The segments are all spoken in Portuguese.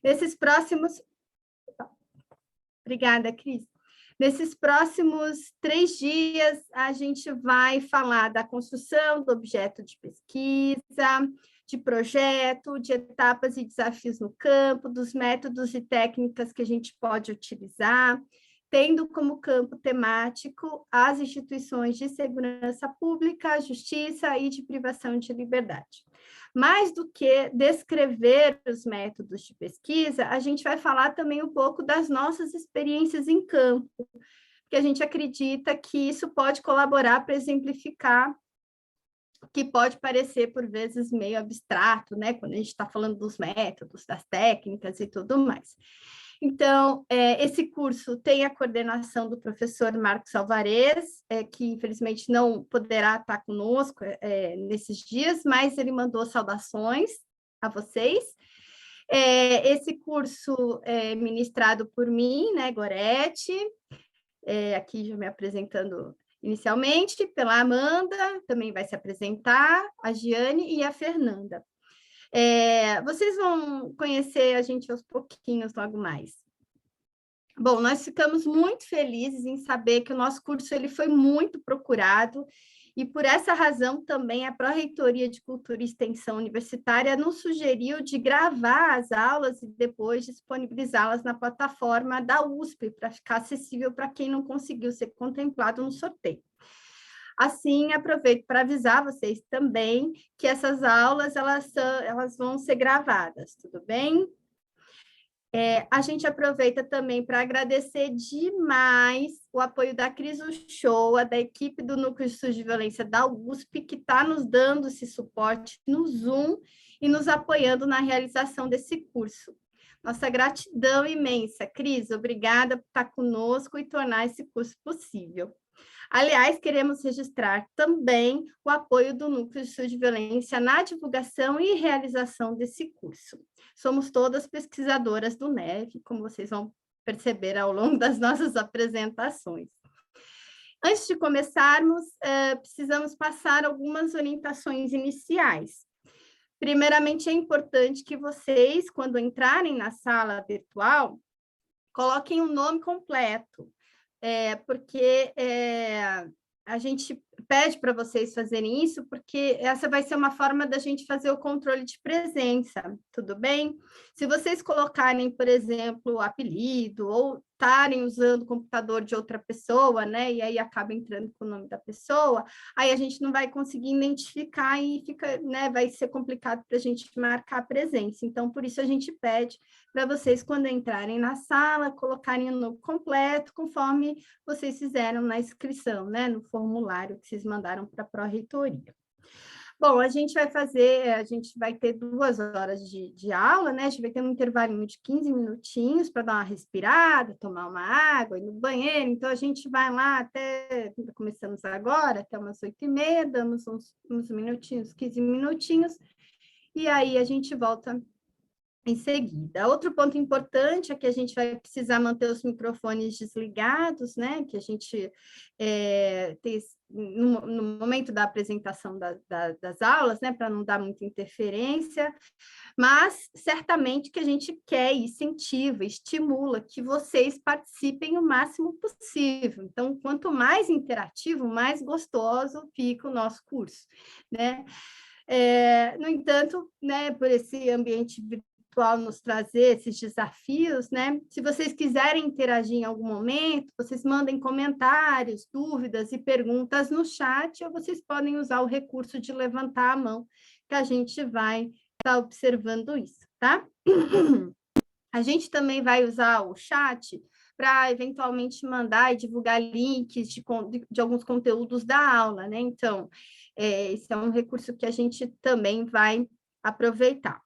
Nesses próximos... Obrigada, Cris. Nesses próximos 3 dias, a gente vai falar da construção do objeto de pesquisa, de projeto, de etapas e desafios no campo, dos métodos e técnicas que a gente pode utilizar, tendo como campo temático as instituições de segurança pública, justiça e de privação de liberdade. Mais do que descrever os métodos de pesquisa, a gente vai falar também um pouco das nossas experiências em campo, porque a gente acredita que isso pode colaborar para exemplificar, que pode parecer, por vezes, meio abstrato, né? Quando a gente está falando dos métodos, das técnicas e tudo mais. Então, esse curso tem a coordenação do professor Marcos Alvarez, que infelizmente não poderá estar conosco nesses dias, mas ele mandou saudações a vocês. Esse curso é ministrado por mim, né, Gorete, aqui já me apresentando inicialmente, pela Amanda, também vai se apresentar, a Giane e a Fernanda. Vocês vão conhecer a gente aos pouquinhos logo mais. Bom, nós ficamos muito felizes em saber que o nosso curso ele foi muito procurado e por essa razão também a Pró-Reitoria de Cultura e Extensão Universitária nos sugeriu de gravar as aulas e depois disponibilizá-las na plataforma da USP para ficar acessível para quem não conseguiu ser contemplado no sorteio. Assim, aproveito para avisar vocês também que essas aulas elas vão ser gravadas, tudo bem? A gente aproveita também para agradecer demais o apoio da Cris Uchoa, da equipe do Núcleo de Estudos de Violência da USP, que está nos dando esse suporte no Zoom e nos apoiando na realização desse curso. Nossa gratidão imensa, Cris, obrigada por estar conosco e tornar esse curso possível. Aliás, queremos registrar também o apoio do Núcleo de Estudos de Violência na divulgação e realização desse curso. Somos todas pesquisadoras do NEV, como vocês vão perceber ao longo das nossas apresentações. Antes de começarmos, precisamos passar algumas orientações iniciais. Primeiramente, é importante que vocês, quando entrarem na sala virtual, coloquem o nome completo, porque a gente pede para vocês fazerem isso, porque essa vai ser uma forma da gente fazer o controle de presença, tudo bem? Se vocês colocarem, por exemplo, o apelido, ou estarem usando o computador de outra pessoa, né, e aí acaba entrando com o nome da pessoa, aí a gente não vai conseguir identificar e fica, né, vai ser complicado para a gente marcar a presença. Então, por isso a gente pede para vocês, quando entrarem na sala, colocarem o nome completo, conforme vocês fizeram na inscrição, né, no formulário que vocês mandaram para a Pró-Reitoria. Bom, a gente vai ter 2 horas de aula, né? A gente vai ter um intervalinho de 15 minutinhos para dar uma respirada, tomar uma água, ir no banheiro. Então, a gente vai lá começamos agora, até umas 8h30, damos uns minutinhos, 15 minutinhos, e aí a gente volta em seguida. Outro ponto importante é que a gente vai precisar manter os microfones desligados, né? Que a gente tem no momento da apresentação das aulas, né? Para não dar muita interferência, mas certamente que a gente quer e incentiva, estimula que vocês participem o máximo possível. Então, quanto mais interativo, mais gostoso fica o nosso curso, né? No entanto, né, por esse ambiente virtual nos trazer esses desafios, né? Se vocês quiserem interagir em algum momento, vocês mandem comentários, dúvidas e perguntas no chat, ou vocês podem usar o recurso de levantar a mão, que a gente vai estar observando isso, tá? A gente também vai usar o chat para eventualmente mandar e divulgar links de alguns conteúdos da aula, né? Então, esse é um recurso que a gente também vai aproveitar.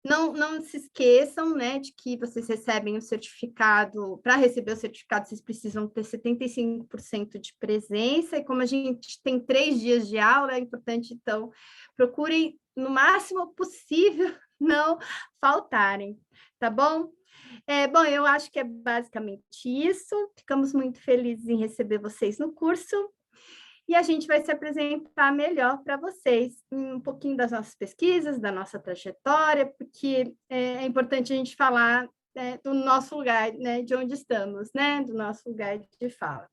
Não se esqueçam, né, de que vocês recebem o certificado, para receber o certificado, vocês precisam ter 75% de presença, e como a gente tem 3 dias de aula, é importante, então, procurem, no máximo possível, não faltarem, tá bom? Bom, eu acho que é basicamente isso, ficamos muito felizes em receber vocês no curso, e a gente vai se apresentar melhor para vocês, um pouquinho das nossas pesquisas, da nossa trajetória, porque é importante a gente falar do nosso lugar, né, de onde estamos, né, do nosso lugar de fala.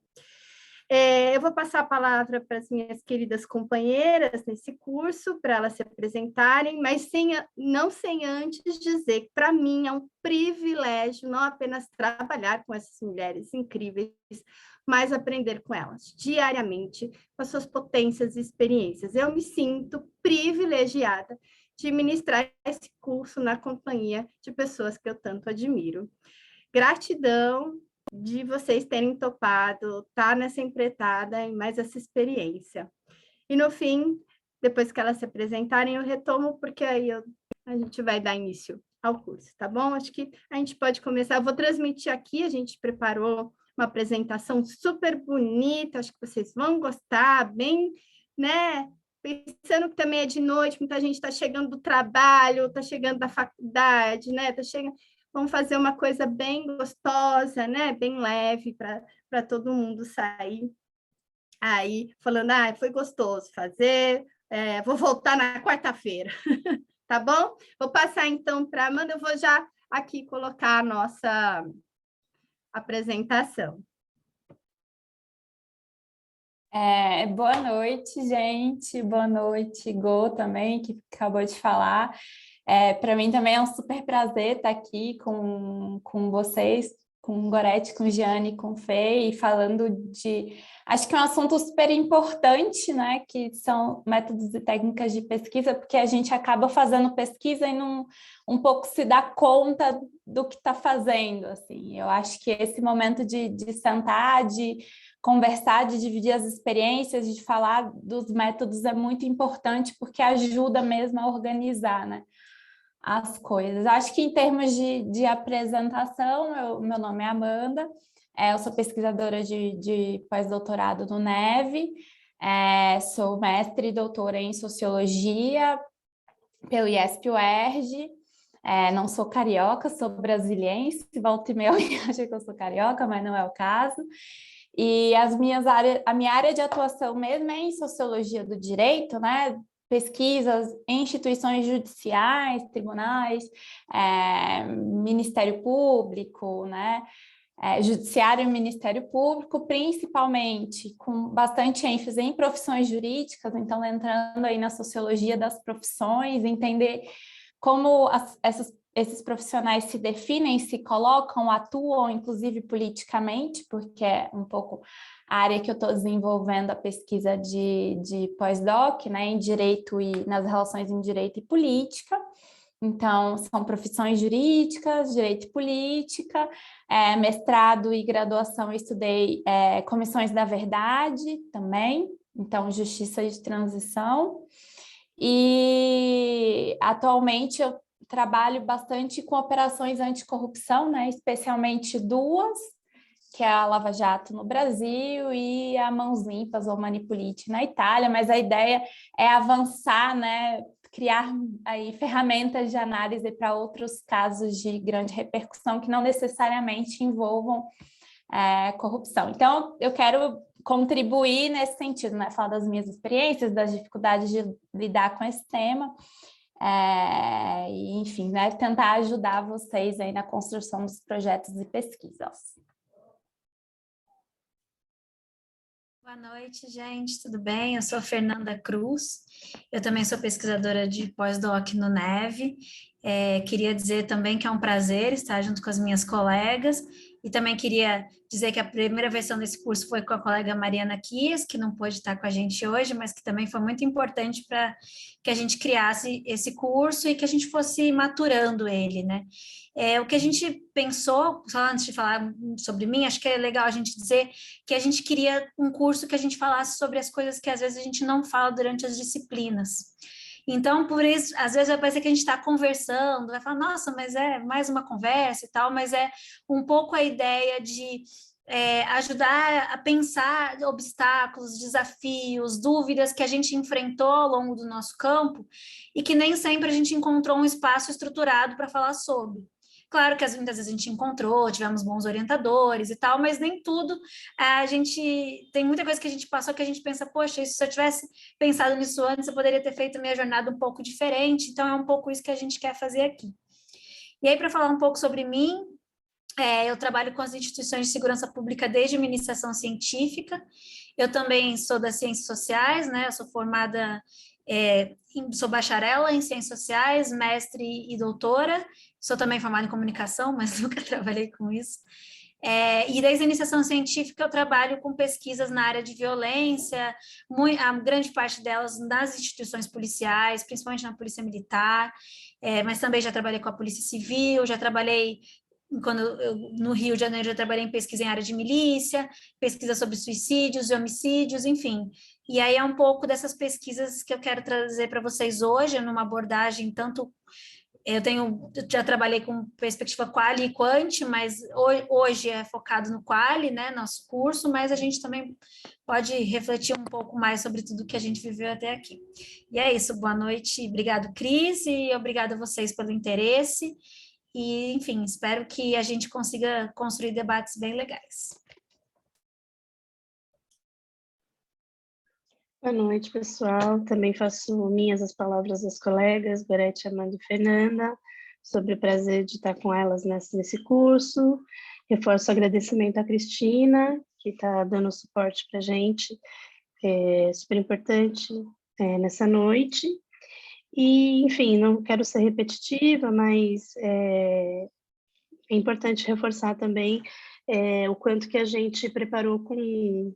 Eu vou passar a palavra para as minhas queridas companheiras nesse curso, para elas se apresentarem, mas não sem antes dizer que, para mim, é um privilégio não apenas trabalhar com essas mulheres incríveis, mas aprender com elas diariamente, com as suas potências e experiências. Eu me sinto privilegiada de ministrar esse curso na companhia de pessoas que eu tanto admiro. Gratidão de vocês terem topado, estar nessa empreitada e mais essa experiência. E no fim, depois que elas se apresentarem, eu retomo, porque aí a gente vai dar início ao curso, tá bom? Acho que a gente pode começar. Eu vou transmitir aqui, a gente preparou uma apresentação super bonita, acho que vocês vão gostar, bem, né? Pensando que também é de noite, muita gente está chegando do trabalho, está chegando da faculdade, né? Está chegando. Vamos fazer uma coisa bem gostosa, né? Bem leve para todo mundo sair aí falando, foi gostoso fazer, vou voltar na quarta-feira, tá bom? Vou passar então para a Amanda, eu vou já aqui colocar a nossa apresentação. Boa noite, gente. Boa noite, Gô, também, que acabou de falar. Para mim também é um super prazer estar aqui com vocês, com Gorete, com Giane, com Fê, e falando de... Acho que é um assunto super importante, né? Que são métodos e técnicas de pesquisa, porque a gente acaba fazendo pesquisa e não um pouco se dá conta do que está fazendo, assim. Eu acho que esse momento de sentar, de conversar, de dividir as experiências, de falar dos métodos é muito importante, porque ajuda mesmo a organizar, né, as coisas. Acho que em termos de apresentação, meu nome é Amanda, eu sou pesquisadora de pós-doutorado no NEV, sou mestre e doutora em Sociologia pelo IESP-UERJ, não sou carioca, sou brasiliense, volta e meia eu acho que eu sou carioca, mas não é o caso. E a minha área de atuação mesmo é em sociologia do direito, né? Pesquisas em instituições judiciais, tribunais, Ministério Público, né? Judiciário e Ministério Público, principalmente com bastante ênfase em profissões jurídicas, então entrando aí na sociologia das profissões, entender como esses profissionais se definem, se colocam, atuam, inclusive politicamente, porque é um pouco a área que eu estou desenvolvendo a pesquisa de pós-doc, né, em direito e nas relações em direito e política. Então, são profissões jurídicas, direito e política, mestrado e graduação eu estudei comissões da verdade também, então justiça de transição. E atualmente eu trabalho bastante com operações anticorrupção, né? Especialmente duas, que é a Lava Jato no Brasil e a Mãos Limpas ou Manipulite na Itália, mas a ideia é avançar, né? Criar aí ferramentas de análise para outros casos de grande repercussão que não necessariamente envolvam corrupção. Então, eu quero contribuir nesse sentido, né? Falar das minhas experiências, das dificuldades de lidar com esse tema, e, enfim, né? Tentar ajudar vocês aí na construção dos projetos e pesquisas. Boa noite, gente, tudo bem? Eu sou a Fernanda Cruz, eu também sou pesquisadora de pós-doc no NEV. Queria dizer também que é um prazer estar junto com as minhas colegas, e também queria dizer que a primeira versão desse curso foi com a colega Mariana Kies, que não pôde estar com a gente hoje, mas que também foi muito importante para que a gente criasse esse curso e que a gente fosse maturando ele, né? O que a gente pensou, só antes de falar sobre mim, acho que é legal a gente dizer que a gente queria um curso que a gente falasse sobre as coisas que às vezes a gente não fala durante as disciplinas. Então, por isso, às vezes vai parecer que a gente está conversando, vai falar, nossa, mas é mais uma conversa e tal, mas é um pouco a ideia de ajudar a pensar obstáculos, desafios, dúvidas que a gente enfrentou ao longo do nosso campo e que nem sempre a gente encontrou um espaço estruturado para falar sobre. Claro que muitas vezes a gente encontrou, tivemos bons orientadores e tal, mas nem tudo. A gente tem muita coisa que a gente passou que a gente pensa, poxa, se eu tivesse pensado nisso antes, eu poderia ter feito minha jornada um pouco diferente. Então, é um pouco isso que a gente quer fazer aqui. E aí, para falar um pouco sobre mim, eu trabalho com as instituições de segurança pública desde a iniciação científica. Eu também sou das ciências sociais, né? Eu sou formada, sou bacharela em ciências sociais, mestre e doutora. Sou também formada em comunicação, mas nunca trabalhei com isso. E desde a iniciação científica eu trabalho com pesquisas na área de violência, a grande parte delas nas instituições policiais, principalmente na Polícia Militar, mas também já trabalhei com a Polícia Civil, já trabalhei no Rio de Janeiro, já trabalhei em pesquisa em área de milícia, pesquisa sobre suicídios e homicídios, enfim. E aí é um pouco dessas pesquisas que eu quero trazer para vocês hoje, numa abordagem tanto... já trabalhei com perspectiva quali e quant, mas hoje é focado no quali, né, nosso curso, mas a gente também pode refletir um pouco mais sobre tudo que a gente viveu até aqui. E é isso, boa noite, obrigado, Cris, e obrigado a vocês pelo interesse. E, enfim, espero que a gente consiga construir debates bem legais. Boa noite, pessoal. Também faço minhas as palavras das colegas, Gorete, Amanda e Fernanda, sobre o prazer de estar com elas nesse curso. Reforço o agradecimento à Cristina, que está dando suporte para a gente, super importante nessa noite. E, enfim, não quero ser repetitiva, mas é importante reforçar também o quanto que a gente preparou com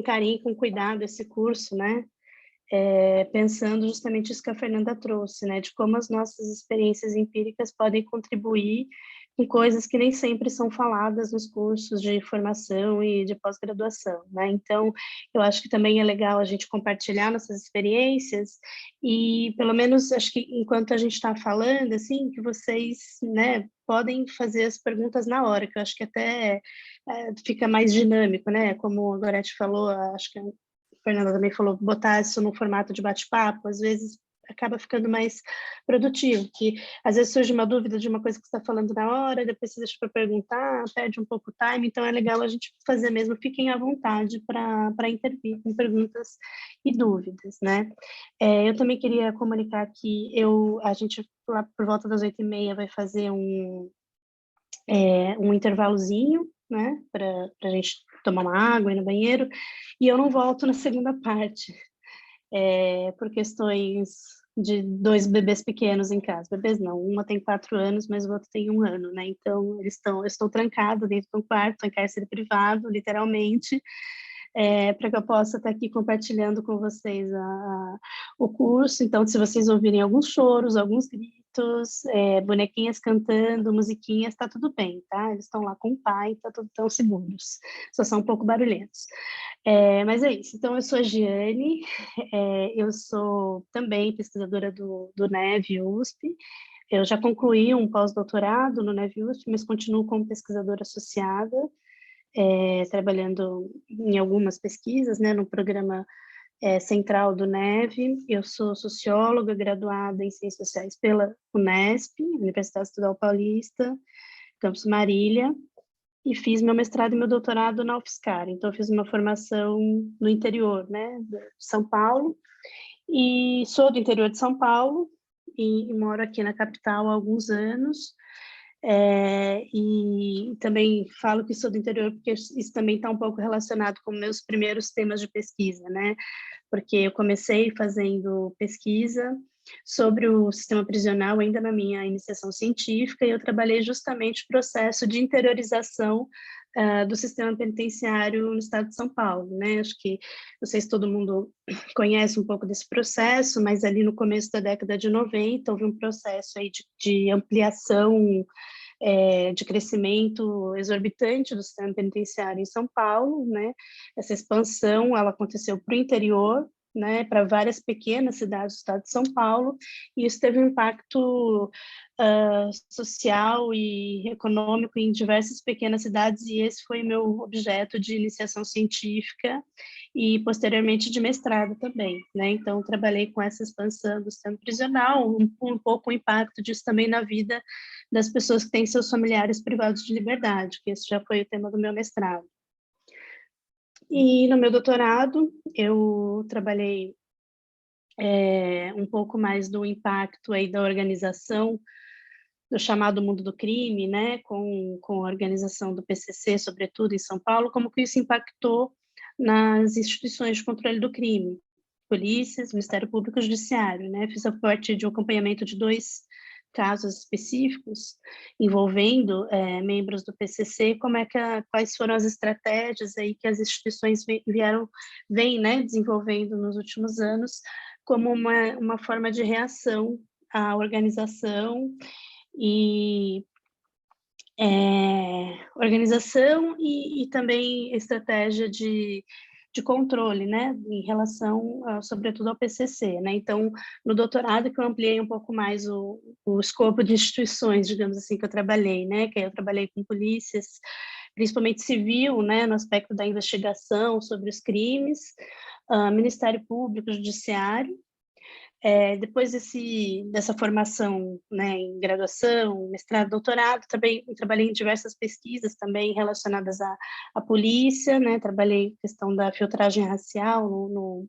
carinho, com cuidado esse curso, né? Pensando justamente isso que a Fernanda trouxe, né? De como as nossas experiências empíricas podem contribuir com coisas que nem sempre são faladas nos cursos de formação e de pós-graduação, né? Então, eu acho que também é legal a gente compartilhar nossas experiências e, pelo menos, acho que enquanto a gente está falando, assim, que vocês, né, podem fazer as perguntas na hora, que eu acho que até fica mais dinâmico, né? Como a Gorete falou, acho que a Fernanda também falou, botar isso no formato de bate-papo, às vezes acaba ficando mais produtivo, que às vezes surge uma dúvida de uma coisa que você está falando na hora, depois você deixa para perguntar, perde um pouco o time, então é legal a gente fazer mesmo, fiquem à vontade para intervir com perguntas e dúvidas, né? Eu também queria comunicar que a gente, lá por volta das 8h30, vai fazer um intervalozinho, né, para a gente tomar uma água, ir no banheiro, e eu não volto na segunda parte, por questões de 2 bebês pequenos em casa. Bebês não, uma tem 4 anos, mas o outro tem 1 ano, né? Então, eu estou trancada dentro do quarto, em cárcere privado, literalmente, para que eu possa estar aqui compartilhando com vocês o curso. Então, se vocês ouvirem alguns choros, alguns gritos, bonequinhas cantando, musiquinhas, está tudo bem, tá? Eles estão lá com o pai, estão seguros, só são um pouco barulhentos. Mas é isso, então eu sou a Giane, eu sou também pesquisadora do NEV USP, eu já concluí um pós-doutorado no NEV USP, mas continuo como pesquisadora associada, trabalhando em algumas pesquisas, né, no programa central do NEV. Eu sou socióloga, graduada em Ciências Sociais pela Unesp, Universidade Estadual Paulista, Campus Marília, e fiz meu mestrado e meu doutorado na UFSCar. Então, eu fiz uma formação no interior, né, de São Paulo, e sou do interior de São Paulo, e moro aqui na capital há alguns anos, e também falo que sou do interior porque isso também está um pouco relacionado com meus primeiros temas de pesquisa, né? Porque eu comecei fazendo pesquisa sobre o sistema prisional ainda na minha iniciação científica, e eu trabalhei justamente o processo de interiorização do sistema penitenciário no estado de São Paulo, né? Acho que, não sei se todo mundo conhece um pouco desse processo, mas ali no começo da década de 90 houve um processo aí de ampliação, de crescimento exorbitante do sistema penitenciário em São Paulo, né? Essa expansão, ela aconteceu para o interior, né, para várias pequenas cidades do estado de São Paulo, e isso teve um impacto social e econômico em diversas pequenas cidades, e esse foi meu objeto de iniciação científica e, posteriormente, de mestrado também, né? Então, trabalhei com essa expansão do sistema prisional, um pouco o impacto disso também na vida das pessoas que têm seus familiares privados de liberdade, que esse já foi o tema do meu mestrado. E no meu doutorado, eu trabalhei um pouco mais do impacto aí da organização do chamado mundo do crime, né, com a organização do PCC, sobretudo em São Paulo, como que isso impactou nas instituições de controle do crime, polícias, Ministério Público e Judiciário, né, fiz a partir de um acompanhamento de 2 casos específicos envolvendo membros do PCC, quais foram as estratégias aí que as instituições vêm, né, desenvolvendo nos últimos anos como uma forma de reação à organização e também estratégia de controle, né, em relação, sobretudo, ao PCC, né? Então, no doutorado, que eu ampliei um pouco mais o escopo de instituições, digamos assim, que eu trabalhei, né? Que eu trabalhei com polícias, principalmente civil, né, no aspecto da investigação sobre os crimes, Ministério Público, Judiciário. Depois dessa formação, né, em graduação, mestrado, doutorado, também trabalhei em diversas pesquisas também relacionadas à polícia, né, trabalhei questão da filtragem racial no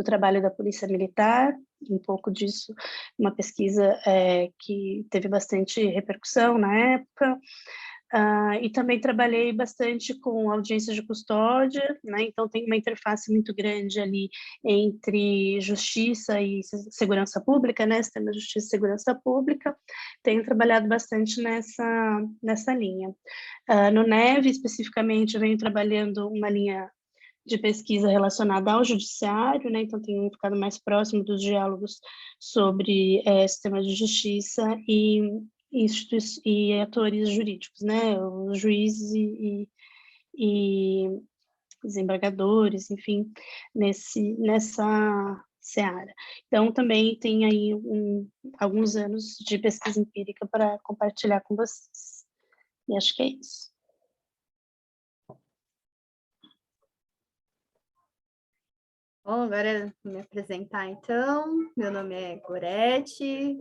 trabalho da Polícia Militar, um pouco disso, uma pesquisa que teve bastante repercussão na época. E também trabalhei bastante com audiências de custódia, né? Então tem uma interface muito grande ali entre justiça e segurança pública, né? Sistema de justiça e segurança pública. Tenho trabalhado bastante nessa linha. No NEV, especificamente, eu venho trabalhando uma linha de pesquisa relacionada ao judiciário, né? Então tenho ficado mais próximo dos diálogos sobre sistema de justiça e atores jurídicos, né, os juízes e desembargadores, enfim, nessa seara. Então, também tem aí alguns anos de pesquisa empírica para compartilhar com vocês. E acho que é isso. Bom, agora vou me apresentar, então. Meu nome é Gorete,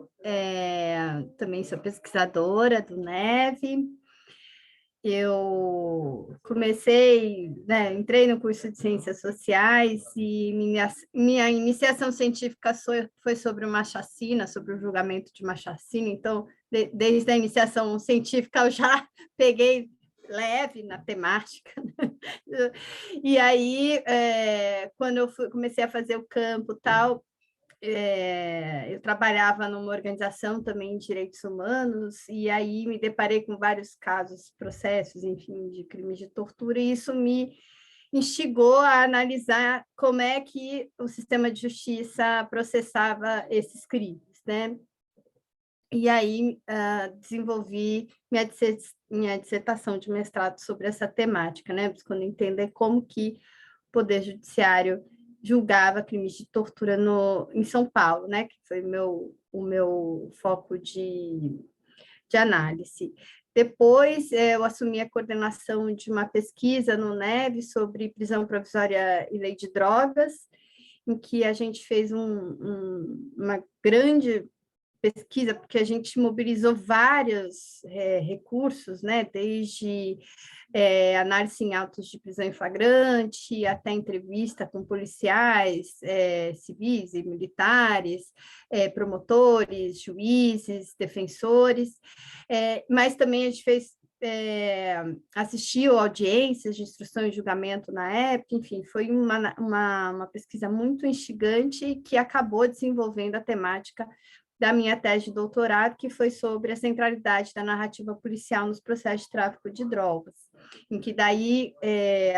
também sou pesquisadora do NEV. Eu comecei, né, entrei no curso de Ciências Sociais e minha iniciação científica foi sobre uma chacina, sobre o julgamento de uma chacina. Então, desde a iniciação científica, eu já peguei leve na temática. E aí, quando eu comecei a fazer o campo tal, eu trabalhava numa organização também de direitos humanos, e aí me deparei com vários casos, processos, enfim, de crimes de tortura, e isso me instigou a analisar como é que o sistema de justiça processava esses crimes, né? E aí desenvolvi minha dissertação de mestrado sobre essa temática, né? Buscando entender como que o Poder Judiciário julgava crimes de tortura em São Paulo, né? Que foi o meu foco de análise. Depois, eu assumi a coordenação de uma pesquisa no NEV sobre prisão provisória e lei de drogas, em que a gente fez uma grande pesquisa, porque a gente mobilizou vários recursos, né? Desde análise em autos de prisão em flagrante, até entrevista com policiais civis e militares, promotores, juízes, defensores, mas também a gente assistiu audiências de instrução e julgamento na época, enfim, foi uma pesquisa muito instigante que acabou desenvolvendo a temática da minha tese de doutorado, que foi sobre a centralidade da narrativa policial nos processos de tráfico de drogas, em que daí,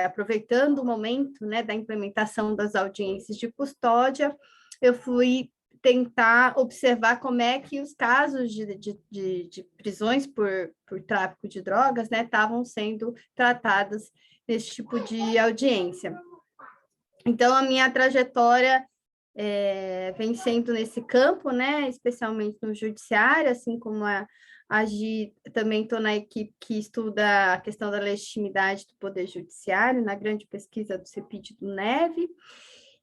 aproveitando o momento, né, da implementação das audiências de custódia, eu fui tentar observar como é que os casos de prisões por tráfico de drogas, né, estavam sendo tratados nesse tipo de audiência. Então, a minha trajetória vencendo nesse campo, né, especialmente no judiciário, assim como a Gi, também estou na equipe que estuda a questão da legitimidade do poder judiciário, na grande pesquisa do CEPID do Neve,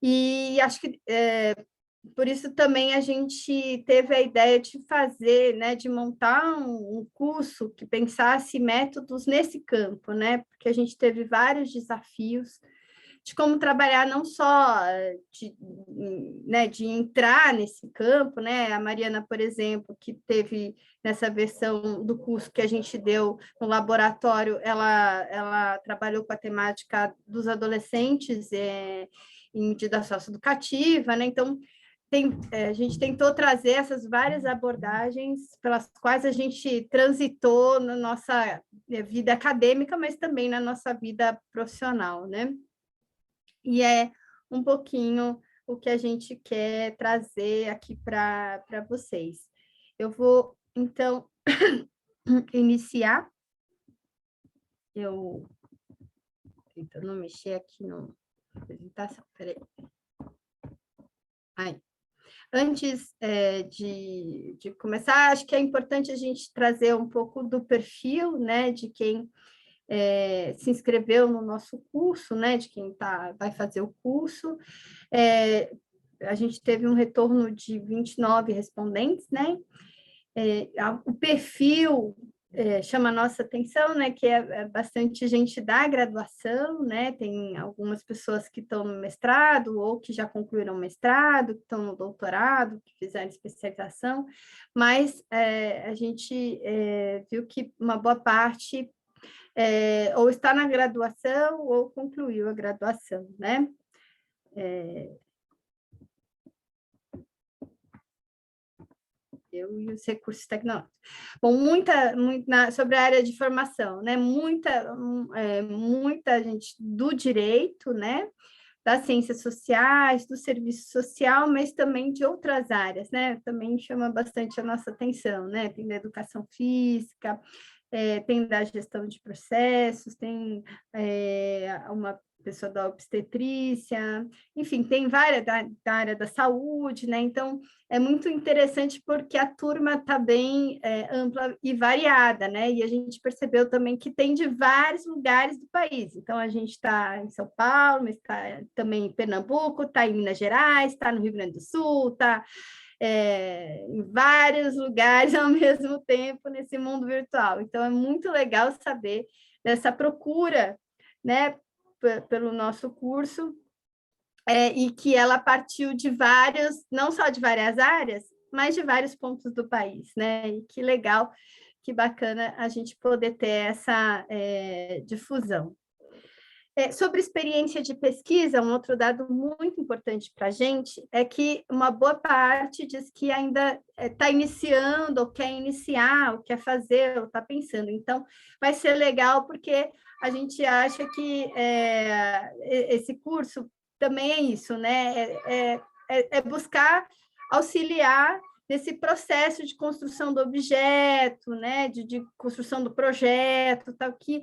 e acho que por isso também a gente teve a ideia de fazer, né, de montar um curso que pensasse métodos nesse campo, né, porque a gente teve vários desafios de como trabalhar não só de entrar nesse campo, né? A Mariana, por exemplo, que teve nessa versão do curso que a gente deu no laboratório, ela trabalhou com a temática dos adolescentes em medida socioeducativa, né? Então, a gente tentou trazer essas várias abordagens pelas quais a gente transitou na nossa vida acadêmica, mas também na nossa vida profissional, né? E é um pouquinho o que a gente quer trazer aqui para vocês. Eu vou, então, iniciar. Eu tentando mexer aqui na apresentação, peraí. Aí. Antes de começar, acho que é importante a gente trazer um pouco do perfil, né, de quem se inscreveu no nosso curso, né, de quem vai fazer o curso. A gente teve um retorno de 29 respondentes, né? O perfil chama a nossa atenção, né, que é bastante gente da graduação, né, tem algumas pessoas que estão no mestrado ou que já concluíram o mestrado, que estão no doutorado, que fizeram especialização, mas a gente viu que uma boa parte ou está na graduação ou concluiu a graduação, né? Eu e os recursos tecnológicos. Bom, sobre a área de formação, né? Muita gente do direito, né? Das ciências sociais, do serviço social, mas também de outras áreas, né? Também chama bastante a nossa atenção, né? Tem da educação física, tem da gestão de processos, tem uma pessoa da obstetrícia, enfim, tem várias da área da saúde, né? Então, é muito interessante porque a turma está bem ampla e variada, né? E a gente percebeu também que tem de vários lugares do país. Então, a gente está em São Paulo, mas está também em Pernambuco, está em Minas Gerais, está no Rio Grande do Sul, está em vários lugares ao mesmo tempo nesse mundo virtual. Então, é muito legal saber dessa procura, né, pelo nosso curso, e que ela partiu de vários, não só de várias áreas, mas de vários pontos do país, né? E que legal, que bacana a gente poder ter essa difusão. Sobre experiência de pesquisa, um outro dado muito importante para a gente é que uma boa parte diz que ainda está iniciando, ou quer iniciar, ou quer fazer, ou está pensando. Então, vai ser legal porque a gente acha que esse curso também é isso, né? É buscar auxiliar nesse processo de construção do objeto, né? De construção do projeto, tal, que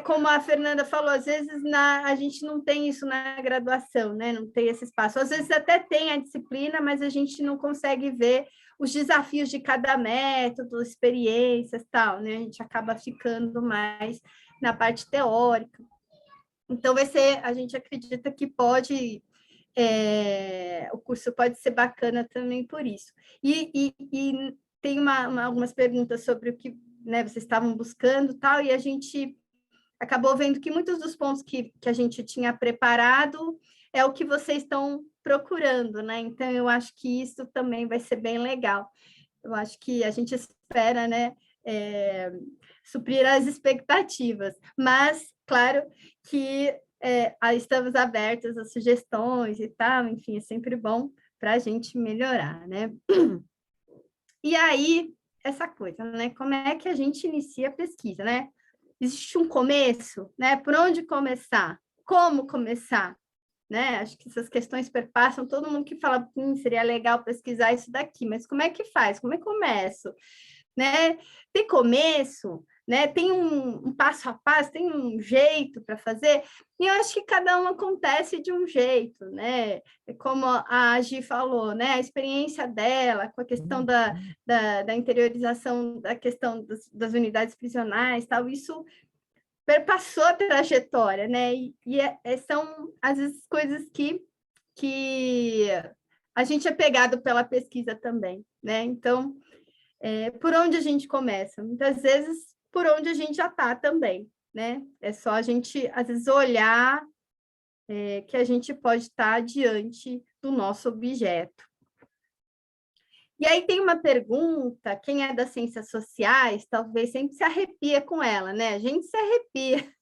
como a Fernanda falou, às vezes a gente não tem isso na graduação, né? Não tem esse espaço. Às vezes até tem a disciplina, mas a gente não consegue ver os desafios de cada método, experiências, tal, né? A gente acaba ficando mais na parte teórica. Então, a gente acredita que o curso pode ser bacana também por isso. E tem algumas perguntas sobre o que, né, vocês estavam buscando, tal, e a gente acabou vendo que muitos dos pontos que a gente tinha preparado é o que vocês estão procurando, né? Então, eu acho que isso também vai ser bem legal. Eu acho que a gente espera, né, suprir as expectativas, mas, claro, que estamos abertos a sugestões e tal, enfim, é sempre bom para a gente melhorar, né? E aí, essa coisa, né? Como é que a gente inicia a pesquisa, né? Existe um começo, né? Por onde começar? Como começar? Né? Acho que essas questões perpassam todo mundo que fala, seria legal pesquisar isso daqui, mas como é que faz? Como é que começo? Né? Tem começo, né? Tem um passo a passo, tem um jeito para fazer, e eu acho que cada um acontece de um jeito, né? Como a Gi falou, né? A experiência dela com a questão da interiorização, da questão das unidades prisionais, tal, isso perpassou a trajetória, né? São, às vezes, coisas que a gente é pegado pela pesquisa também, né? Então, por onde a gente começa? Muitas vezes, por onde a gente já está também, né? É só a gente, às vezes, olhar que a gente pode estar diante do nosso objeto. E aí tem uma pergunta, quem é das ciências sociais, talvez sempre se arrepia com ela, né? A gente se arrepia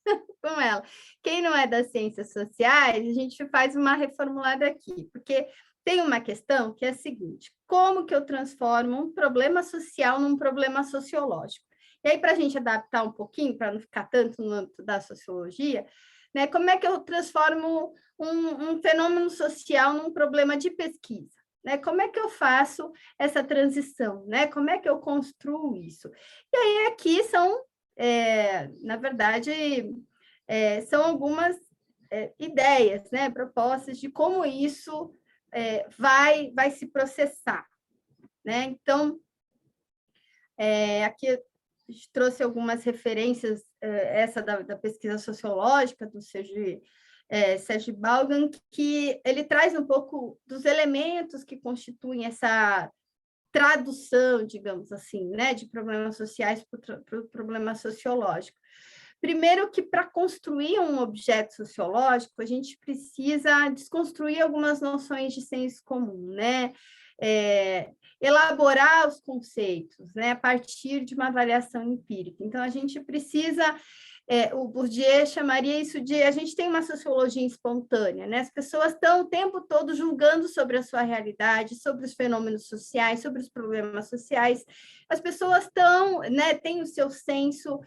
com ela. Quem não é das ciências sociais, a gente faz uma reformulada aqui, porque tem uma questão que é a seguinte: como que eu transformo um problema social num problema sociológico? E aí, para a gente adaptar um pouquinho, para não ficar tanto no âmbito da sociologia, né, como é que eu transformo um fenômeno social num problema de pesquisa? Né? Como é que eu faço essa transição? Né? Como é que eu construo isso? E aí, aqui são, na verdade, são algumas ideias, né, propostas de como isso vai se processar, né? Então, aqui a gente trouxe algumas referências, essa da pesquisa sociológica do Serge Balgan, que ele traz um pouco dos elementos que constituem essa tradução, digamos assim, né, de problemas sociais para o problema sociológico. Primeiro que para construir um objeto sociológico, a gente precisa desconstruir algumas noções de senso comum, né? Elaborar os conceitos, né, a partir de uma avaliação empírica. Então, a gente precisa, o Bourdieu chamaria isso de, a gente tem uma sociologia espontânea, né? As pessoas estão o tempo todo julgando sobre a sua realidade, sobre os fenômenos sociais, sobre os problemas sociais. As pessoas estão, né, têm o seu senso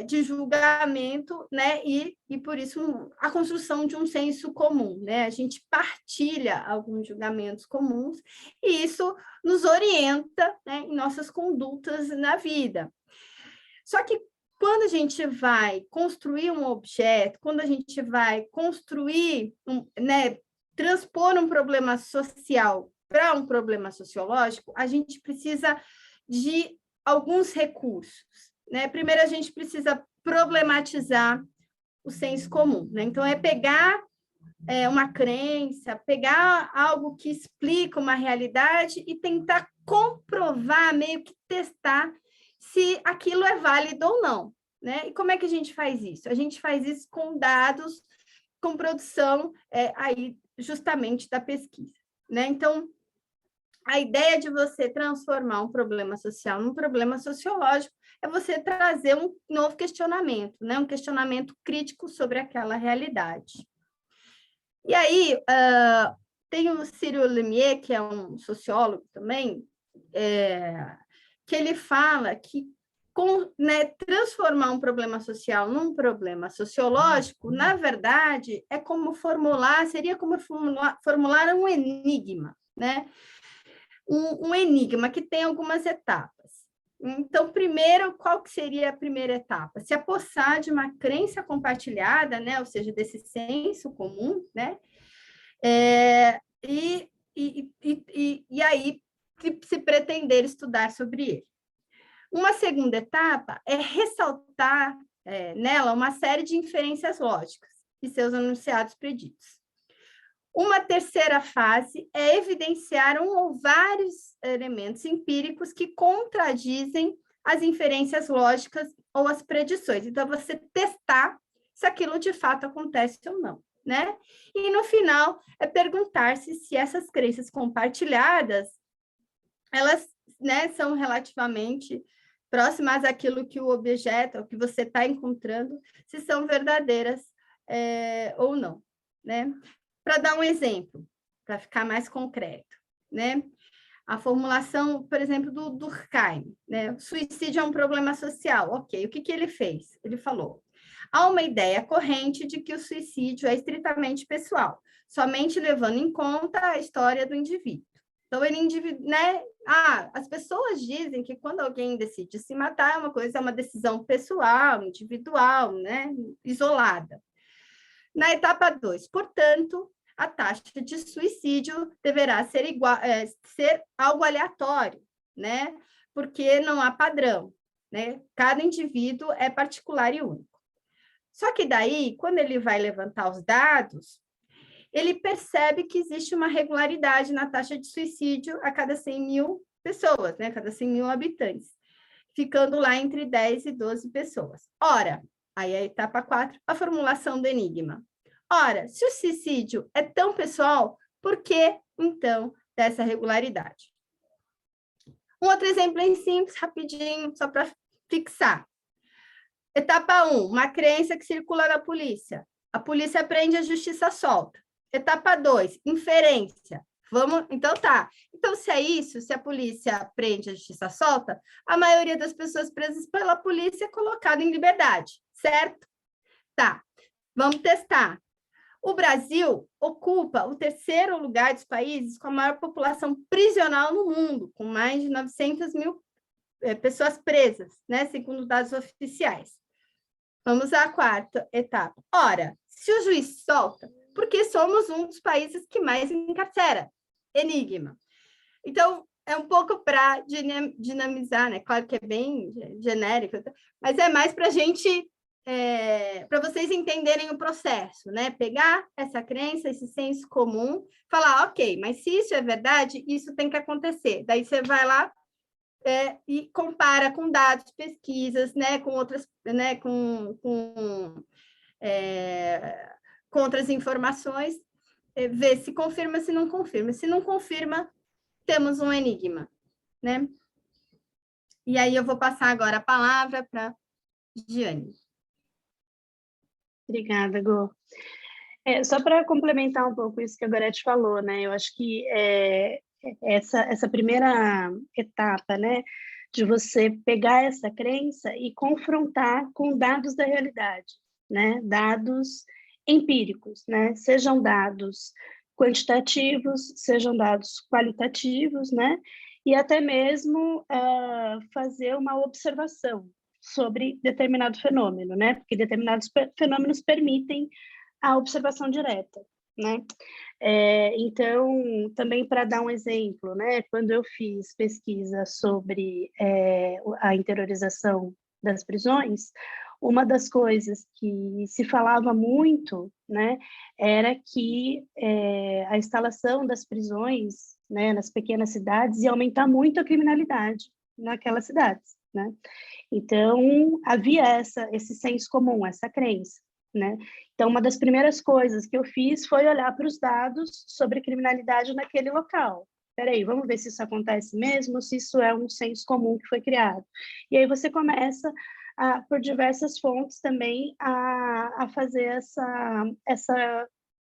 de julgamento, né? E por isso a construção de um senso comum, né? A gente partilha alguns julgamentos comuns e isso nos orienta, né, em nossas condutas na vida. Só que quando a gente vai construir um objeto, quando a gente vai construir, né, transpor um problema social para um problema sociológico, a gente precisa de alguns recursos. Né? Primeiro, a gente precisa problematizar o senso comum. Né? Então, pegar uma crença, pegar algo que explica uma realidade e tentar comprovar, meio que testar se aquilo é válido ou não. Né? E como é que a gente faz isso? A gente faz isso com dados, com produção aí justamente da pesquisa. Né? Então, a ideia de você transformar um problema social num problema sociológico é você trazer um novo questionamento, né? Um questionamento crítico sobre aquela realidade. E aí, tem o Cyril Lemieux, que é um sociólogo também, que ele fala que transformar um problema social num problema sociológico, na verdade, seria como formular um enigma, né? Um enigma que tem algumas etapas. Então, primeiro, qual que seria a primeira etapa? Se apossar de uma crença compartilhada, né? Ou seja, desse senso comum, né? E aí se pretender estudar sobre ele. Uma segunda etapa é ressaltar nela uma série de inferências lógicas e seus enunciados preditos. Uma terceira fase é evidenciar um ou vários elementos empíricos que contradizem as inferências lógicas ou as predições. Então, você testar se aquilo de fato acontece ou não, né? E, no final, é perguntar-se se essas crenças compartilhadas, elas, né, são relativamente próximas àquilo que o objeto, o que você está encontrando, se são verdadeiras ou não, né? Para dar um exemplo, para ficar mais concreto, né? A formulação, por exemplo, do Durkheim, né? O suicídio é um problema social, ok. O que ele fez? Ele falou: há uma ideia corrente de que o suicídio é estritamente pessoal, somente levando em conta a história do indivíduo. Então, ele as pessoas dizem que quando alguém decide se matar, é uma decisão pessoal, individual, né? Isolada. Na etapa 2, portanto, a taxa de suicídio deverá ser ser algo aleatório, né? Porque não há padrão, né? Cada indivíduo é particular e único. Só que daí, quando ele vai levantar os dados, ele percebe que existe uma regularidade na taxa de suicídio a cada 100 mil pessoas, né? A cada 100 mil habitantes, ficando lá entre 10 e 12 pessoas. Ora, aí a etapa 4, a formulação do enigma. Ora, se o suicídio é tão pessoal, por que, então, dessa regularidade? Um outro exemplo bem simples, rapidinho, só para fixar. Etapa 1, uma crença que circula na polícia. A polícia prende, a justiça solta. Etapa 2, inferência. Então tá. Então, se é isso, se a polícia prende, a justiça solta, a maioria das pessoas presas pela polícia é colocada em liberdade, certo? Tá. Vamos testar. O Brasil ocupa o 3º lugar dos países com a maior população prisional no mundo, com mais de 900 mil pessoas presas, né, segundo dados oficiais. Vamos à 4ª etapa. Ora, se o juiz solta, porque somos um dos países que mais encarcera. Enigma. Então, é um pouco para dinamizar, né? Claro que é bem genérico, mas é mais para a gente, para vocês entenderem o processo, né? Pegar essa crença, esse senso comum, falar, ok, mas se isso é verdade, isso tem que acontecer. Daí você vai lá e compara com dados, pesquisas, né? Com outras, né? Com outras informações, ver se confirma, se não confirma. Se não confirma, temos um enigma, né? E aí eu vou passar agora a palavra para Giane. Obrigada, Gô. Só para complementar um pouco isso que a Gorete falou, né? Eu acho que essa primeira etapa, né, de você pegar essa crença e confrontar com dados da realidade, né? Dados empíricos, né? Sejam dados quantitativos, sejam dados qualitativos, né? E até mesmo fazer uma observação sobre determinado fenômeno, né? Porque determinados fenômenos permitem a observação direta, né? Então, também para dar um exemplo, né? Quando eu fiz pesquisa sobre a interiorização das prisões, uma das coisas que se falava muito, né, era que a instalação das prisões, né, nas pequenas cidades ia aumentar muito a criminalidade naquelas cidades, né? Então, havia esse senso comum, essa crença, né? Então, uma das primeiras coisas que eu fiz foi olhar para os dados sobre criminalidade naquele local. Peraí, vamos ver se isso acontece mesmo, se isso é um senso comum que foi criado. E aí você começa, por diversas fontes também, a fazer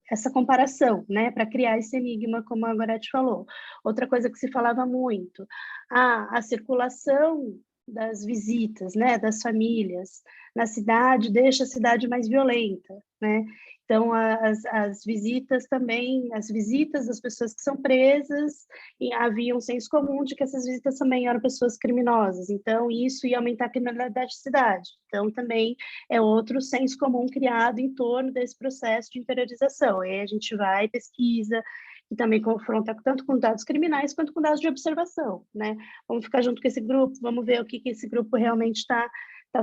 essa comparação, né, para criar esse enigma, como a Gorete falou. Outra coisa que se falava muito, a circulação das visitas, né, das famílias na cidade deixa a cidade mais violenta, né? Então as visitas também, as visitas das pessoas que são presas, e havia um senso comum de que essas visitas também eram pessoas criminosas. Então isso ia aumentar a criminalidade da cidade. Então também é outro senso comum criado em torno desse processo de interiorização. E aí a gente vai pesquisa e também confronta tanto com dados criminais quanto com dados de observação, né? Vamos ficar junto com esse grupo, vamos ver o que esse grupo realmente está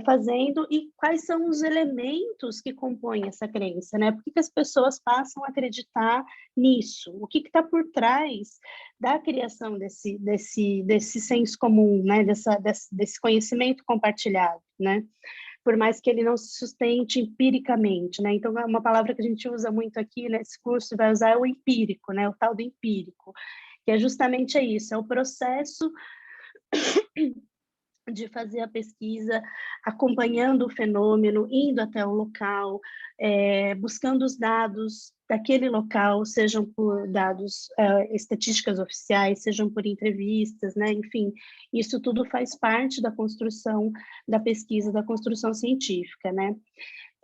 fazendo e quais são os elementos que compõem essa crença, né? Por que as pessoas passam a acreditar nisso? O que está por trás da criação desse senso comum, né? Desse conhecimento compartilhado, né? Por mais que ele não se sustente empiricamente, né? Então, uma palavra que a gente usa muito aqui nesse curso vai usar é o empírico, né? O tal do empírico, que é justamente isso, é o processo de fazer a pesquisa, acompanhando o fenômeno, indo até o local, buscando os dados daquele local, sejam por dados estatísticas oficiais, sejam por entrevistas, né? Enfim, isso tudo faz parte da construção da pesquisa, da construção científica, né?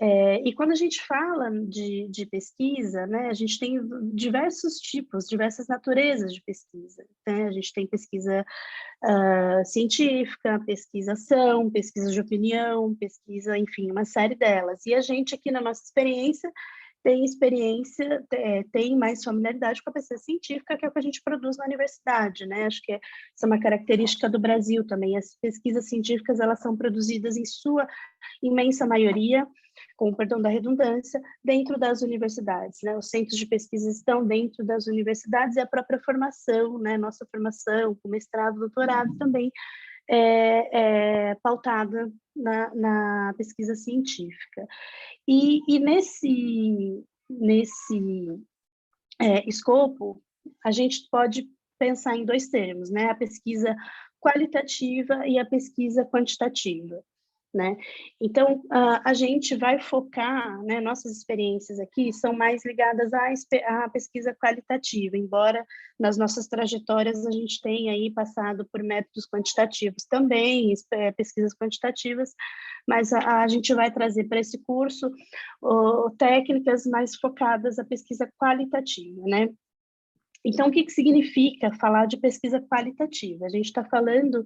E quando a gente fala de pesquisa, né, a gente tem diversos tipos, diversas naturezas de pesquisa, né? A gente tem pesquisa científica, pesquisação, pesquisa de opinião, pesquisa, enfim, uma série delas. E a gente aqui na nossa experiência, tem mais familiaridade com a pesquisa científica, que é o que a gente produz na universidade, né? Acho que essa é uma característica do Brasil também. As pesquisas científicas, elas são produzidas em sua imensa maioria, com perdão da redundância, dentro das universidades, né? Os centros de pesquisa estão dentro das universidades e a própria formação, né? Nossa formação, com mestrado, doutorado, também é pautada na pesquisa científica. E nesse escopo, a gente pode pensar em dois termos, né? A pesquisa qualitativa e a pesquisa quantitativa, né? Então, a gente vai focar, né, nossas experiências aqui são mais ligadas à pesquisa qualitativa, embora nas nossas trajetórias a gente tenha aí passado por métodos quantitativos também, pesquisas quantitativas, mas a gente vai trazer para esse curso técnicas mais focadas à pesquisa qualitativa, né? Então, o que significa falar de pesquisa qualitativa? A gente está falando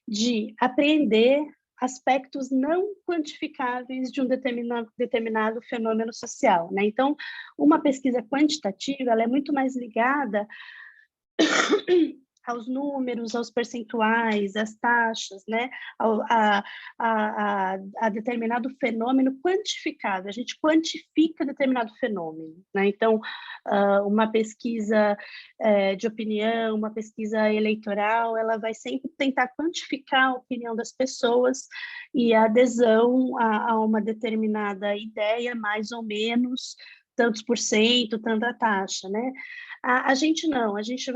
de apreender aspectos não quantificáveis de um determinado fenômeno social, né? Então, uma pesquisa quantitativa, ela é muito mais ligada aos números, aos percentuais, às taxas, né? a determinado fenômeno quantificável. A gente quantifica determinado fenômeno, né? Então, uma pesquisa de opinião, uma pesquisa eleitoral, ela vai sempre tentar quantificar a opinião das pessoas e a adesão a uma determinada ideia, mais ou menos, tantos por cento, tanta taxa, né? A gente não, a gente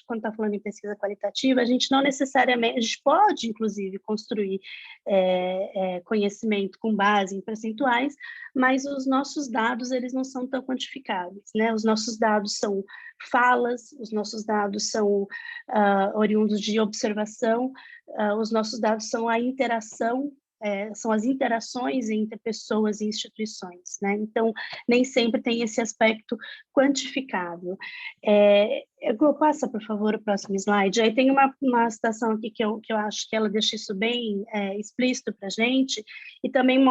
quando está falando em pesquisa qualitativa, a gente não necessariamente, a gente pode, inclusive, construir conhecimento com base em percentuais, mas os nossos dados, eles não são tão quantificáveis, né? Os nossos dados são falas, os nossos dados são oriundos de observação, os nossos dados são a interação, são as interações entre pessoas e instituições, né? Então, nem sempre tem esse aspecto quantificável. Passa, por favor, o próximo slide. Aí tem uma citação aqui que eu acho que ela deixa isso bem explícito para a gente, e também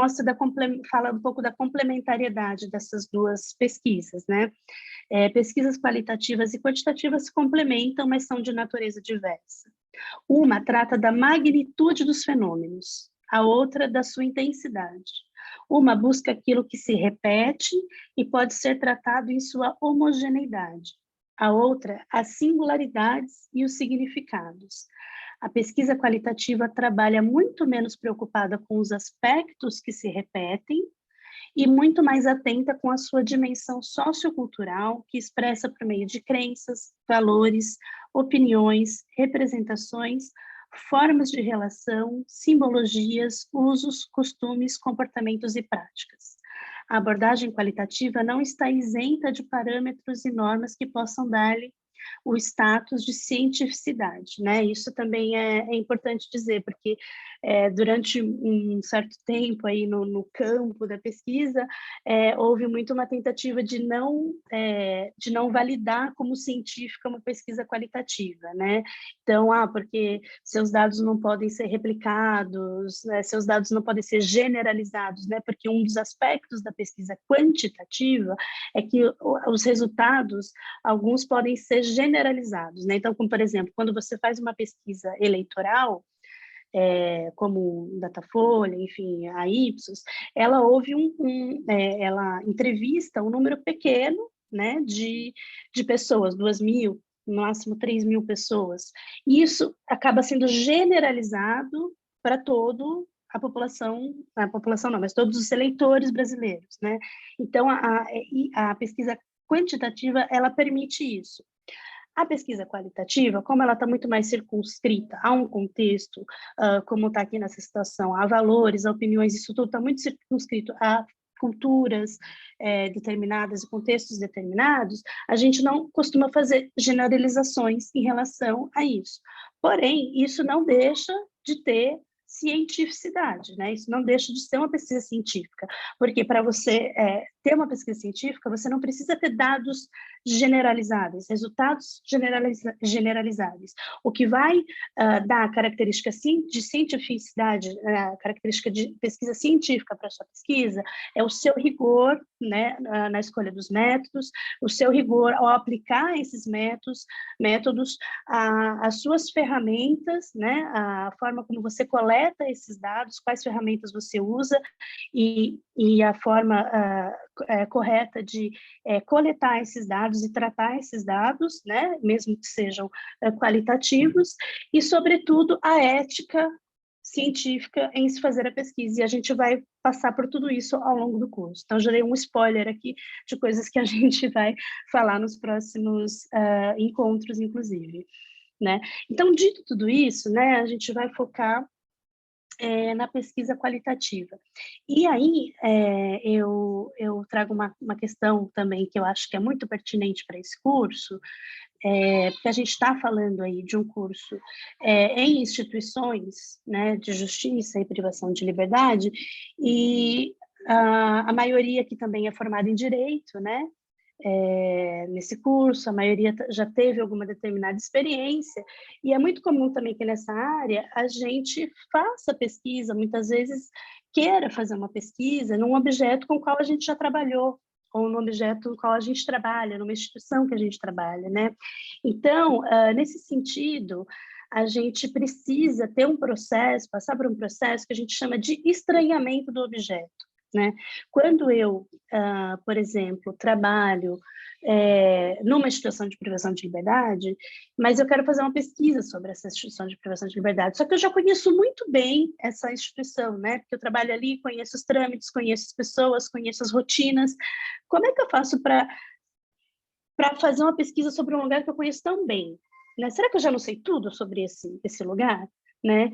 fala um pouco da complementariedade dessas duas pesquisas, né? Pesquisas qualitativas e quantitativas se complementam, mas são de natureza diversa. Uma trata da magnitude dos fenômenos, a outra da sua intensidade. Uma busca aquilo que se repete e pode ser tratado em sua homogeneidade. A outra, as singularidades e os significados. A pesquisa qualitativa trabalha muito menos preocupada com os aspectos que se repetem e muito mais atenta com a sua dimensão sociocultural, que expressa por meio de crenças, valores, opiniões, representações, formas de relação, simbologias, usos, costumes, comportamentos e práticas. A abordagem qualitativa não está isenta de parâmetros e normas que possam dar-lhe o status de cientificidade, né? Isso também é importante dizer, porque durante um certo tempo aí no campo da pesquisa, houve muito uma tentativa de não validar como científica uma pesquisa qualitativa, né? Então, porque seus dados não podem ser replicados, né? Seus dados não podem ser generalizados, né? Porque um dos aspectos da pesquisa quantitativa é que os resultados, alguns podem ser generalizados, né? Então, como, por exemplo, quando você faz uma pesquisa eleitoral, como Datafolha, enfim, a Ipsos, ela ela entrevista um número pequeno, né, de pessoas, 2.000, no máximo 3.000 pessoas. E isso acaba sendo generalizado para toda a população não, mas todos os eleitores brasileiros, né? Então, a pesquisa quantitativa, ela permite isso. A pesquisa qualitativa, como ela está muito mais circunscrita a um contexto, como está aqui nessa situação, a valores, a opiniões, isso tudo está muito circunscrito a culturas determinadas e contextos determinados, a gente não costuma fazer generalizações em relação a isso. Porém, isso não deixa de ter cientificidade, né? Isso não deixa de ser uma pesquisa científica, porque para você ter uma pesquisa científica, você não precisa ter dados generalizáveis, resultados generalizáveis. O que vai dar característica de cientificidade, característica de pesquisa científica para a sua pesquisa, é o seu rigor, né, na escolha dos métodos, o seu rigor ao aplicar esses métodos, as suas ferramentas, né, a forma como você coleta esses dados, quais ferramentas você usa e a forma correta de coletar esses dados e tratar esses dados, né, mesmo que sejam qualitativos, e, sobretudo, a ética científica em se fazer a pesquisa, e a gente vai passar por tudo isso ao longo do curso. Então, já dei um spoiler aqui de coisas que a gente vai falar nos próximos encontros, inclusive, né? Então, dito tudo isso, né, a gente vai focar na pesquisa qualitativa. E aí, eu trago uma questão também que eu acho que é muito pertinente para esse curso, porque a gente está falando aí de um curso em instituições, né, de justiça e privação de liberdade, e a maioria aqui também é formada em direito, né, nesse curso, a maioria já teve alguma determinada experiência, e é muito comum também que nessa área a gente faça pesquisa, muitas vezes queira fazer uma pesquisa num objeto com o qual a gente já trabalhou, ou no objeto no qual a gente trabalha, numa instituição que a gente trabalha, né? Então, nesse sentido, a gente precisa ter um processo, passar por um processo que a gente chama de estranhamento do objeto, né? Quando eu, por exemplo, trabalho numa instituição de privação de liberdade, mas eu quero fazer uma pesquisa sobre essa instituição de privação de liberdade, só que eu já conheço muito bem essa instituição, né? Porque eu trabalho ali, conheço os trâmites, conheço as pessoas, conheço as rotinas. Como é que eu faço para fazer uma pesquisa sobre um lugar que eu conheço tão bem, né? Será que eu já não sei tudo sobre esse lugar? Né?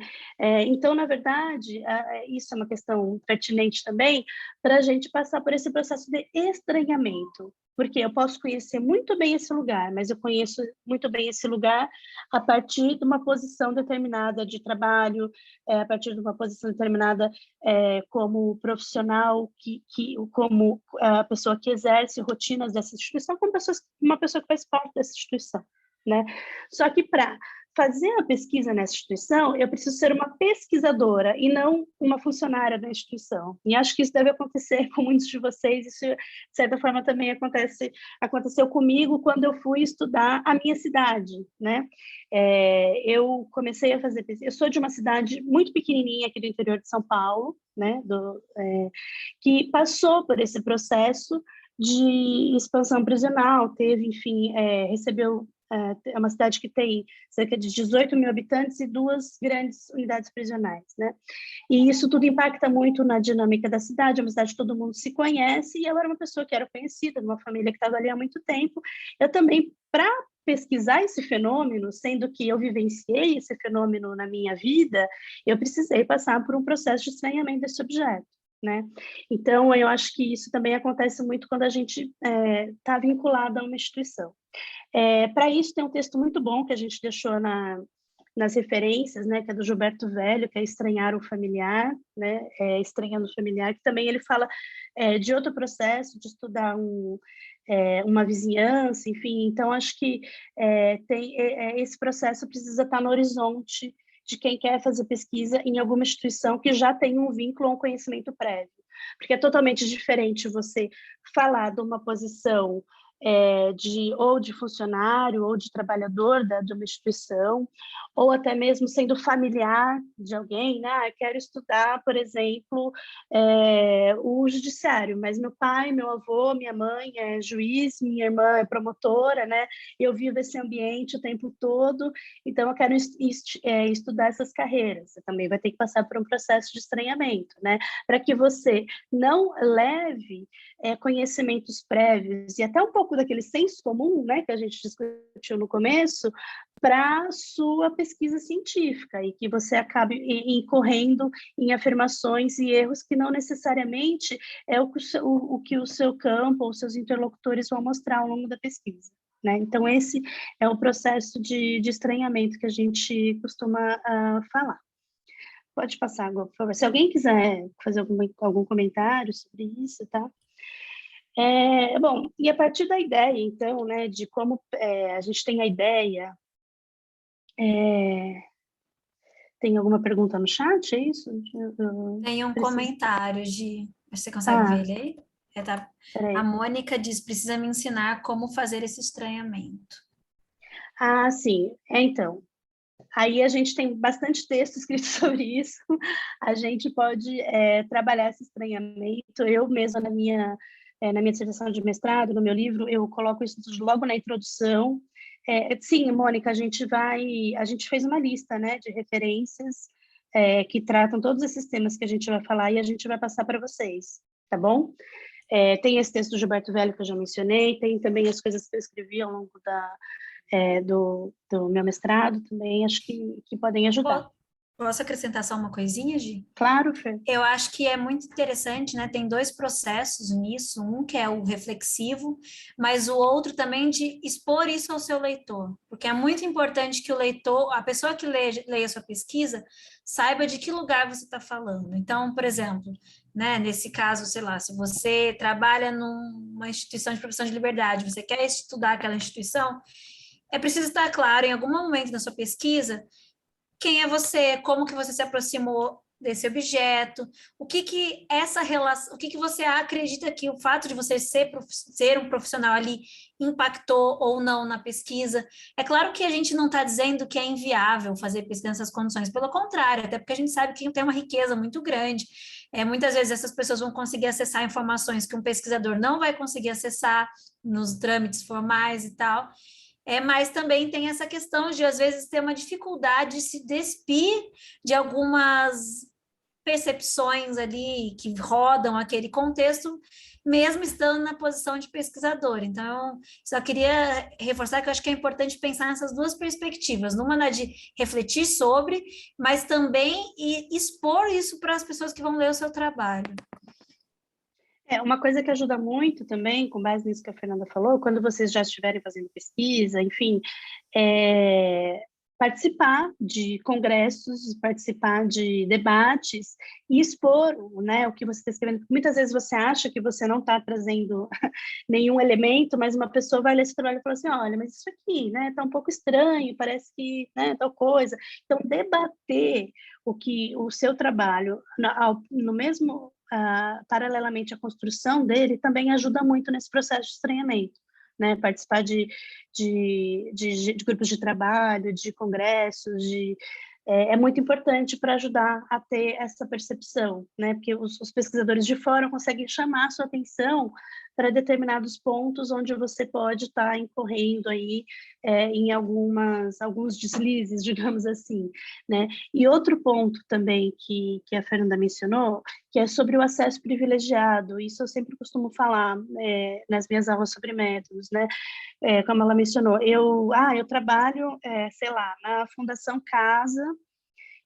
Então, na verdade, isso é uma questão pertinente também para a gente passar por esse processo de estranhamento, porque eu posso conhecer muito bem esse lugar, mas eu conheço muito bem esse lugar a partir de uma posição determinada de trabalho, a partir de uma posição determinada como profissional, como a pessoa que exerce rotinas dessa instituição, como uma pessoa que faz parte dessa instituição, né? Só que para fazer a pesquisa nessa instituição, eu preciso ser uma pesquisadora e não uma funcionária da instituição. E acho que isso deve acontecer com muitos de vocês, isso, de certa forma, também aconteceu comigo quando eu fui estudar a minha cidade, né? Eu comecei a fazer pesquisa, eu sou de uma cidade muito pequenininha aqui do interior de São Paulo, né? Que passou por esse processo de expansão prisional, teve, enfim, recebeu... É uma cidade que tem cerca de 18 mil habitantes e 2 grandes unidades prisionais, né? E isso tudo impacta muito na dinâmica da cidade, é uma cidade que todo mundo se conhece, e eu era uma pessoa que era conhecida, uma família que estava ali há muito tempo. Eu também, para pesquisar esse fenômeno, sendo que eu vivenciei esse fenômeno na minha vida, eu precisei passar por um processo de estranhamento desse objeto, né? Então, eu acho que isso também acontece muito quando a gente está vinculado a uma instituição. Para isso, tem um texto muito bom que a gente deixou nas referências, né, que é do Gilberto Velho, que é Estranhar o Familiar, né, Estranhando o Familiar, que também ele fala de outro processo, de estudar uma vizinhança, enfim. Então, acho que esse processo precisa estar no horizonte de quem quer fazer pesquisa em alguma instituição que já tem um vínculo ou um conhecimento prévio. Porque é totalmente diferente você falar de uma posição ou de funcionário ou de trabalhador de uma instituição, ou até mesmo sendo familiar de alguém, né? Quero estudar, por exemplo, o judiciário, mas meu pai, meu avô, minha mãe é juiz, minha irmã é promotora, né? Eu vivo esse ambiente o tempo todo, então eu quero estudar essas carreiras. Você também vai ter que passar por um processo de estranhamento, né? Para que você não leve conhecimentos prévios e até um pouco daquele senso comum, né, que a gente discutiu no começo, para a sua pesquisa científica, e que você acabe incorrendo em afirmações e erros que não necessariamente é o que o seu campo ou seus interlocutores vão mostrar ao longo da pesquisa, né? Então, esse é o processo de estranhamento que a gente costuma falar. Pode passar agora, por favor. Se alguém quiser fazer algum comentário sobre isso, tá? Bom, e a partir da ideia, então, né, de como a gente tem a ideia... Tem alguma pergunta no chat, é isso? Tem um Preciso... comentário Você consegue ver ele aí? A Peraí. Mônica diz, precisa me ensinar como fazer esse estranhamento. Sim. Então, aí a gente tem bastante texto escrito sobre isso. A gente pode trabalhar esse estranhamento. Eu mesma, na minha dissertação de mestrado, no meu livro, eu coloco isso logo na introdução. Sim, Mônica, a gente fez uma lista, né, de referências que tratam todos esses temas que a gente vai falar e a gente vai passar para vocês, tá bom? Tem esse texto do Gilberto Velho que eu já mencionei, tem também as coisas que eu escrevi ao longo do meu mestrado também, acho que podem ajudar. Posso acrescentar só uma coisinha, Gi? Claro, Fer. Eu acho que é muito interessante, né? Tem dois processos nisso, um que é o reflexivo, mas o outro também de expor isso ao seu leitor, porque é muito importante que o leitor, a pessoa que leia a sua pesquisa, saiba de que lugar você está falando. Então, por exemplo, né, nesse caso, sei lá, se você trabalha numa instituição de profissão de liberdade, você quer estudar aquela instituição, é preciso estar claro em algum momento da sua pesquisa quem é você, como que você se aproximou desse objeto, o que essa relação, o que você acredita que o fato de você ser um profissional ali impactou ou não na pesquisa. É claro que a gente não está dizendo que é inviável fazer pesquisa nessas condições, pelo contrário, até porque a gente sabe que tem uma riqueza muito grande. Muitas vezes essas pessoas vão conseguir acessar informações que um pesquisador não vai conseguir acessar nos trâmites formais e tal. Mas também tem essa questão de, às vezes, ter uma dificuldade de se despir de algumas percepções ali que rodam aquele contexto, mesmo estando na posição de pesquisador. Então, só queria reforçar que eu acho que é importante pensar nessas duas perspectivas, numa na de refletir sobre, mas também expor isso para as pessoas que vão ler o seu trabalho. Uma coisa que ajuda muito também, com base nisso que a Fernanda falou, quando vocês já estiverem fazendo pesquisa, enfim, participar de congressos, participar de debates e expor, né, o que você está escrevendo. Muitas vezes você acha que você não está trazendo nenhum elemento, mas uma pessoa vai ler esse trabalho e fala assim, olha, mas isso aqui, né, está um pouco estranho, parece que, né, tal coisa. Então, debater o seu trabalho no mesmo... paralelamente à construção dele, também ajuda muito nesse processo de estranhamento, né? Participar de grupos de trabalho, de congressos, é muito importante para ajudar a ter essa percepção, né? Porque os pesquisadores de fora conseguem chamar a sua atenção para determinados pontos onde você pode estar incorrendo aí em alguns deslizes, digamos assim, né? E outro ponto também que a Fernanda mencionou, que é sobre o acesso privilegiado. Isso eu sempre costumo falar nas minhas aulas sobre métodos, né? Como ela mencionou, eu trabalho, sei lá, na Fundação Casa,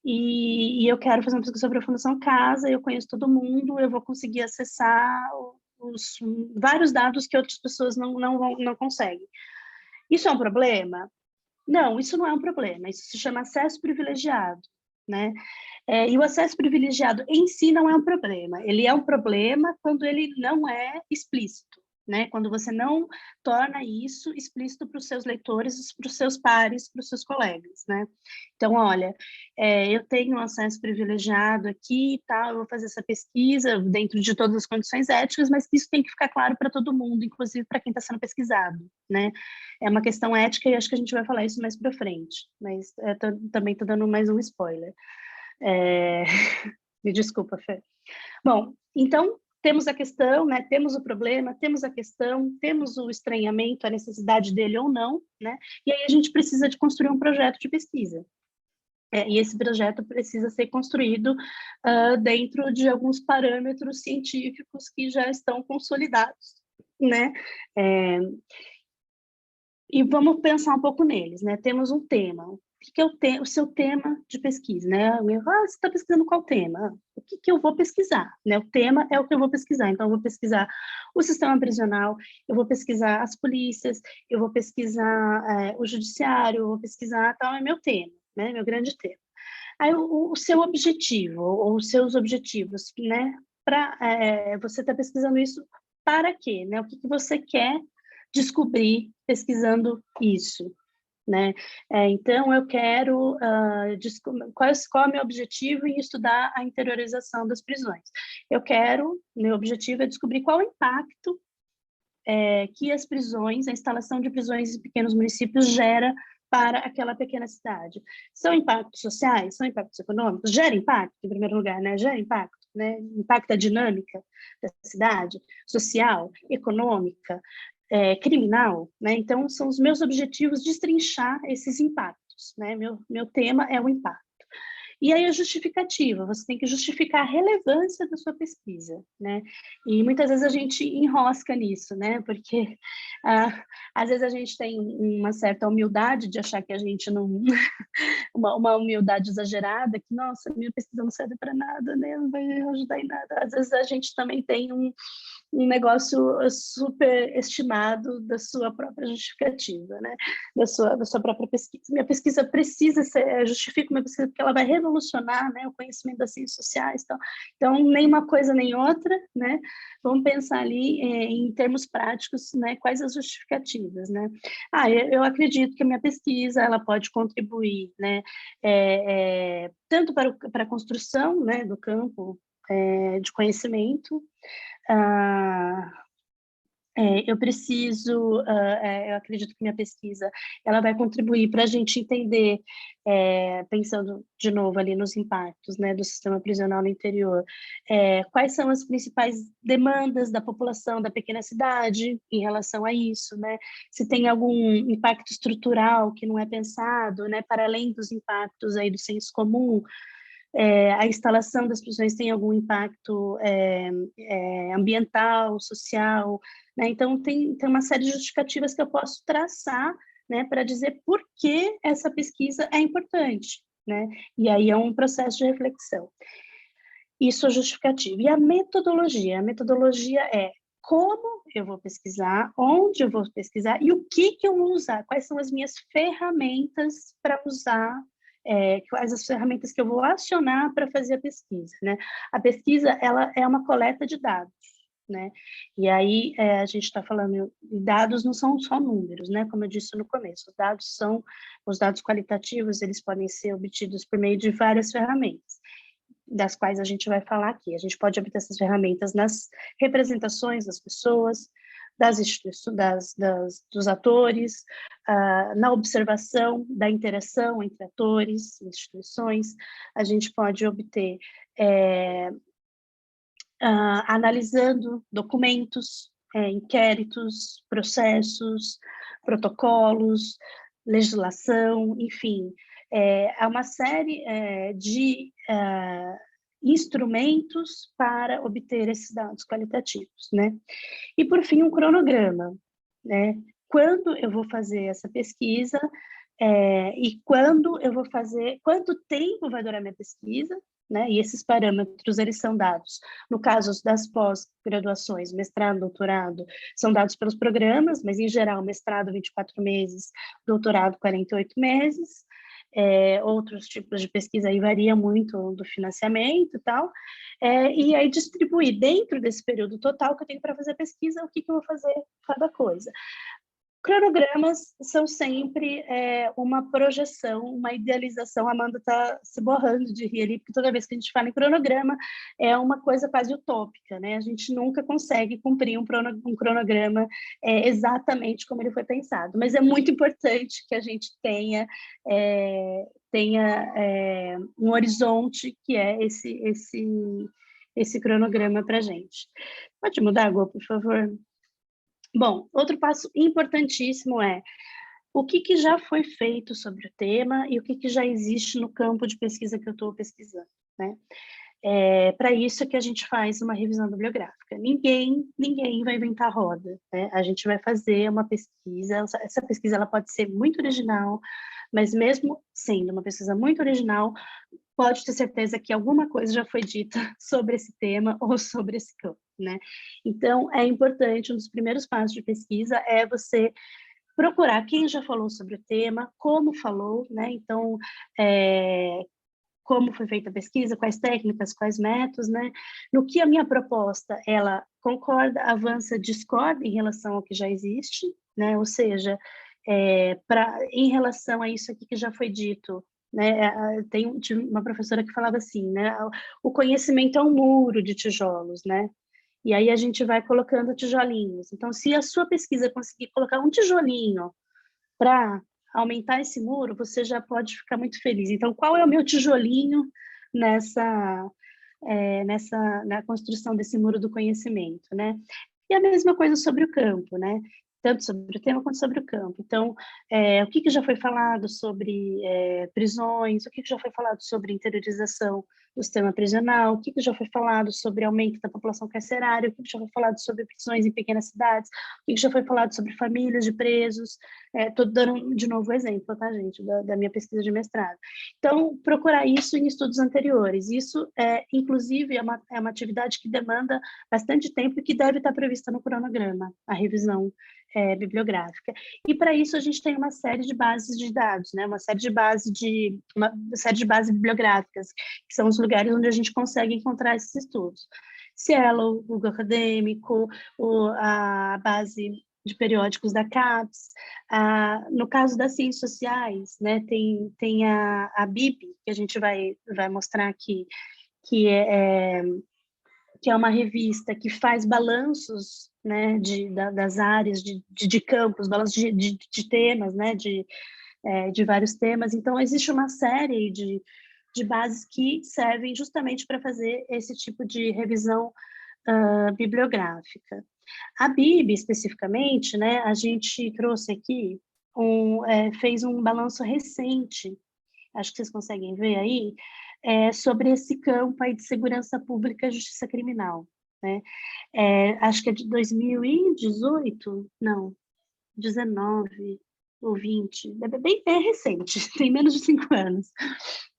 e eu quero fazer uma pesquisa sobre a Fundação Casa, eu conheço todo mundo, eu vou conseguir acessar vários dados que outras pessoas não conseguem. Isso é um problema? Não, isso não é um problema, isso se chama acesso privilegiado, né? E o acesso privilegiado em si não é um problema, ele é um problema quando ele não é explícito, né? Quando você não torna isso explícito para os seus leitores, para os seus pares, para os seus colegas, né? Então, olha, eu tenho um acesso privilegiado aqui, tá? Eu vou fazer essa pesquisa dentro de todas as condições éticas, mas isso tem que ficar claro para todo mundo, inclusive para quem está sendo pesquisado, né? É uma questão ética e acho que a gente vai falar isso mais para frente, mas também estou dando mais um spoiler. Me desculpa, Fê. Bom, então, temos a questão, né? Temos o problema, temos a questão, temos o estranhamento, a necessidade dele ou não, né? E aí a gente precisa de construir um projeto de pesquisa. E esse projeto precisa ser construído dentro de alguns parâmetros científicos que já estão consolidados, né? E vamos pensar um pouco neles, né? Temos um tema. O que é o seu tema de pesquisa, né? Você está pesquisando qual tema? O que eu vou pesquisar, né? O tema é o que eu vou pesquisar. Então, eu vou pesquisar o sistema prisional, eu vou pesquisar as polícias, eu vou pesquisar o judiciário, eu vou pesquisar, tal, é meu tema, né? Meu grande tema. Aí o seu objetivo, ou os seus objetivos, né? Você está pesquisando isso para quê, né? O que você quer descobrir pesquisando isso, né? Então, eu quero qual é o meu objetivo em estudar a interiorização das prisões? Meu objetivo é descobrir qual o impacto que as prisões, a instalação de prisões em pequenos municípios gera para aquela pequena cidade. São impactos sociais? São impactos econômicos? Gera impacto, em primeiro lugar, né? Gera impacto, né? Impacta a dinâmica da cidade, social, econômica, criminal, né? Então, são os meus objetivos destrinchar esses impactos, né? Meu tema é o impacto. E aí a justificativa, você tem que justificar a relevância da sua pesquisa, né? E muitas vezes a gente enrosca nisso, né? Porque às vezes a gente tem uma certa humildade de achar que a gente não... uma humildade exagerada, que, nossa, minha pesquisa não serve para nada, né? Não vai ajudar em nada. Às vezes a gente também tem um negócio super estimado da sua própria justificativa, né? Da sua própria pesquisa. Minha pesquisa precisa ser, justifico minha pesquisa porque ela vai revolucionar, né, o conhecimento das ciências sociais, então nem uma coisa nem outra, né? Vamos pensar ali em termos práticos, né? Quais as justificativas, né? Eu acredito que a minha pesquisa ela pode contribuir, né? Tanto para a construção, né, do campo de conhecimento. Eu acredito que minha pesquisa ela vai contribuir para a gente entender, pensando de novo ali nos impactos, né, do sistema prisional no interior, quais são as principais demandas da população da pequena cidade em relação a isso, né? Se tem algum impacto estrutural que não é pensado, né, para além dos impactos aí do senso comum. A instalação das prisões tem algum impacto ambiental, social, né? Então, tem uma série de justificativas que eu posso traçar, né, para dizer por que essa pesquisa é importante, né? E aí é um processo de reflexão. Isso é justificativo. E a metodologia? A metodologia é como eu vou pesquisar, onde eu vou pesquisar e o que eu vou usar, quais são as minhas ferramentas para usar, quais as ferramentas que eu vou acionar para fazer a pesquisa, né? A pesquisa, ela é uma coleta de dados, né? E aí a gente está falando, dados não são só números, né? Como eu disse no começo, os dados qualitativos, eles podem ser obtidos por meio de várias ferramentas, das quais a gente vai falar aqui. A gente pode obter essas ferramentas nas representações das pessoas, das instituições, dos atores, na observação da interação entre atores, instituições. A gente pode obter analisando documentos, inquéritos, processos, protocolos, legislação, enfim. Há uma série de instrumentos para obter esses dados qualitativos, né? E, por fim, um cronograma, né? Quando eu vou fazer essa pesquisa e quando eu vou fazer, quanto tempo vai durar minha pesquisa, né? E esses parâmetros, eles são dados, no caso das pós-graduações, mestrado, doutorado, são dados pelos programas, mas, em geral, mestrado 24 meses, doutorado 48 meses, outros tipos de pesquisa aí varia muito do financiamento e tal, e aí distribuir dentro desse período total que eu tenho para fazer a pesquisa, o que eu vou fazer cada coisa. Cronogramas são sempre uma projeção, uma idealização. A Amanda está se borrando de rir ali, porque toda vez que a gente fala em cronograma, é uma coisa quase utópica, né? A gente nunca consegue cumprir um cronograma exatamente como ele foi pensado, mas é muito importante que a gente tenha um horizonte que é esse cronograma para a gente. Pode mudar, Gô, por favor? Bom, outro passo importantíssimo é o que já foi feito sobre o tema e o que já existe no campo de pesquisa que eu estou pesquisando, né? Para isso é que a gente faz uma revisão bibliográfica. Ninguém vai inventar roda, né? A gente vai fazer uma pesquisa, essa pesquisa ela pode ser muito original, mas mesmo sendo uma pesquisa muito original, pode ter certeza que alguma coisa já foi dita sobre esse tema ou sobre esse campo, né? Então, é importante, um dos primeiros passos de pesquisa é você procurar quem já falou sobre o tema, como falou, né? Então, como foi feita a pesquisa, quais técnicas, quais métodos, né? No que a minha proposta, ela concorda, avança, discorda em relação ao que já existe, né? Ou seja, em relação a isso aqui que já foi dito, né? Tinha uma professora que falava assim, né? O conhecimento é um muro de tijolos, né? E aí a gente vai colocando tijolinhos. Então, se a sua pesquisa conseguir colocar um tijolinho para aumentar esse muro, você já pode ficar muito feliz. Então, qual é o meu tijolinho na construção desse muro do conhecimento, né? E a mesma coisa sobre o campo, né? Tanto sobre o tema quanto sobre o campo. Então, o que já foi falado sobre prisões, o que já foi falado sobre interiorização do sistema prisional, o que já foi falado sobre aumento da população carcerária, o que já foi falado sobre prisões em pequenas cidades, o que já foi falado sobre famílias de presos. Estou dando de novo o exemplo, tá, gente, da minha pesquisa de mestrado. Então, procurar isso em estudos anteriores. Isso, inclusive, é uma atividade que demanda bastante tempo e que deve estar prevista no cronograma, a revisão bibliográfica. E para isso a gente tem uma série de bases de dados, né? Uma série de bases bibliográficas, que são os lugares onde a gente consegue encontrar esses estudos. Cielo, o Google Acadêmico, a base de periódicos da CAPES. No caso das ciências sociais, né, tem a BIP, que a gente vai mostrar aqui, que é uma revista que faz balanços, né, das áreas de campos, balanços de temas, né, de vários temas. Então, existe uma série de bases que servem justamente para fazer esse tipo de revisão bibliográfica. A BIB, especificamente, né, a gente trouxe aqui, fez um balanço recente, acho que vocês conseguem ver aí, sobre esse campo aí de segurança pública e justiça criminal, né? Acho que é de 2018, não, 19 ou 20, é recente, tem menos de 5 anos,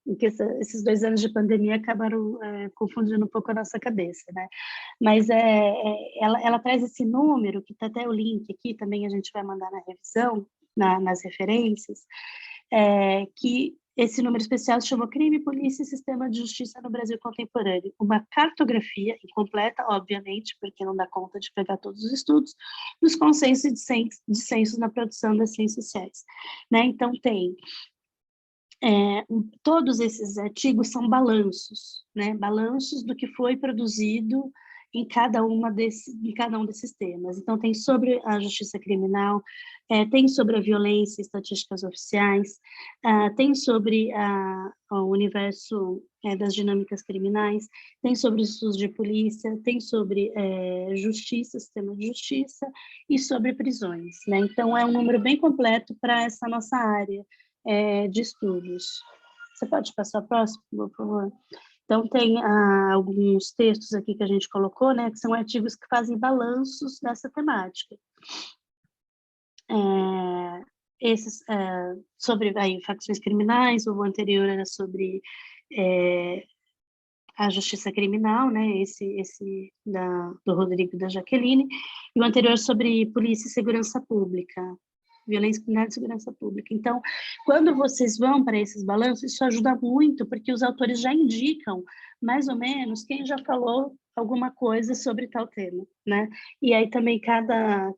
porque esses 2 anos de pandemia acabaram confundindo um pouco a nossa cabeça, né? Mas ela traz esse número, que está até o link aqui, também a gente vai mandar na revisão, nas referências, que esse número especial se chama Crime, Polícia e Sistema de Justiça no Brasil Contemporâneo. Uma cartografia incompleta, obviamente, porque não dá conta de pegar todos os estudos, dos consensos e dissensos na produção das ciências sociais, né? Então, tem todos esses artigos são balanços, né? Balanços do que foi produzido em cada um desses temas. Então, tem sobre a justiça criminal, tem sobre a violência, estatísticas oficiais, tem sobre o universo das dinâmicas criminais, tem sobre os estudos de polícia, tem sobre justiça, sistema de justiça, e sobre prisões, né? Então, é um número bem completo para essa nossa área de estudos. Você pode passar a próxima, por favor? Então, tem alguns textos aqui que a gente colocou, né, que são artigos que fazem balanços dessa temática. Esses sobre facções criminais, o anterior era sobre a justiça criminal, né, esse do Rodrigo e da Jaqueline, e o anterior sobre polícia e segurança pública, violência criminal e segurança pública. Então, quando vocês vão para esses balanços, isso ajuda muito, porque os autores já indicam, mais ou menos, quem já falou alguma coisa sobre tal tema, né? E aí também cada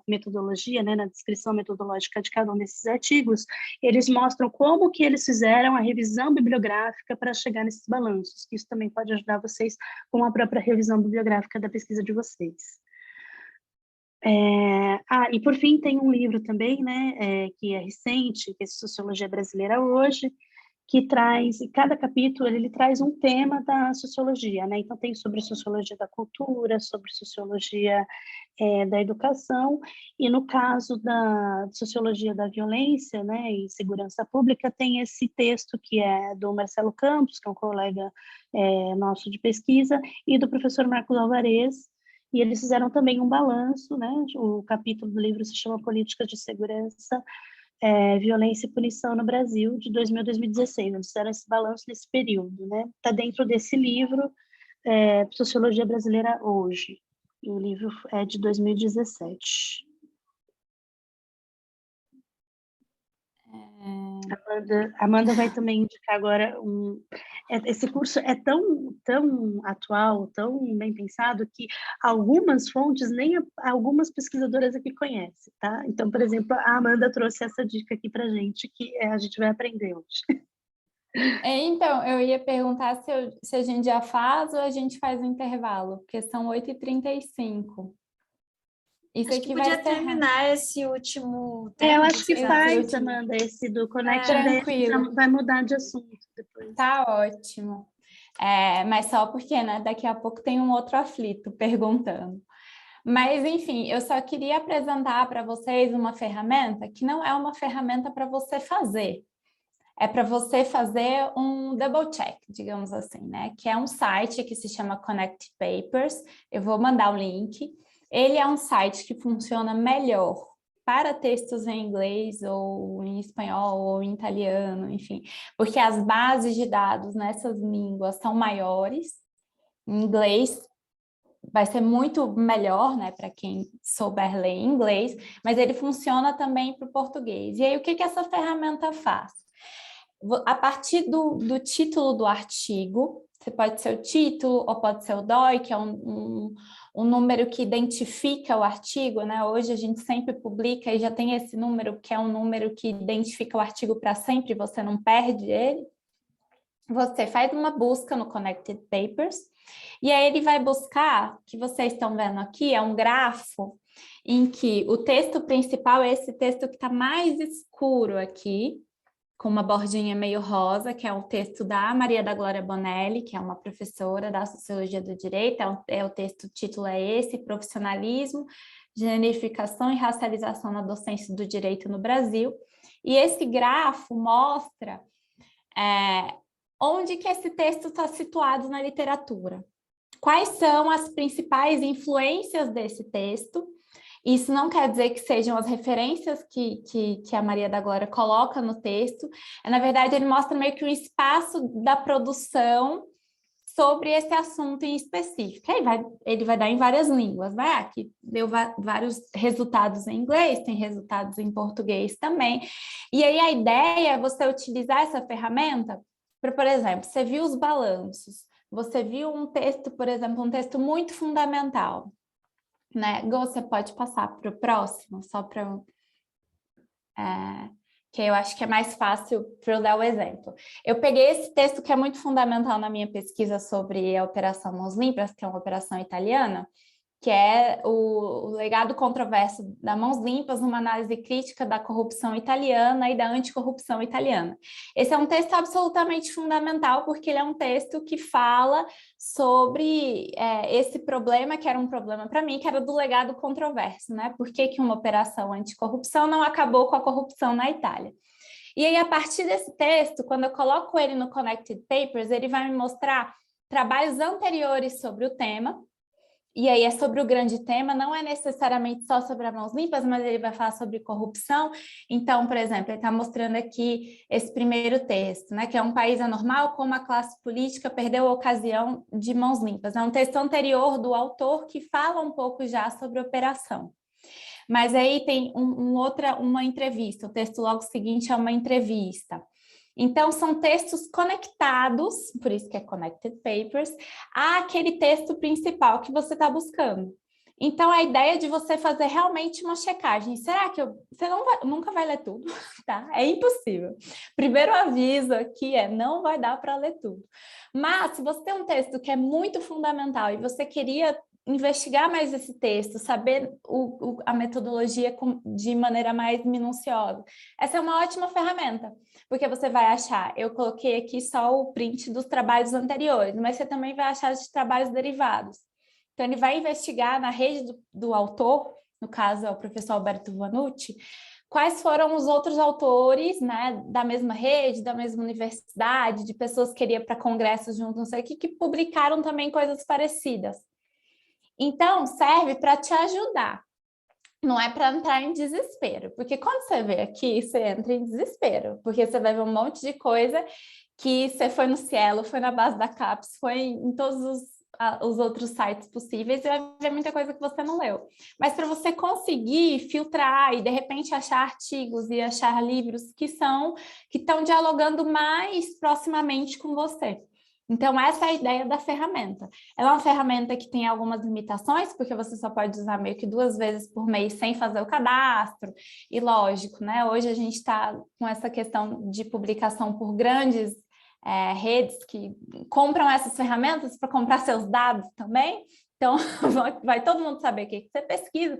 metodologia, né, na descrição metodológica de cada um desses artigos, eles mostram como que eles fizeram a revisão bibliográfica para chegar nesses balanços, que isso também pode ajudar vocês com a própria revisão bibliográfica da pesquisa de vocês. E por fim tem um livro também, né, que é recente, que é Sociologia Brasileira Hoje, que traz, em cada capítulo ele traz um tema da sociologia, né? Então tem sobre sociologia da cultura, sobre sociologia da educação, e no caso da sociologia da violência, né, e segurança pública, tem esse texto que é do Marcelo Campos, que é um colega nosso de pesquisa, e do professor Marcos Alvarez, e eles fizeram também um balanço, né? O capítulo do livro se chama Políticas de Segurança, Violência e Punição no Brasil, de 2000 a 2016. Eles fizeram esse balanço nesse período, né? Está dentro desse livro, Sociologia Brasileira Hoje. E o livro é de 2017. Amanda vai também indicar agora esse curso é tão atual, tão bem pensado, que algumas fontes, nem algumas pesquisadoras aqui conhecem, tá? Então, por exemplo, a Amanda trouxe essa dica aqui para gente, que a gente vai aprender hoje. Então, eu ia perguntar se a gente já faz ou a gente faz o intervalo, porque são 8h35. Isso Acho que aqui podia vai ser terminar esse último Eu tema. acho que você faz, acha? Amanda, esse do Connect, tranquilo. vai mudar de assunto depois. Tá ótimo. Mas só porque, né, daqui a pouco tem um outro aflito perguntando. Mas, enfim, eu só queria apresentar para vocês uma ferramenta que não é uma ferramenta para você fazer. É para você fazer um double check, digamos assim, né? Que é um site que se chama Connect Papers. Eu vou mandar o link. Ele é um site que funciona melhor para textos em inglês ou em espanhol ou em italiano, enfim, porque as bases de dados nessas línguas são maiores. Em inglês vai ser muito melhor, né, para quem souber ler inglês, mas ele funciona também para o português. E aí, o que essa ferramenta faz? A partir do título do artigo, você pode ser o título ou pode ser o DOI, que é um número que identifica o artigo, né? Hoje a gente sempre publica e já tem esse número, que é um número que identifica o artigo para sempre, você não perde ele. Você faz uma busca no Connected Papers, e aí ele vai buscar, o que vocês estão vendo aqui, é um grafo em que o texto principal é esse texto que está mais escuro aqui, com uma bordinha meio rosa, que é o texto da Maria da Glória Bonelli, que é uma professora da Sociologia do Direito, o texto, o título é esse, Profissionalismo, Generificação e Racialização na Docência do Direito no Brasil, e esse grafo mostra onde que esse texto está situado na literatura, quais são as principais influências desse texto. Isso não quer dizer que sejam as referências que a Maria da Glória coloca no texto. Na verdade, ele mostra meio que o espaço da produção sobre esse assunto em específico. Aí ele vai dar em várias línguas, né? Aqui deu vários resultados em inglês, tem resultados em português também. E aí a ideia é você utilizar essa ferramenta para, por exemplo, você viu os balanços, você viu um texto, por exemplo, um texto muito fundamental, né? Você pode passar para o próximo, só para que eu acho que é mais fácil para eu dar o exemplo. Eu peguei esse texto que é muito fundamental na minha pesquisa sobre a Operação Mãos Limpas, que é uma operação italiana, que é o legado controverso da Mãos Limpas, uma análise crítica da corrupção italiana e da anticorrupção italiana. Esse é um texto absolutamente fundamental, porque ele é um texto que fala sobre esse problema, que era um problema para mim, que era do legado controverso, né? Por que uma operação anticorrupção não acabou com a corrupção na Itália? E aí, a partir desse texto, quando eu coloco ele no Connected Papers, ele vai me mostrar trabalhos anteriores sobre o tema. E aí é sobre o grande tema, não é necessariamente só sobre as mãos limpas, mas ele vai falar sobre corrupção. Então, por exemplo, ele está mostrando aqui esse primeiro texto, né, que é um país anormal como a classe política perdeu a ocasião de mãos limpas. É um texto anterior do autor que fala um pouco já sobre a operação. Mas aí tem uma entrevista, o texto logo seguinte é uma entrevista. Então, são textos conectados, por isso que é Connected Papers, àquele texto principal que você está buscando. Então, a ideia de você fazer realmente uma checagem. Será que você nunca vai ler tudo, tá? É impossível. Primeiro aviso aqui não vai dar para ler tudo. Mas, se você tem um texto que é muito fundamental e você queria investigar mais esse texto, saber a metodologia de maneira mais minuciosa, essa é uma ótima ferramenta, porque você vai achar, eu coloquei aqui só o print dos trabalhos anteriores, mas você também vai achar de trabalhos derivados. Então, ele vai investigar na rede do autor, no caso é o professor Alberto Vanucci, quais foram os outros autores, né, da mesma rede, da mesma universidade, de pessoas que iriam para congressos juntos, não sei o que publicaram também coisas parecidas. Então, serve para te ajudar, não é para entrar em desespero, porque quando você vê aqui, você entra em desespero, porque você vai ver um monte de coisa que você foi no Cielo, foi na base da CAPES, foi em todos os outros sites possíveis e vai ver muita coisa que você não leu. Mas para você conseguir filtrar e, de repente, achar artigos e achar livros que estão dialogando mais proximamente com você. Então, essa é a ideia da ferramenta. Ela é uma ferramenta que tem algumas limitações, porque você só pode usar meio que 2 vezes por mês sem fazer o cadastro. E lógico, né? Hoje a gente está com essa questão de publicação por grandes redes que compram essas ferramentas para comprar seus dados também. Então, vai todo mundo saber o que você pesquisa,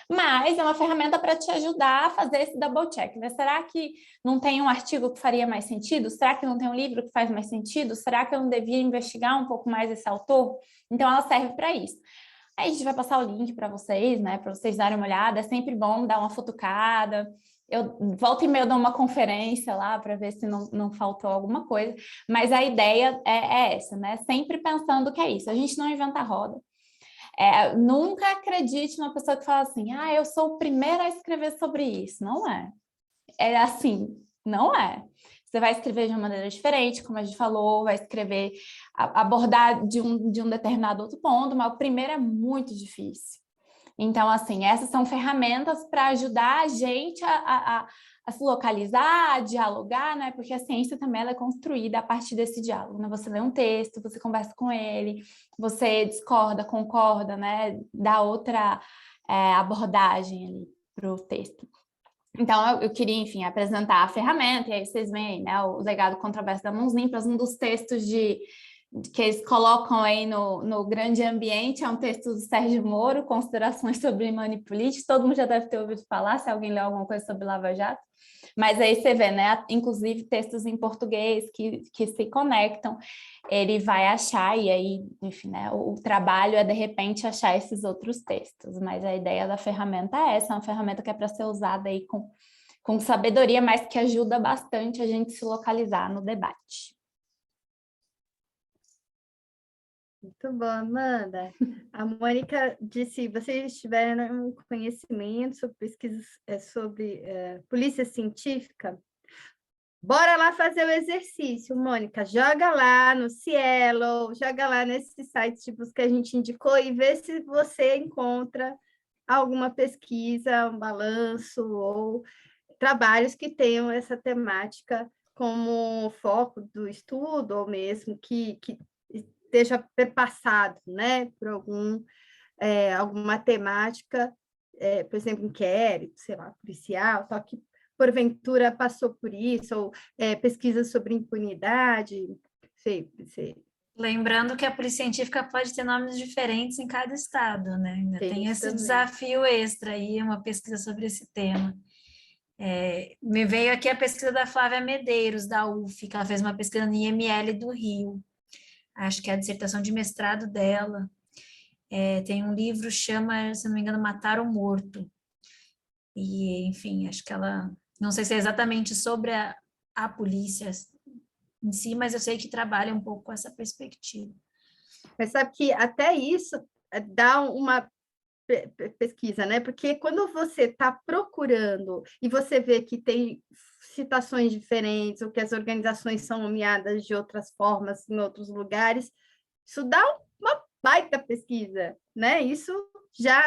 mas é uma ferramenta para te ajudar a fazer esse double check, né? Será que não tem um artigo que faria mais sentido? Será que não tem um livro que faz mais sentido? Será que eu não devia investigar um pouco mais esse autor? Então, ela serve para isso. Aí a gente vai passar o link para vocês, né? Para vocês darem uma olhada. É sempre bom dar uma futucada. Eu volta e meia dou uma conferência lá para ver se não faltou alguma coisa. Mas a ideia é essa, né? Sempre pensando que é isso. A gente não inventa a roda. Nunca acredite numa pessoa que fala assim, eu sou o primeiro a escrever sobre isso. Não é. É assim, não é. Você vai escrever de uma maneira diferente, como a gente falou, vai escrever, abordar de um determinado outro ponto, mas o primeiro é muito difícil. Então, assim, essas são ferramentas para ajudar a gente a se localizar, a dialogar, né? Porque a ciência também ela é construída a partir desse diálogo, né? Você lê um texto, você conversa com ele, você discorda, concorda, né? Dá outra abordagem ali para o texto. Então, eu queria, enfim, apresentar a ferramenta, e aí vocês veem, né, o legado controverso da Mãos Limpas, um dos textos que eles colocam aí no grande ambiente, é um texto do Sérgio Moro, Considerações sobre Manipulite, todo mundo já deve ter ouvido falar, se alguém leu alguma coisa sobre Lava Jato, mas aí você vê, né, inclusive textos em português que se conectam, ele vai achar, e aí, enfim, né, o trabalho é, de repente, achar esses outros textos, mas a ideia da ferramenta é essa, é uma ferramenta que é para ser usada aí com sabedoria, mas que ajuda bastante a gente se localizar no debate. Muito bom, Amanda. A Mônica disse, vocês tiveram conhecimento sobre pesquisas sobre polícia científica? Bora lá fazer o exercício, Mônica. Joga lá no Cielo, joga lá nesse site de busca que a gente indicou e vê se você encontra alguma pesquisa, um balanço ou trabalhos que tenham essa temática como foco do estudo, ou mesmo que esteja perpassado, né, por alguma temática, por exemplo, inquérito, sei lá, policial, tal, que porventura passou por isso, ou pesquisa sobre impunidade, sei. Lembrando que a polícia científica pode ter nomes diferentes em cada estado, né? Ainda tem esse também. desafio extra aí, uma pesquisa sobre esse tema. Me veio aqui a pesquisa da Flávia Medeiros, da UF, que ela fez uma pesquisa no IML do Rio. Acho que é a dissertação de mestrado dela. Tem um livro, chama, se não me engano, Matar o Morto. E, enfim, acho que ela... Não sei se é exatamente sobre a polícia em si, mas eu sei que trabalha um pouco com essa perspectiva. Mas sabe que até isso dá uma pesquisa, né? Porque quando você está procurando e você vê que tem citações diferentes, ou que as organizações são nomeadas de outras formas em outros lugares, isso dá uma baita pesquisa, né? Isso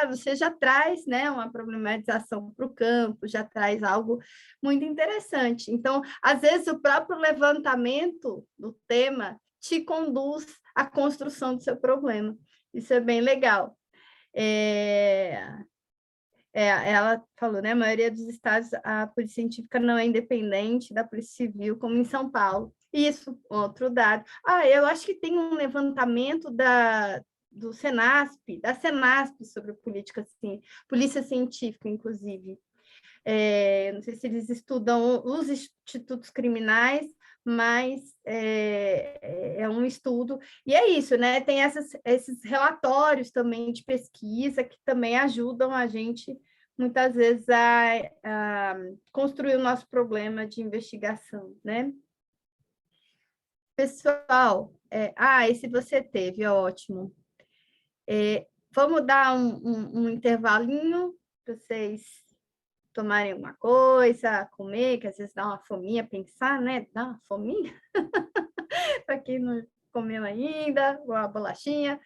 você já traz, né, uma problematização para o campo, já traz algo muito interessante. Então, às vezes, o próprio levantamento do tema te conduz à construção do seu problema. Isso é bem legal. Ela falou, né? A maioria dos estados, a polícia científica não é independente da polícia civil, como em São Paulo. Isso, outro dado. Eu acho que tem um levantamento do Senasp, da Senasp sobre política, assim, polícia científica, inclusive. Não sei se eles estudam os institutos criminais, mas é um estudo, e é isso, né? Tem esses relatórios também de pesquisa que também ajudam a gente, muitas vezes, a construir o nosso problema de investigação, né? Pessoal, esse você teve, ótimo. Vamos dar um intervalinho para vocês tomarem alguma coisa, comer, que às vezes dá uma fominha, pensar, né? Dá uma fominha? Para quem comeu ainda, uma bolachinha,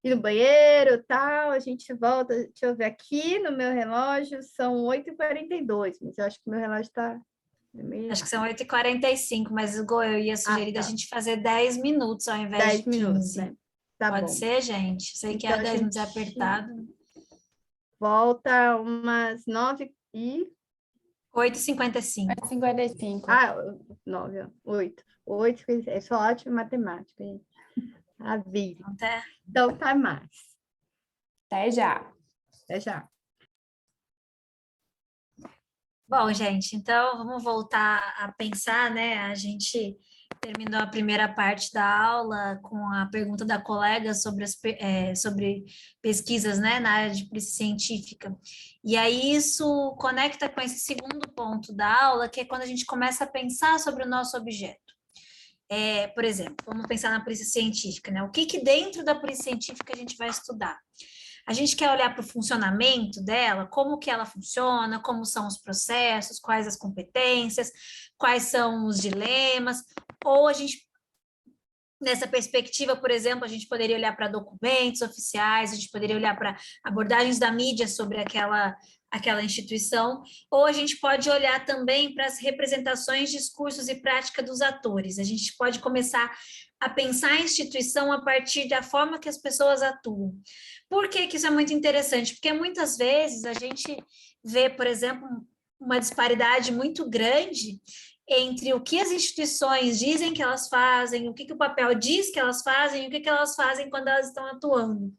ir no banheiro, tal, a gente volta, deixa eu ver aqui no meu relógio, são 8h42, mas eu acho que meu relógio está meio Acho que errado. são 8h45, mas eu ia sugerir da Tá. gente fazer 10 minutos ao invés 10 de minutos, 15. né? Tá Pode bom. ser, gente? Sei que Então, é a 10 minutos é gente apertado. volta umas 9 e... 8h55. 55. Ah, 9, 8. 8, eu sou ótima em matemática, gente. A vida. Até. Então, tá mais. Até já. Até já. Bom, gente, então vamos voltar a pensar, né? A gente terminou a primeira parte da aula com a pergunta da colega sobre, sobre pesquisas, né, na área de polícia científica. E aí isso conecta com esse segundo ponto da aula, que é quando a gente começa a pensar sobre o nosso objeto. Por exemplo, vamos pensar na polícia científica, né? O que dentro da polícia científica a gente vai estudar? A gente quer olhar para o funcionamento dela, como que ela funciona, como são os processos, quais as competências, quais são os dilemas, ou a gente, nessa perspectiva, por exemplo, a gente poderia olhar para documentos oficiais, a gente poderia olhar para abordagens da mídia sobre aquela instituição, ou a gente pode olhar também para as representações, discursos e prática dos atores. A gente pode começar a pensar a instituição a partir da forma que as pessoas atuam. Por que que isso é muito interessante? Porque muitas vezes a gente vê, por exemplo, uma disparidade muito grande entre o que as instituições dizem que elas fazem, o que o papel diz que elas fazem e o que elas fazem quando elas estão atuando.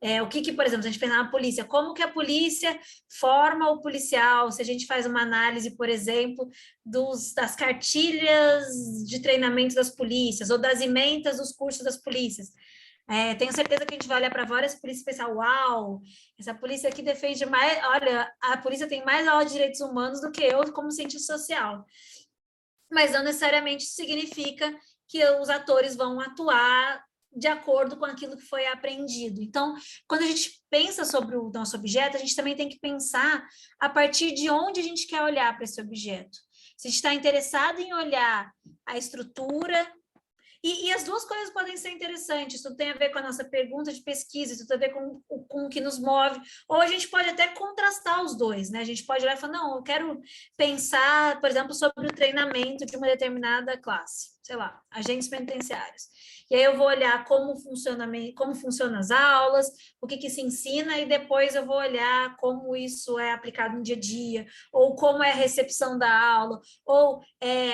Por exemplo, se a gente pensar na polícia, como que a polícia forma o policial? Se a gente faz uma análise, por exemplo, das cartilhas de treinamento das polícias ou das ementas dos cursos das polícias. Tenho certeza que a gente vai olhar para várias polícias e pensar, uau, essa polícia aqui defende mais, olha, a polícia tem mais aula de direitos humanos do que eu como cientista social. Mas não necessariamente significa que os atores vão atuar de acordo com aquilo que foi aprendido. Então, quando a gente pensa sobre o nosso objeto, a gente também tem que pensar a partir de onde a gente quer olhar para esse objeto. Se a gente está interessado em olhar a estrutura, e as duas coisas podem ser interessantes, isso tem a ver com a nossa pergunta de pesquisa, isso tem a ver com o que nos move, ou a gente pode até contrastar os dois, né? A gente pode olhar e falar, não, eu quero pensar, por exemplo, sobre o treinamento de uma determinada classe, sei lá, agentes penitenciários. E aí eu vou olhar como funcionam as aulas, o que se ensina, e depois eu vou olhar como isso é aplicado no dia a dia, ou como é a recepção da aula, ou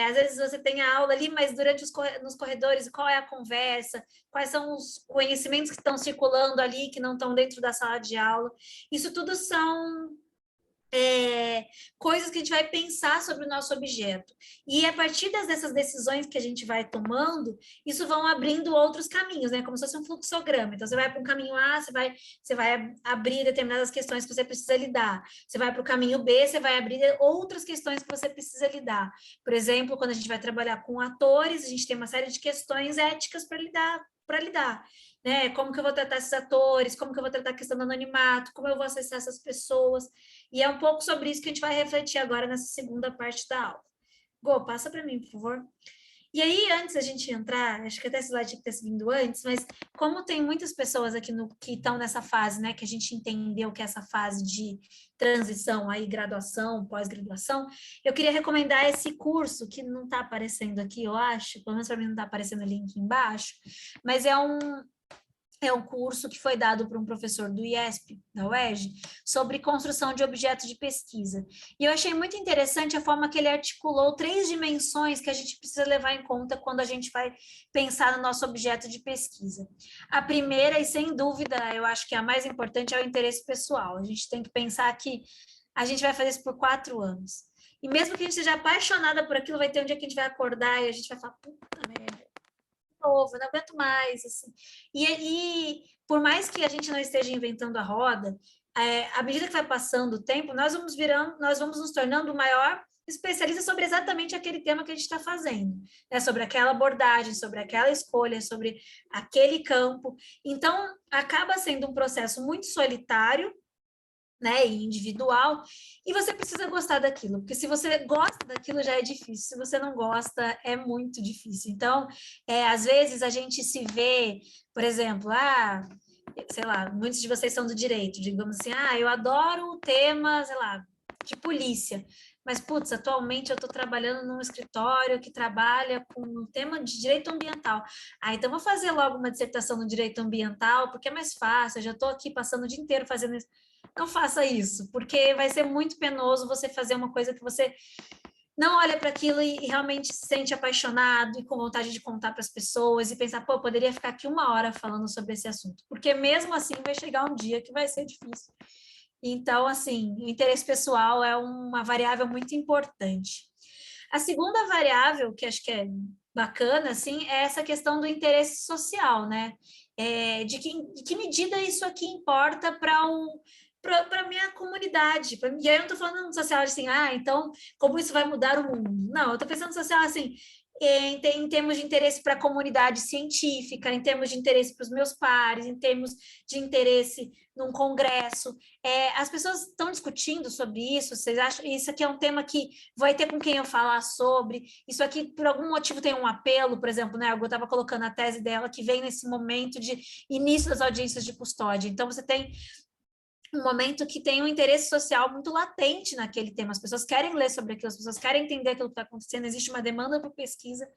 às vezes você tem a aula ali, mas durante nos corredores, qual é a conversa, quais são os conhecimentos que estão circulando ali, que não estão dentro da sala de aula. Isso tudo são coisas que a gente vai pensar sobre o nosso objeto. E a partir dessas decisões que a gente vai tomando, isso vão abrindo outros caminhos, né? Como se fosse um fluxograma. Então, você vai para um caminho A, você vai abrir determinadas questões que você precisa lidar. Você vai para o caminho B, você vai abrir outras questões que você precisa lidar. Por exemplo, quando a gente vai trabalhar com atores, a gente tem uma série de questões éticas para lidar. Né? Como que eu vou tratar esses atores, como que eu vou tratar a questão do anonimato, como eu vou acessar essas pessoas. E é um pouco sobre isso que a gente vai refletir agora nessa segunda parte da aula. Gô, passa para mim, por favor. E aí, antes da gente entrar, acho que até esse slide tinha que ter vindo antes, mas como tem muitas pessoas aqui que estão nessa fase, né, que a gente entendeu que é essa fase de transição, aí graduação, pós-graduação, eu queria recomendar esse curso, que não está aparecendo aqui, eu acho, pelo menos para mim não está aparecendo o link embaixo, mas é um curso que foi dado por um professor do IESP, da UERJ, sobre construção de objetos de pesquisa. E eu achei muito interessante a forma que ele articulou 3 dimensões que a gente precisa levar em conta quando a gente vai pensar no nosso objeto de pesquisa. A primeira, e sem dúvida, eu acho que a mais importante, é o interesse pessoal. A gente tem que pensar que a gente vai fazer isso por 4 anos. E mesmo que a gente seja apaixonada por aquilo, vai ter um dia que a gente vai acordar e a gente vai falar, puta merda, novo, eu não aguento mais, assim. E por mais que a gente não esteja inventando a roda, à medida que vai passando o tempo, nós vamos nos tornando o maior especialista sobre exatamente aquele tema que a gente está fazendo, né? Sobre aquela abordagem, sobre aquela escolha, sobre aquele campo. Então, acaba sendo um processo muito solitário, né, e individual, e você precisa gostar daquilo, porque se você gosta daquilo já é difícil, se você não gosta é muito difícil. Então, às vezes a gente se vê, por exemplo, sei lá, muitos de vocês são do direito, digamos assim, eu adoro o tema, sei lá, de polícia, mas, putz, atualmente eu estou trabalhando num escritório que trabalha com o tema de direito ambiental. Então vou fazer logo uma dissertação no direito ambiental, porque é mais fácil, eu já estou aqui passando o dia inteiro fazendo isso. Não faça isso, porque vai ser muito penoso você fazer uma coisa que você não olha para aquilo e realmente se sente apaixonado e com vontade de contar para as pessoas e pensar, pô, eu poderia ficar aqui 1 hora falando sobre esse assunto, porque mesmo assim vai chegar um dia que vai ser difícil. Então, assim, o interesse pessoal é uma variável muito importante. A segunda variável, que acho que é bacana, assim, é essa questão do interesse social, né? De que medida isso aqui importa para a minha comunidade. E aí eu não estou falando no social assim, então, como isso vai mudar o mundo? Não, eu estou pensando no social assim, em termos de interesse para a comunidade científica, em termos de interesse para os meus pares, em termos de interesse num congresso. As pessoas estão discutindo sobre isso, vocês acham? Isso aqui é um tema que vai ter com quem eu falar sobre, isso aqui por algum motivo tem um apelo, por exemplo, né, eu estava colocando a tese dela que vem nesse momento de início das audiências de custódia, então você tem um momento que tem um interesse social muito latente naquele tema, as pessoas querem ler sobre aquilo, as pessoas querem entender aquilo que está acontecendo, existe uma demanda por pesquisa.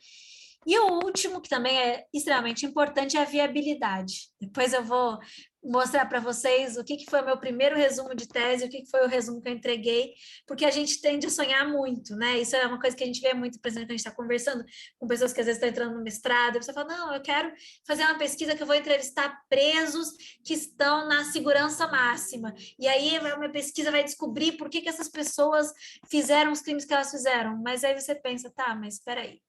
E o último, que também é extremamente importante, é a viabilidade. Depois eu vou mostrar para vocês o que foi o meu primeiro resumo de tese, o que foi o resumo que eu entreguei, porque a gente tende a sonhar muito, né? Isso é uma coisa que a gente vê muito, por exemplo, quando a gente está conversando com pessoas que às vezes estão entrando no mestrado, a pessoa fala, não, eu quero fazer uma pesquisa que eu vou entrevistar presos que estão na segurança máxima. E aí a minha pesquisa vai descobrir por que essas pessoas fizeram os crimes que elas fizeram. Mas aí você pensa, tá, mas espera aí.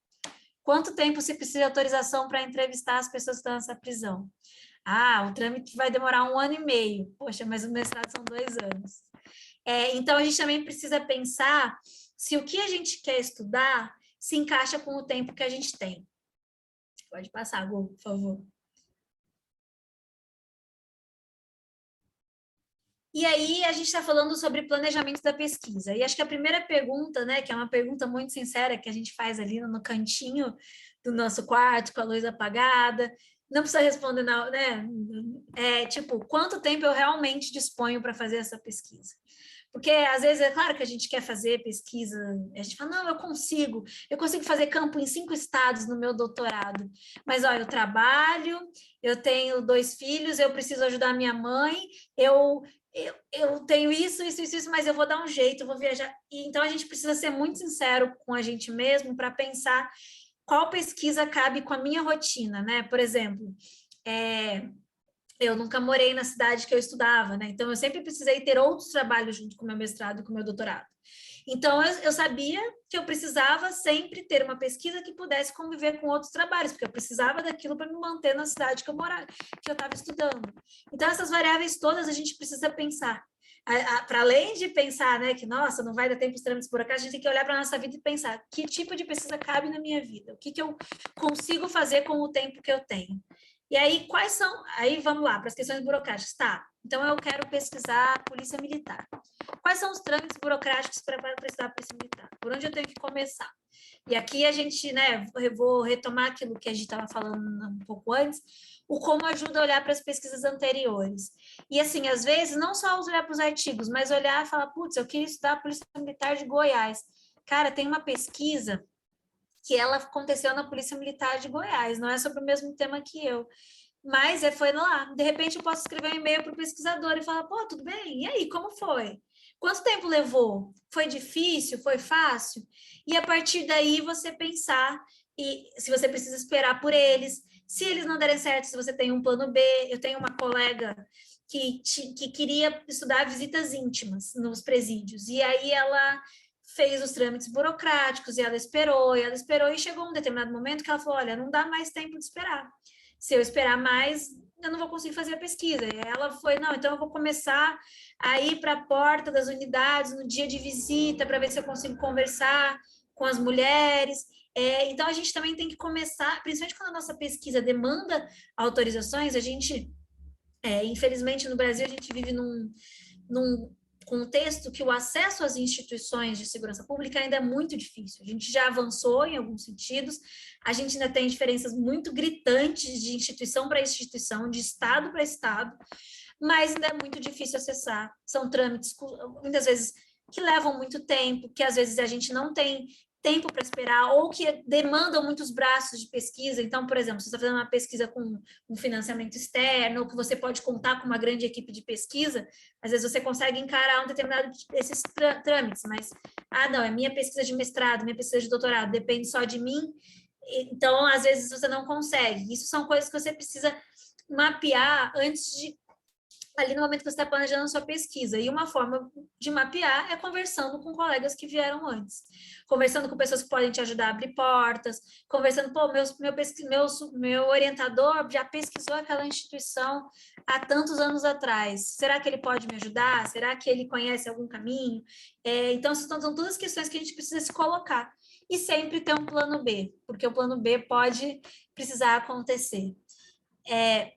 Quanto tempo se precisa de autorização para entrevistar as pessoas que estão nessa prisão? O trâmite vai demorar 1 ano e meio. Poxa, mas o mestrado são 2 anos. Então, a gente também precisa pensar se o que a gente quer estudar se encaixa com o tempo que a gente tem. Pode passar, Gu, por favor. E aí, a gente está falando sobre planejamento da pesquisa. E acho que a primeira pergunta, né, que é uma pergunta muito sincera que a gente faz ali no cantinho do nosso quarto, com a luz apagada, não precisa responder, não, né? Tipo, quanto tempo eu realmente disponho para fazer essa pesquisa? Porque, às vezes, é claro que a gente quer fazer pesquisa, a gente fala, não, eu consigo fazer campo em 5 estados no meu doutorado, mas, olha, eu trabalho, eu tenho 2 filhos, eu preciso ajudar minha mãe, eu tenho isso, mas eu vou dar um jeito, eu vou viajar. E, então, a gente precisa ser muito sincero com a gente mesmo para pensar qual pesquisa cabe com a minha rotina, né? Por exemplo, eu nunca morei na cidade que eu estudava, né? Então, eu sempre precisei ter outros trabalhos junto com o meu mestrado e com o meu doutorado. Então, eu sabia que eu precisava sempre ter uma pesquisa que pudesse conviver com outros trabalhos, porque eu precisava daquilo para me manter na cidade que eu morava, que eu estava estudando. Então, essas variáveis todas a gente precisa pensar. Para além de pensar, né, que, nossa, não vai dar tempo os trâmites burocráticos, a gente tem que olhar para a nossa vida e pensar que tipo de pesquisa cabe na minha vida, o que eu consigo fazer com o tempo que eu tenho. E aí, quais são... Aí, vamos lá, para as questões burocráticas. Tá, então eu quero pesquisar a polícia militar. Quais são os trâmites burocráticos para pesquisar a polícia militar? Por onde eu tenho que começar? E aqui a gente, né, eu vou retomar aquilo que a gente estava falando um pouco antes, o como ajuda a olhar para as pesquisas anteriores. E, assim, às vezes, não só olhar para os artigos, mas olhar e falar, putz, eu queria estudar a Polícia Militar de Goiás. Cara, tem uma pesquisa que ela aconteceu na Polícia Militar de Goiás, não é sobre o mesmo tema que eu. Mas foi lá, de repente eu posso escrever um e-mail para o pesquisador e falar, pô, tudo bem? E aí, como foi? Quanto tempo levou? Foi difícil? Foi fácil? E a partir daí você pensar e se você precisa esperar por eles, se eles não derem certo, se você tem um plano B. Eu tenho uma colega que queria estudar visitas íntimas nos presídios, e aí ela fez os trâmites burocráticos, e ela esperou, e chegou um determinado momento que ela falou, olha, não dá mais tempo de esperar. Se eu esperar mais, eu não vou conseguir fazer a pesquisa. E ela foi, não, então eu vou começar a ir para a porta das unidades no dia de visita, para ver se eu consigo conversar com as mulheres. Então, a gente também tem que começar, principalmente quando a nossa pesquisa demanda autorizações, a gente, infelizmente, no Brasil, a gente vive contexto que o acesso às instituições de segurança pública ainda é muito difícil. A gente já avançou em alguns sentidos, a gente ainda tem diferenças muito gritantes de instituição para instituição, de estado para estado, mas ainda é muito difícil acessar. São trâmites, muitas vezes, que levam muito tempo, que às vezes a gente não tem tempo para esperar, ou que demandam muitos braços de pesquisa. Então, por exemplo, se você está fazendo uma pesquisa com um financiamento externo, ou que você pode contar com uma grande equipe de pesquisa, às vezes você consegue encarar um determinado desses trâmites, mas, não, é minha pesquisa de mestrado, minha pesquisa de doutorado, depende só de mim, então, às vezes, você não consegue. Isso são coisas que você precisa mapear antes de ali no momento que você está planejando a sua pesquisa. E uma forma de mapear é conversando com colegas que vieram antes. Conversando com pessoas que podem te ajudar a abrir portas, conversando, meu orientador já pesquisou aquela instituição há tantos anos atrás. Será que ele pode me ajudar? Será que ele conhece algum caminho? Então, são todas as questões que a gente precisa se colocar. E sempre ter um plano B, porque o plano B pode precisar acontecer.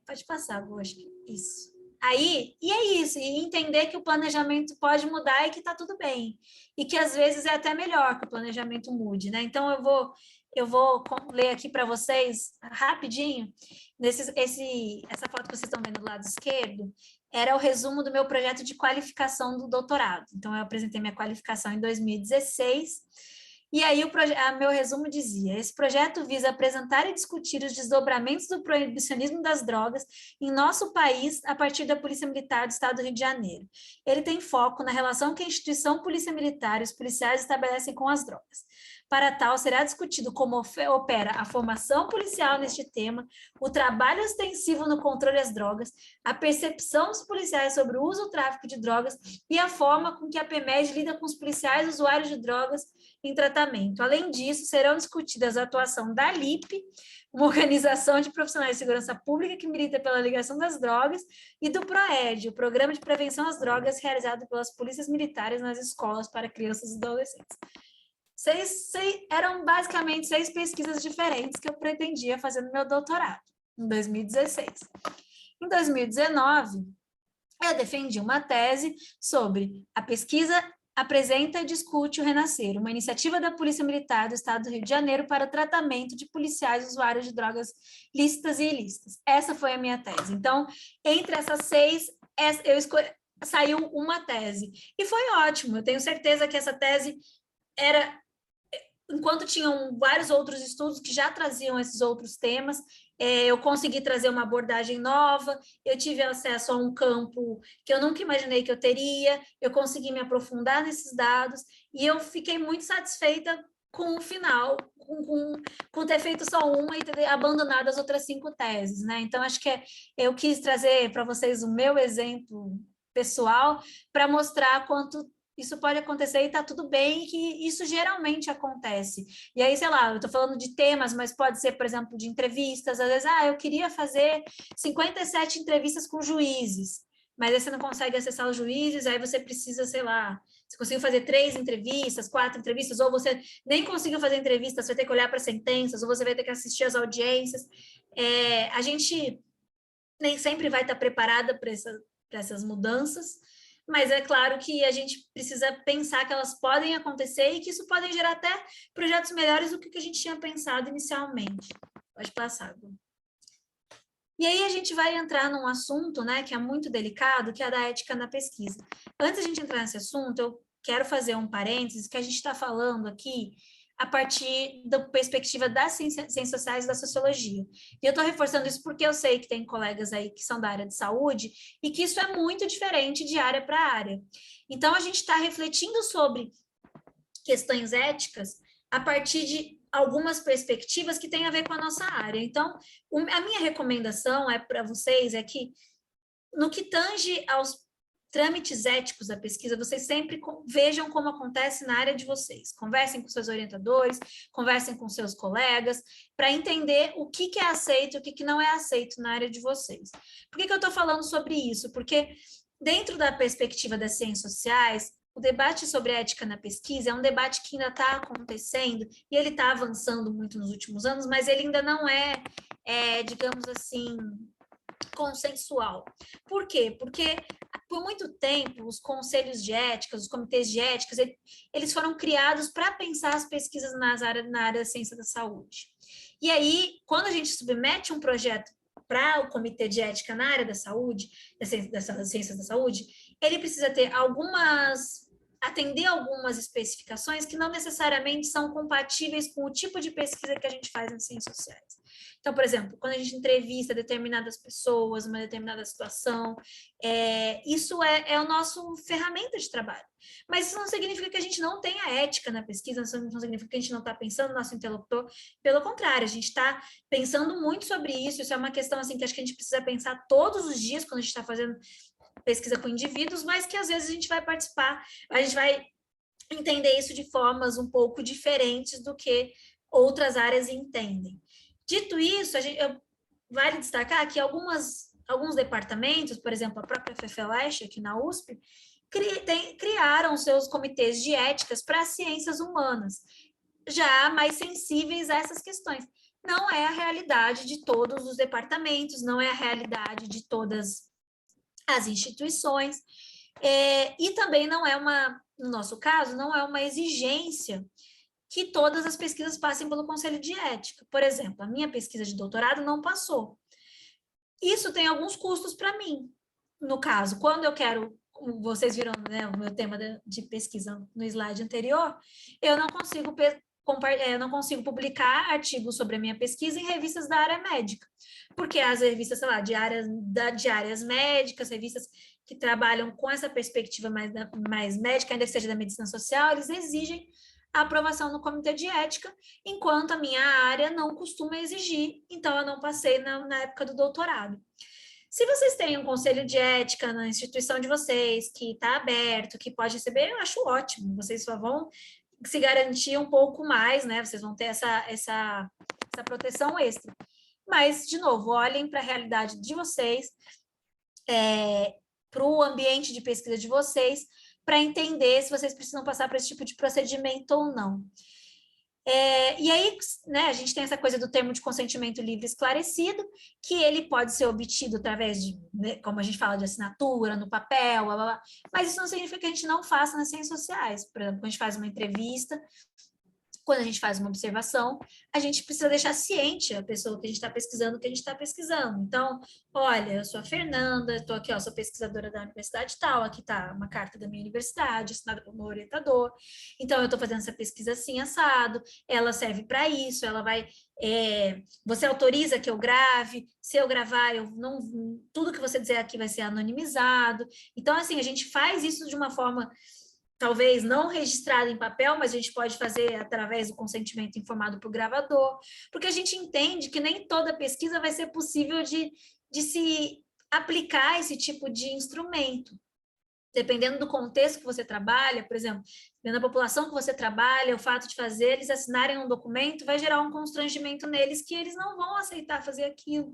Pode passar, eu acho que isso. E é isso, e entender que o planejamento pode mudar e que está tudo bem, e que às vezes é até melhor que o planejamento mude, né? Então, eu vou ler aqui para vocês, rapidinho, essa foto que vocês estão vendo do lado esquerdo, era o resumo do meu projeto de qualificação do doutorado. Então, eu apresentei minha qualificação em 2016, e aí meu resumo dizia: esse projeto visa apresentar e discutir os desdobramentos do proibicionismo das drogas em nosso país a partir da Polícia Militar do Estado do Rio de Janeiro. Ele tem foco na relação que a instituição Polícia Militar e os policiais estabelecem com as drogas. Para tal, será discutido como opera a formação policial neste tema, o trabalho extensivo no controle das drogas, a percepção dos policiais sobre o uso e o tráfico de drogas e a forma com que a PEMED lida com os policiais usuários de drogas em tratamento. Além disso, serão discutidas a atuação da LIP, uma organização de profissionais de segurança pública que milita pela ligação das drogas, e do PROED, o Programa de Prevenção às Drogas realizado pelas polícias militares nas escolas para crianças e adolescentes. Eram basicamente 6 pesquisas diferentes que eu pretendia fazer no meu doutorado, em 2016. Em 2019, eu defendi uma tese sobre a pesquisa apresenta e discute o Renascer, uma iniciativa da Polícia Militar do Estado do Rio de Janeiro para o tratamento de policiais usuários de drogas lícitas e ilícitas. Essa foi a minha tese. Então, entre essas 6, saiu uma tese. E foi ótimo, eu tenho certeza que essa tese era... Enquanto tinham vários outros estudos que já traziam esses outros temas, eu consegui trazer uma abordagem nova, eu tive acesso a um campo que eu nunca imaginei que eu teria, eu consegui me aprofundar nesses dados, e eu fiquei muito satisfeita com o final, com ter feito só uma e ter abandonado as outras 5 teses, né? Então, acho que eu quis trazer para vocês o meu exemplo pessoal para mostrar quanto isso pode acontecer e tá tudo bem, e que isso geralmente acontece. E aí, sei lá, eu tô falando de temas, mas pode ser, por exemplo, de entrevistas. Às vezes, eu queria fazer 57 entrevistas com juízes, mas aí você não consegue acessar os juízes, aí você precisa, sei lá, você conseguiu fazer 3 entrevistas, 4 entrevistas, ou você nem conseguiu fazer entrevistas, você vai ter que olhar para sentenças, ou você vai ter que assistir às audiências. A gente nem sempre vai estar preparada para essas mudanças, mas é claro que a gente precisa pensar que elas podem acontecer e que isso pode gerar até projetos melhores do que a gente tinha pensado inicialmente. Pode passar, Gu. E aí a gente vai entrar num assunto, né, que é muito delicado, que é a da ética na pesquisa. Antes de a gente entrar nesse assunto, eu quero fazer um parênteses, que a gente está falando aqui a partir da perspectiva das ciências sociais e da sociologia. E eu estou reforçando isso porque eu sei que tem colegas aí que são da área de saúde e que isso é muito diferente de área para área. Então, a gente está refletindo sobre questões éticas a partir de algumas perspectivas que têm a ver com a nossa área. Então, a minha recomendação para vocês é que, no que tange aos trâmites éticos da pesquisa, vocês sempre vejam como acontece na área de vocês. Conversem com seus orientadores, conversem com seus colegas, para entender o que é aceito e o que não é aceito na área de vocês. Por que eu estou falando sobre isso? Porque, dentro da perspectiva das ciências sociais, o debate sobre ética na pesquisa é um debate que ainda está acontecendo, e ele está avançando muito nos últimos anos, mas ele ainda não digamos assim, consensual. Por quê? Porque por muito tempo, os conselhos de ética, os comitês de éticas, eles foram criados para pensar as pesquisas na área da ciência da saúde. E aí, quando a gente submete um projeto para o comitê de ética na área da saúde, das ciências da saúde, ele precisa ter atender algumas especificações que não necessariamente são compatíveis com o tipo de pesquisa que a gente faz nas ciências sociais. Então, por exemplo, quando a gente entrevista determinadas pessoas, uma determinada situação, isso é o nosso ferramenta de trabalho. Mas isso não significa que a gente não tenha ética na pesquisa, não significa que a gente não está pensando no nosso interlocutor. Pelo contrário, a gente está pensando muito sobre isso. Isso é uma questão assim, que acho que a gente precisa pensar todos os dias quando a gente está fazendo pesquisa com indivíduos, mas que às vezes a gente vai participar, a gente vai entender isso de formas um pouco diferentes do que outras áreas entendem. Dito isso, vale destacar que alguns departamentos, por exemplo, a própria FEFELESH aqui na USP, criaram seus comitês de éticas para as ciências humanas, já mais sensíveis a essas questões. Não é a realidade de todos os departamentos, não é a realidade de todas as instituições, e também não é no nosso caso, não é uma exigência que todas as pesquisas passem pelo Conselho de Ética. Por exemplo, a minha pesquisa de doutorado não passou. Isso tem alguns custos para mim. No caso, quando eu quero, vocês viram, né, o meu tema de pesquisa no slide anterior, eu não consigo publicar artigos sobre a minha pesquisa em revistas da área médica, porque as revistas, sei lá, de áreas médicas, revistas que trabalham com essa perspectiva mais médica, ainda que seja da medicina social, eles exigem a aprovação no comitê de ética, enquanto a minha área não costuma exigir, então eu não passei na época do doutorado. Se vocês têm um conselho de ética na instituição de vocês, que está aberto, que pode receber, eu acho ótimo, vocês só vão se garantir um pouco mais, né? Vocês vão ter essa proteção extra. Mas, de novo, olhem para a realidade de vocês, para o ambiente de pesquisa de vocês, para entender se vocês precisam passar por esse tipo de procedimento ou não. E aí, né, a gente tem essa coisa do termo de consentimento livre esclarecido, que ele pode ser obtido através de, né, como a gente fala, de assinatura, no papel, blá, blá, blá, mas isso não significa que a gente não faça nas ciências sociais. Por exemplo, quando a gente faz uma entrevista, quando a gente faz uma observação, a gente precisa deixar ciente a pessoa que a gente está pesquisando, o que a gente está pesquisando. Então, olha, eu sou a Fernanda, estou aqui, ó, sou pesquisadora da universidade tal, aqui está uma carta da minha universidade, assinada por meu orientador. Então, eu estou fazendo essa pesquisa assim, assado, ela serve para isso, ela vai... você autoriza que eu grave? Se eu gravar, tudo que você dizer aqui vai ser anonimizado. Então, assim, a gente faz isso de uma forma... talvez não registrado em papel, mas a gente pode fazer através do consentimento informado para o gravador, porque a gente entende que nem toda pesquisa vai ser possível de se aplicar esse tipo de instrumento. Dependendo do contexto que você trabalha, por exemplo, dependendo da população que você trabalha, o fato de fazer eles assinarem um documento vai gerar um constrangimento neles que eles não vão aceitar fazer aquilo.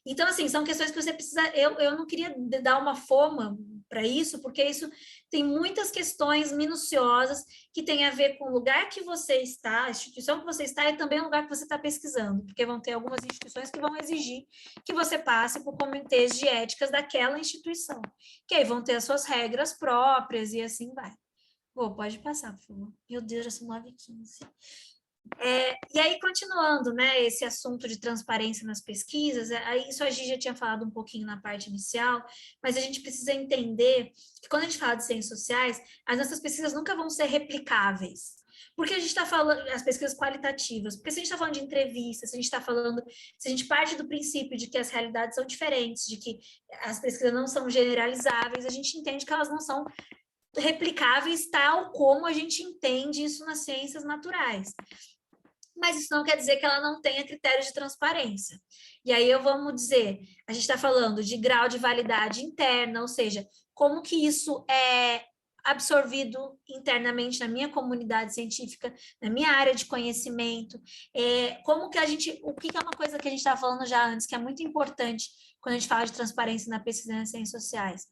Então, assim, são questões que você precisa... Eu não queria dar uma forma para isso, porque isso tem muitas questões minuciosas que têm a ver com o lugar que você está, a instituição que você está e também o lugar que você está pesquisando, porque vão ter algumas instituições que vão exigir que você passe por comitês de éticas daquela instituição, que aí vão ter as suas regras próprias e assim vai. Pode passar, por favor. Meu Deus, já são 9h15. E aí, continuando, né, esse assunto de transparência nas pesquisas, isso a Gi já tinha falado um pouquinho na parte inicial, mas a gente precisa entender que quando a gente fala de ciências sociais, as nossas pesquisas nunca vão ser replicáveis. Porque a gente está falando, as pesquisas qualitativas, porque se a gente está falando de entrevistas, se a gente parte do princípio de que as realidades são diferentes, de que as pesquisas não são generalizáveis, a gente entende que elas não são replicáveis tal como a gente entende isso nas ciências naturais. Mas isso não quer dizer que ela não tenha critérios de transparência. E aí vamos dizer, a gente está falando de grau de validade interna, ou seja, como que isso é absorvido internamente na minha comunidade científica, na minha área de conhecimento, como que o que é uma coisa que a gente estava falando já antes, que é muito importante quando a gente fala de transparência na pesquisa nas ciências sociais.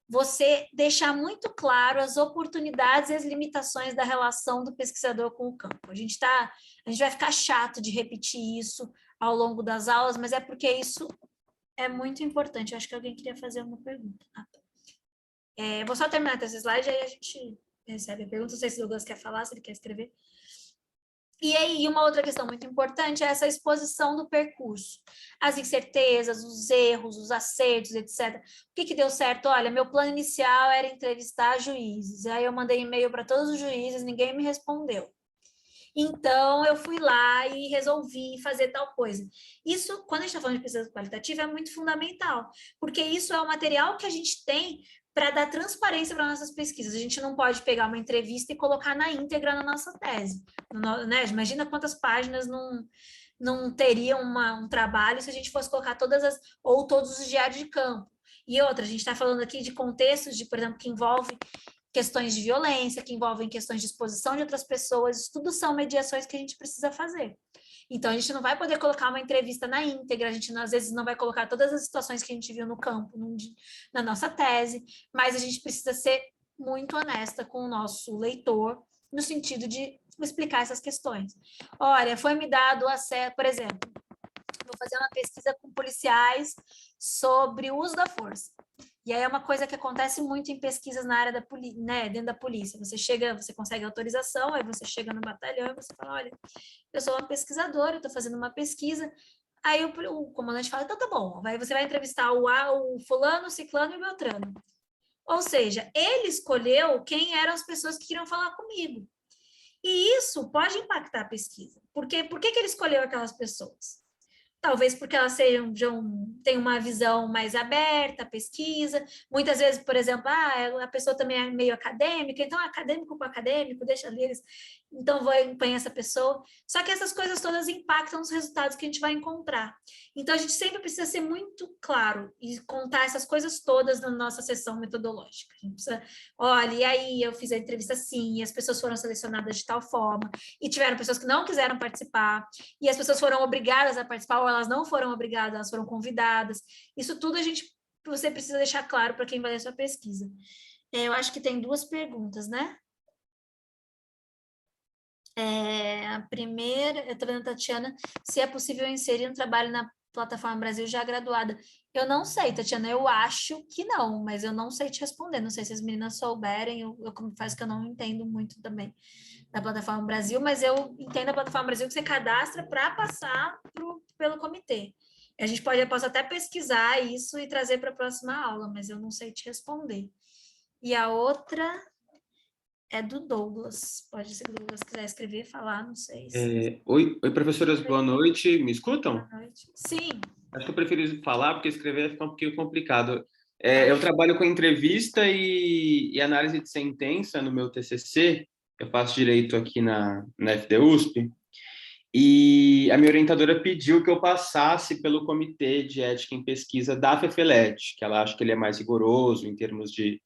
Você deixar muito claro as oportunidades e as limitações da relação do pesquisador com o campo. A gente vai ficar chato de repetir isso ao longo das aulas, mas é porque isso é muito importante. Eu acho que alguém queria fazer uma pergunta. Vou só terminar com esse slide, aí a gente recebe a pergunta. Não sei se o Douglas quer falar, se ele quer escrever. E aí, uma outra questão muito importante é essa exposição do percurso. As incertezas, os erros, os acertos, etc. O que deu certo? Olha, meu plano inicial era entrevistar juízes. Aí eu mandei e-mail para todos os juízes, ninguém me respondeu. Então, eu fui lá e resolvi fazer tal coisa. Isso, quando a gente está falando de pesquisa qualitativa, é muito fundamental, porque isso é o material que a gente tem para dar transparência para nossas pesquisas. A gente não pode pegar uma entrevista e colocar na íntegra na nossa tese. Né? Imagina quantas páginas não teriam um trabalho se a gente fosse colocar todos os diários de campo. E outra, a gente está falando aqui de contextos, por exemplo, que envolve questões de violência, que envolvem questões de exposição de outras pessoas, isso tudo são mediações que a gente precisa fazer. Então, a gente não vai poder colocar uma entrevista na íntegra, a gente, às vezes, não vai colocar todas as situações que a gente viu no campo na nossa tese, mas a gente precisa ser muito honesta com o nosso leitor, no sentido de explicar essas questões. Olha, foi me dado acesso, por exemplo, vou fazer uma pesquisa com policiais sobre o uso da força. E aí é uma coisa que acontece muito em pesquisas na área da polícia, né, dentro da polícia. Você consegue autorização, aí você chega no batalhão e você fala, olha, eu sou uma pesquisadora, eu estou fazendo uma pesquisa. Aí o comandante fala, então tá bom, você vai entrevistar o fulano, o ciclano e o beltrano. Ou seja, ele escolheu quem eram as pessoas que queriam falar comigo. E isso pode impactar a pesquisa. Por que ele escolheu aquelas pessoas? Talvez porque elas têm uma visão mais aberta à pesquisa. Muitas vezes, por exemplo, a pessoa também é meio acadêmica, então acadêmico com acadêmico, deixa eles, então põe essa pessoa. Só que essas coisas todas impactam os resultados que a gente vai encontrar. Então, a gente sempre precisa ser muito claro e contar essas coisas todas na nossa sessão metodológica. A gente precisa, olha, e aí eu fiz a entrevista assim, e as pessoas foram selecionadas de tal forma, e tiveram pessoas que não quiseram participar, e as pessoas foram obrigadas a participar, ou elas não foram obrigadas, elas foram convidadas. Isso tudo você precisa deixar claro para quem vai ler a sua pesquisa. Eu acho que tem 2 perguntas, né? A primeira, eu estou vendo a Tatiana, se é possível inserir um trabalho na plataforma Brasil já graduada. Eu não sei, Tatiana, eu acho que não, mas eu não sei te responder. Não sei se as meninas souberem, eu confesso que eu não entendo muito também da plataforma Brasil, mas eu entendo a plataforma Brasil que você cadastra para passar pelo comitê. Eu posso até pesquisar isso e trazer para a próxima aula, mas eu não sei te responder. E a outra é do Douglas. Pode ser que o Douglas quiser escrever, falar, não sei. Oi, professoras, boa noite. Me escutam? Boa noite. Sim. Acho que eu prefiro falar, porque escrever fica um pouquinho complicado. Eu trabalho com entrevista e análise de sentença no meu TCC. Eu faço direito aqui na FDUSP. E a minha orientadora pediu que eu passasse pelo Comitê de Ética em Pesquisa da FEFELET, que ela acha que ele é mais rigoroso em termos de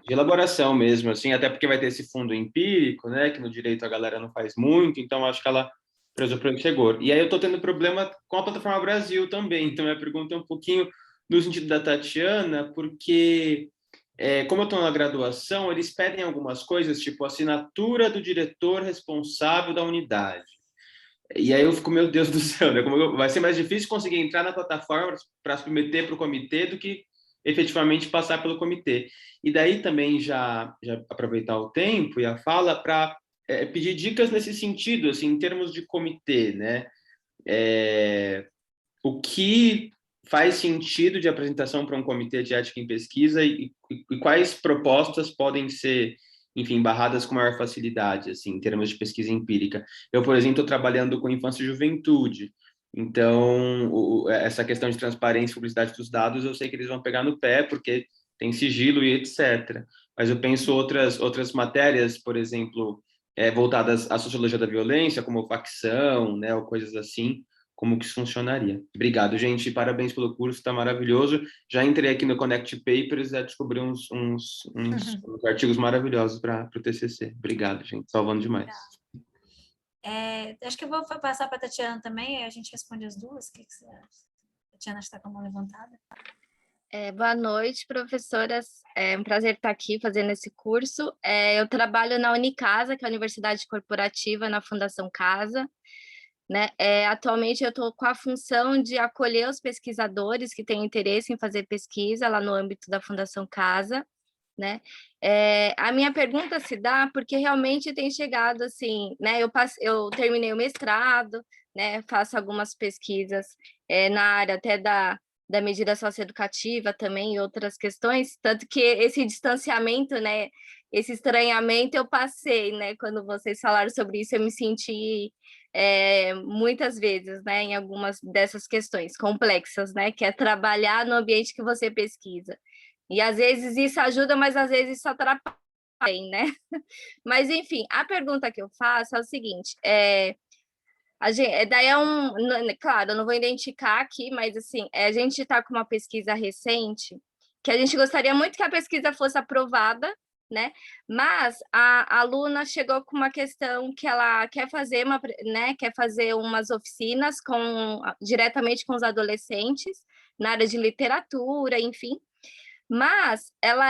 elaboração mesmo, assim, até porque vai ter esse fundo empírico, né, que no direito a galera não faz muito, então acho que ela prezou para o rigor. E aí eu estou tendo problema com a plataforma Brasil também, então minha pergunta é um pouquinho no sentido da Tatiana, porque como eu estou na graduação, eles pedem algumas coisas, tipo assinatura do diretor responsável da unidade. E aí eu fico, meu Deus do céu, né? Vai ser mais difícil conseguir entrar na plataforma para submeter para o comitê do que efetivamente passar pelo comitê. E daí também já aproveitar o tempo e a fala para pedir dicas nesse sentido, assim, em termos de comitê, né? O que faz sentido de apresentação para um comitê de ética em pesquisa e quais propostas podem ser, enfim, barradas com maior facilidade, assim, em termos de pesquisa empírica. Eu, por exemplo, estou trabalhando com infância e juventude, então essa questão de transparência e publicidade dos dados, eu sei que eles vão pegar no pé, porque tem sigilo e etc. Mas eu penso outras matérias, por exemplo, voltadas à sociologia da violência, como facção, né, ou coisas assim, como que isso funcionaria. Obrigado, gente, parabéns pelo curso, está maravilhoso. Já entrei aqui no Connect Papers e descobri uns artigos maravilhosos para o TCC. Obrigado, gente, salvando demais. Acho que eu vou passar para a Tatiana também, aí a gente responde as duas. O que você acha? A Tatiana está com a mão levantada. Boa noite, professoras. É um prazer estar aqui fazendo esse curso. Eu trabalho na Unicasa, que é a Universidade Corporativa, na Fundação Casa, né? Atualmente eu estou com a função de acolher os pesquisadores que têm interesse em fazer pesquisa lá no âmbito da Fundação Casa, né? A minha pergunta se dá porque realmente tem chegado assim, né? Eu terminei o mestrado, né? Faço algumas pesquisas na área até da medida socioeducativa também e outras questões, tanto que esse distanciamento, né? Esse estranhamento eu passei, né? Quando vocês falaram sobre isso, eu me senti muitas vezes, né? Em algumas dessas questões complexas, né? Que é trabalhar no ambiente que você pesquisa. E às vezes isso ajuda, mas às vezes isso atrapalha, né? Mas enfim, a pergunta que eu faço é o seguinte: daí claro, eu não vou identificar aqui, mas assim, a gente está com uma pesquisa recente que a gente gostaria muito que a pesquisa fosse aprovada, né? Mas a aluna chegou com uma questão que ela quer fazer quer fazer umas oficinas diretamente com os adolescentes na área de literatura, enfim. Mas ela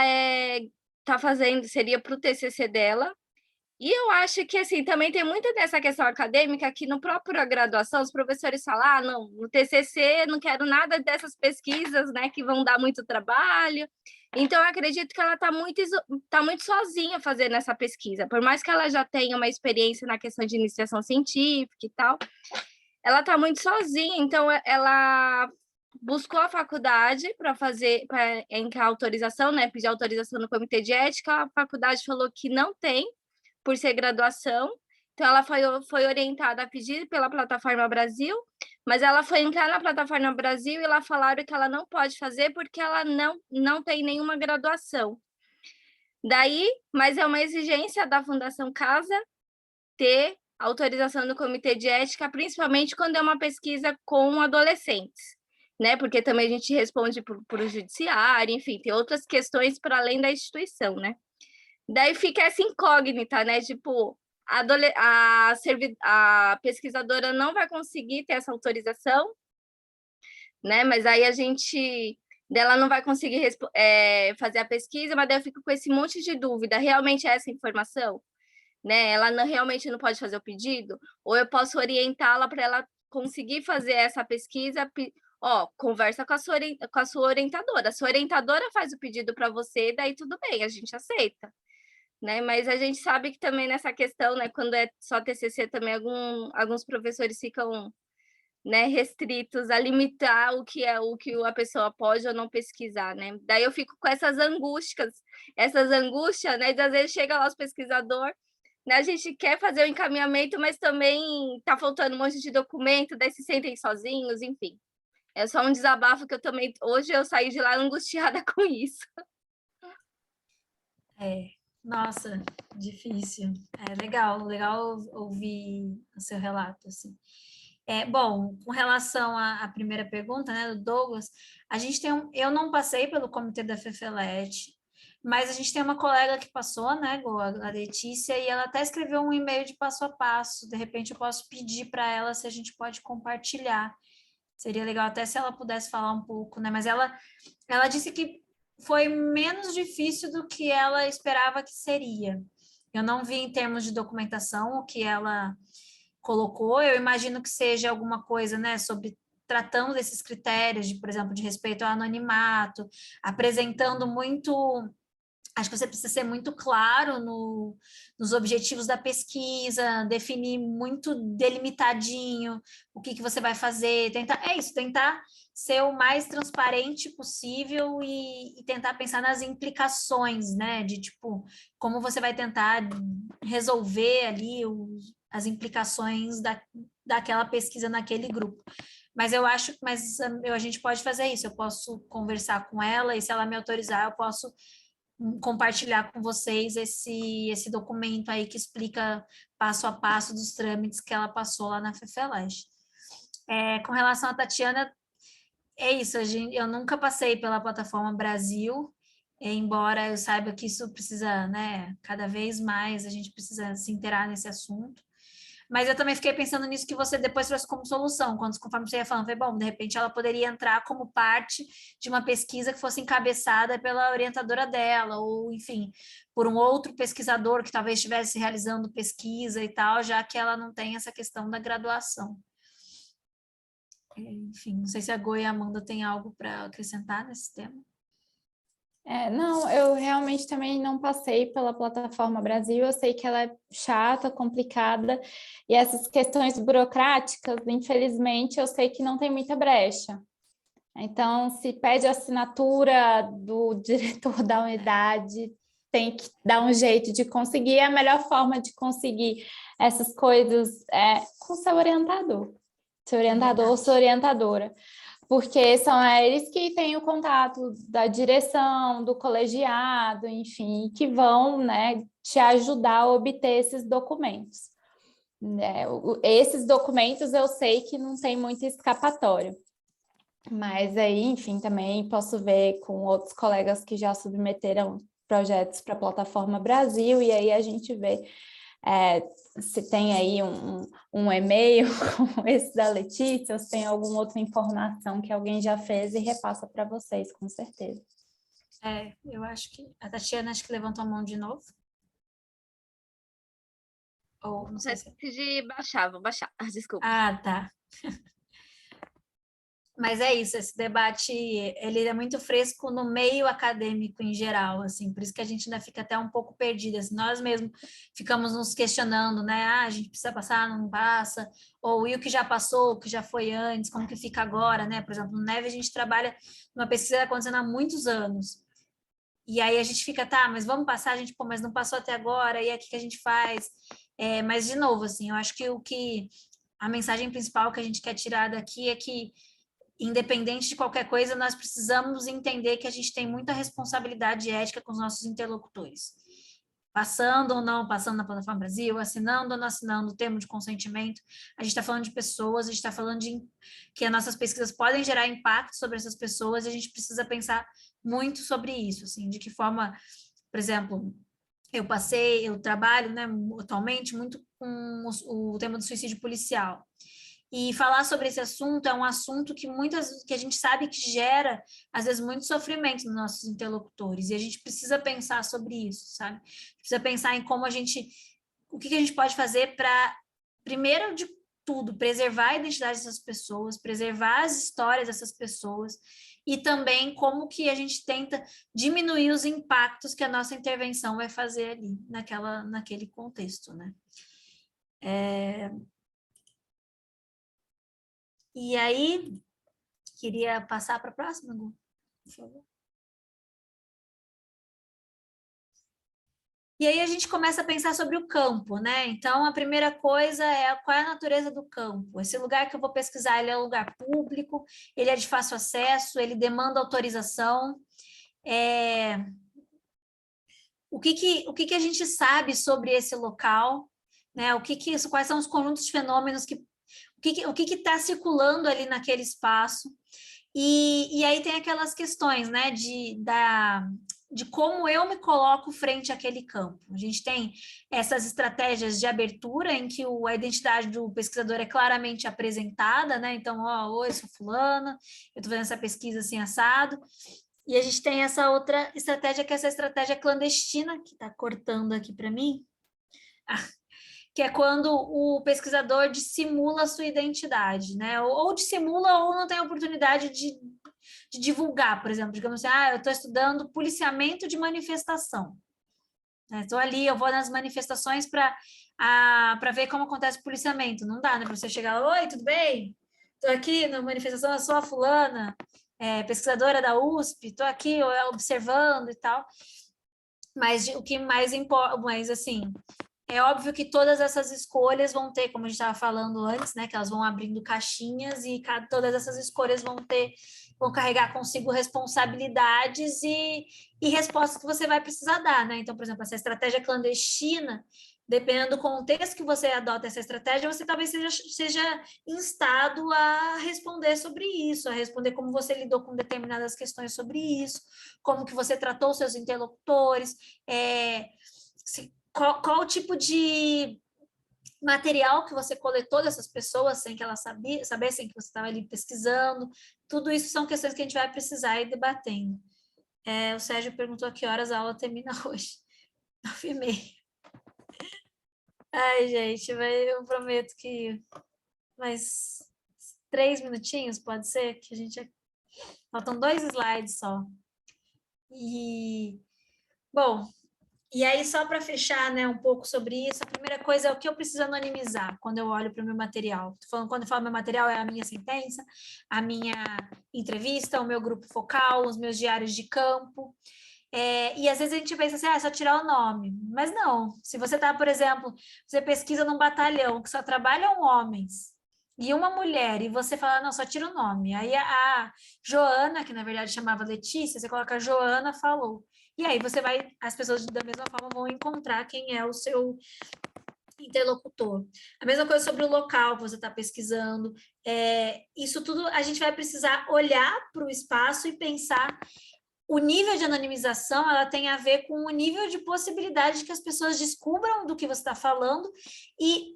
tá fazendo, seria para o TCC dela, e eu acho que, assim, também tem muito dessa questão acadêmica que no próprio graduação os professores falam, não, no TCC não quero nada dessas pesquisas, né, que vão dar muito trabalho. Então, eu acredito que ela tá muito sozinha fazendo essa pesquisa, por mais que ela já tenha uma experiência na questão de iniciação científica e tal, ela tá muito sozinha, então ela buscou a faculdade para entrar autorização, né, pedir autorização no comitê de ética, a faculdade falou que não tem, por ser graduação, então ela foi orientada a pedir pela Plataforma Brasil, mas ela foi entrar na Plataforma Brasil e lá falaram que ela não pode fazer porque ela não tem nenhuma graduação. Daí, mas é uma exigência da Fundação Casa ter autorização do comitê de ética, principalmente quando é uma pesquisa com adolescentes, né? Porque também a gente responde por o judiciário, enfim, tem outras questões para além da instituição, né? Daí fica essa incógnita, né? Tipo, a pesquisadora não vai conseguir ter essa autorização, né? Mas aí dela não vai conseguir fazer a pesquisa, mas daí eu fico com esse monte de dúvida. Realmente é essa informação? Né? Ela realmente não pode fazer o pedido? Ou eu posso orientá-la para ela conseguir fazer essa pesquisa? Conversa com a sua orientadora. A sua orientadora faz o pedido para você, daí tudo bem, a gente aceita. Né? Mas a gente sabe que também nessa questão, né, quando é só TCC, também alguns professores ficam, né, restritos a limitar o que a pessoa pode ou não pesquisar, né? Daí eu fico com essas angústias, né? E às vezes chega lá os pesquisadores, né? A gente quer fazer o encaminhamento, mas também está faltando um monte de documento, daí se sentem sozinhos, enfim. É só um desabafo que hoje eu saí de lá angustiada com isso. Nossa, difícil. Legal ouvir o seu relato, assim. Bom, com relação à primeira pergunta, né, do Douglas, a gente eu não passei pelo comitê da FEFELET, mas a gente tem uma colega que passou, né, a Letícia, e ela até escreveu um e-mail de passo a passo, de repente eu posso pedir para ela se a gente pode compartilhar. Seria legal até se ela pudesse falar um pouco, né, mas ela disse que foi menos difícil do que ela esperava que seria. Eu não vi em termos de documentação o que ela colocou, eu imagino que seja alguma coisa, né, sobre tratando desses critérios, por exemplo, de respeito ao anonimato, apresentando muito. Acho que você precisa ser muito claro nos objetivos da pesquisa, definir muito delimitadinho o que você vai fazer, tentar ser o mais transparente possível e tentar pensar nas implicações, né? De tipo, como você vai tentar resolver ali as implicações daquela pesquisa naquele grupo. Mas eu acho que a gente pode fazer isso, eu posso conversar com ela e se ela me autorizar, eu posso compartilhar com vocês esse documento aí que explica passo a passo dos trâmites que ela passou lá na FEFELESH. Com relação à Tatiana, é isso, eu nunca passei pela Plataforma Brasil, embora eu saiba que isso precisa, né, cada vez mais a gente precisa se inteirar nesse assunto. Mas eu também fiquei pensando nisso que você depois trouxe como solução, conforme você ia falando, falei, bom, de repente ela poderia entrar como parte de uma pesquisa que fosse encabeçada pela orientadora dela, ou, enfim, por um outro pesquisador que talvez estivesse realizando pesquisa e tal, já que ela não tem essa questão da graduação. Enfim, não sei se a Goi e a Amanda têm algo para acrescentar nesse tema. Não, eu realmente também não passei pela plataforma Brasil, eu sei que ela é chata, complicada, e essas questões burocráticas, infelizmente, eu sei que não tem muita brecha. Então, se pede a assinatura do diretor da unidade, tem que dar um jeito de conseguir. A melhor forma de conseguir essas coisas é com seu orientador ou sua orientadora, porque são eles que têm o contato da direção, do colegiado, enfim, que vão, né, te ajudar a obter esses documentos. Esses documentos eu sei que não tem muito escapatório. Mas aí, enfim, também posso ver com outros colegas que já submeteram projetos para a Plataforma Brasil, e aí a gente vê se tem aí um e-mail como esse da Letícia, ou se tem alguma outra informação que alguém já fez e repassa para vocês, com certeza. Eu acho que a Tatiana levantou a mão de novo. Ou não sei se... de baixar, vou baixar, desculpa. Ah, tá. Mas é isso, esse debate, ele é muito fresco no meio acadêmico em geral, assim, por isso que a gente ainda fica até um pouco perdida, assim, nós mesmos ficamos nos questionando, né, a gente precisa passar, não passa, ou e o que já passou, o que já foi antes, como que fica agora, né, por exemplo, no NEV a gente trabalha numa pesquisa acontecendo há muitos anos, e aí a gente fica, tá, mas vamos passar, a gente, pô, mas não passou até agora, e aí o que a gente faz? Mas, de novo, assim, eu acho que a mensagem principal que a gente quer tirar daqui é que independente de qualquer coisa, nós precisamos entender que a gente tem muita responsabilidade ética com os nossos interlocutores. Passando ou não passando na Plataforma Brasil, assinando ou não assinando o termo de consentimento, a gente está falando de pessoas, a gente está falando de que as nossas pesquisas podem gerar impacto sobre essas pessoas, e a gente precisa pensar muito sobre isso, assim, de que forma, por exemplo, eu trabalho, né, atualmente muito com o tema do suicídio policial. E falar sobre esse assunto é um assunto que a gente sabe que gera, às vezes, muito sofrimento nos nossos interlocutores, e a gente precisa pensar sobre isso, sabe? Precisa pensar em como o que a gente pode fazer para, primeiro de tudo, preservar a identidade dessas pessoas, preservar as histórias dessas pessoas, e também como que a gente tenta diminuir os impactos que a nossa intervenção vai fazer ali, naquele contexto, né? E aí, queria passar para a próxima, Gu, por favor. E aí a gente começa a pensar sobre o campo, né? Então, a primeira coisa é qual é a natureza do campo. Esse lugar que eu vou pesquisar, ele é um lugar público, ele é de fácil acesso, ele demanda autorização. O que a gente sabe sobre esse local, né? Quais são os conjuntos de fenômenos o que está circulando ali naquele espaço. E aí tem aquelas questões, né, de como eu me coloco frente àquele campo. A gente tem essas estratégias de abertura em que a identidade do pesquisador é claramente apresentada, né? Então, oi, sou fulana, eu estou fazendo essa pesquisa assim, assado. E a gente tem essa outra estratégia, que é essa estratégia clandestina, que está cortando aqui para mim, que é quando o pesquisador dissimula a sua identidade, né? Ou dissimula ou não tem a oportunidade de divulgar, por exemplo, digamos assim, eu estou estudando policiamento de manifestação. Estou ali, eu vou nas manifestações para ver como acontece o policiamento. Não dá, né? Para você chegar, oi, tudo bem? Estou aqui na manifestação, eu sou a fulana, pesquisadora da USP, estou aqui observando e tal. Mas o que mais importa, mas assim, é óbvio que todas essas escolhas vão ter, como a gente estava falando antes, né, que elas vão abrindo caixinhas, e todas essas escolhas vão carregar consigo responsabilidades e respostas que você vai precisar dar, né? Então, por exemplo, essa estratégia clandestina, dependendo do contexto que você adota essa estratégia, você talvez seja instado a responder sobre isso, a responder como você lidou com determinadas questões sobre isso, como que você tratou os seus interlocutores, qual o tipo de material que você coletou dessas pessoas sem que elas sabessem que você estava ali pesquisando. Tudo isso são questões que a gente vai precisar ir debatendo. O Sérgio perguntou a que horas a aula termina hoje. 9h30. Ai, gente, eu prometo que... Mas 3 minutinhos, pode ser? Que a gente... Faltam 2 slides só. Bom, e aí só para fechar, né, um pouco sobre isso, a primeira coisa é o que eu preciso anonimizar quando eu olho para o meu material. Tô falando, quando eu falo meu material, é a minha sentença, a minha entrevista, o meu grupo focal, os meus diários de campo. E às vezes a gente pensa assim, é só tirar o nome. Mas não, se você está, por exemplo, você pesquisa num batalhão que só trabalham homens e uma mulher, e você fala, não, só tira o nome. Aí a Joana, que na verdade chamava Letícia, você coloca Joana falou. E aí as pessoas da mesma forma vão encontrar quem é o seu interlocutor. A mesma coisa sobre o local que você está pesquisando. Isso tudo a gente vai precisar olhar para o espaço e pensar. O nível de anonimização, ela tem a ver com o nível de possibilidade de que as pessoas descubram do que você está falando e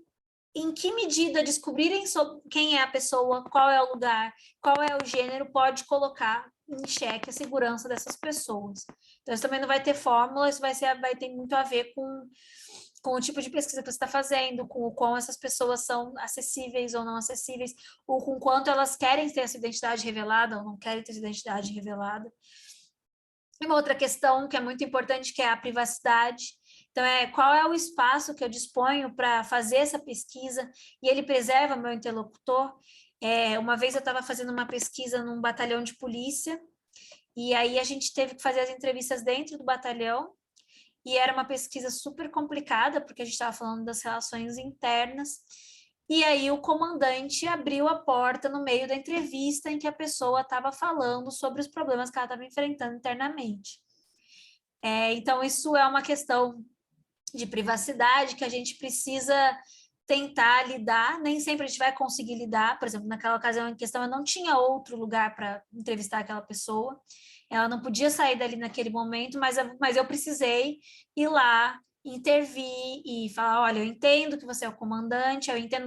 em que medida descobrirem sobre quem é a pessoa, qual é o lugar, qual é o gênero, pode colocar em xeque a segurança dessas pessoas. Então, isso também não vai ter fórmula, isso vai ter muito a ver com o tipo de pesquisa que você está fazendo, com o quão essas pessoas são acessíveis ou não acessíveis, ou com quanto elas querem ter essa identidade revelada ou não querem ter essa identidade revelada. E uma outra questão que é muito importante, que é a privacidade. Então, qual é o espaço que eu disponho para fazer essa pesquisa e ele preserva meu interlocutor? Uma vez eu estava fazendo uma pesquisa num batalhão de polícia e aí a gente teve que fazer as entrevistas dentro do batalhão e era uma pesquisa super complicada, porque a gente estava falando das relações internas. E aí o comandante abriu a porta no meio da entrevista em que a pessoa estava falando sobre os problemas que ela estava enfrentando internamente. Então, isso é uma questão de privacidade que a gente precisa tentar lidar. Nem sempre a gente vai conseguir lidar. Por exemplo, naquela ocasião em questão, eu não tinha outro lugar para entrevistar aquela pessoa. Ela não podia sair dali naquele momento, mas eu precisei ir lá, intervir e falar, olha, eu entendo que você é o comandante, eu entendo,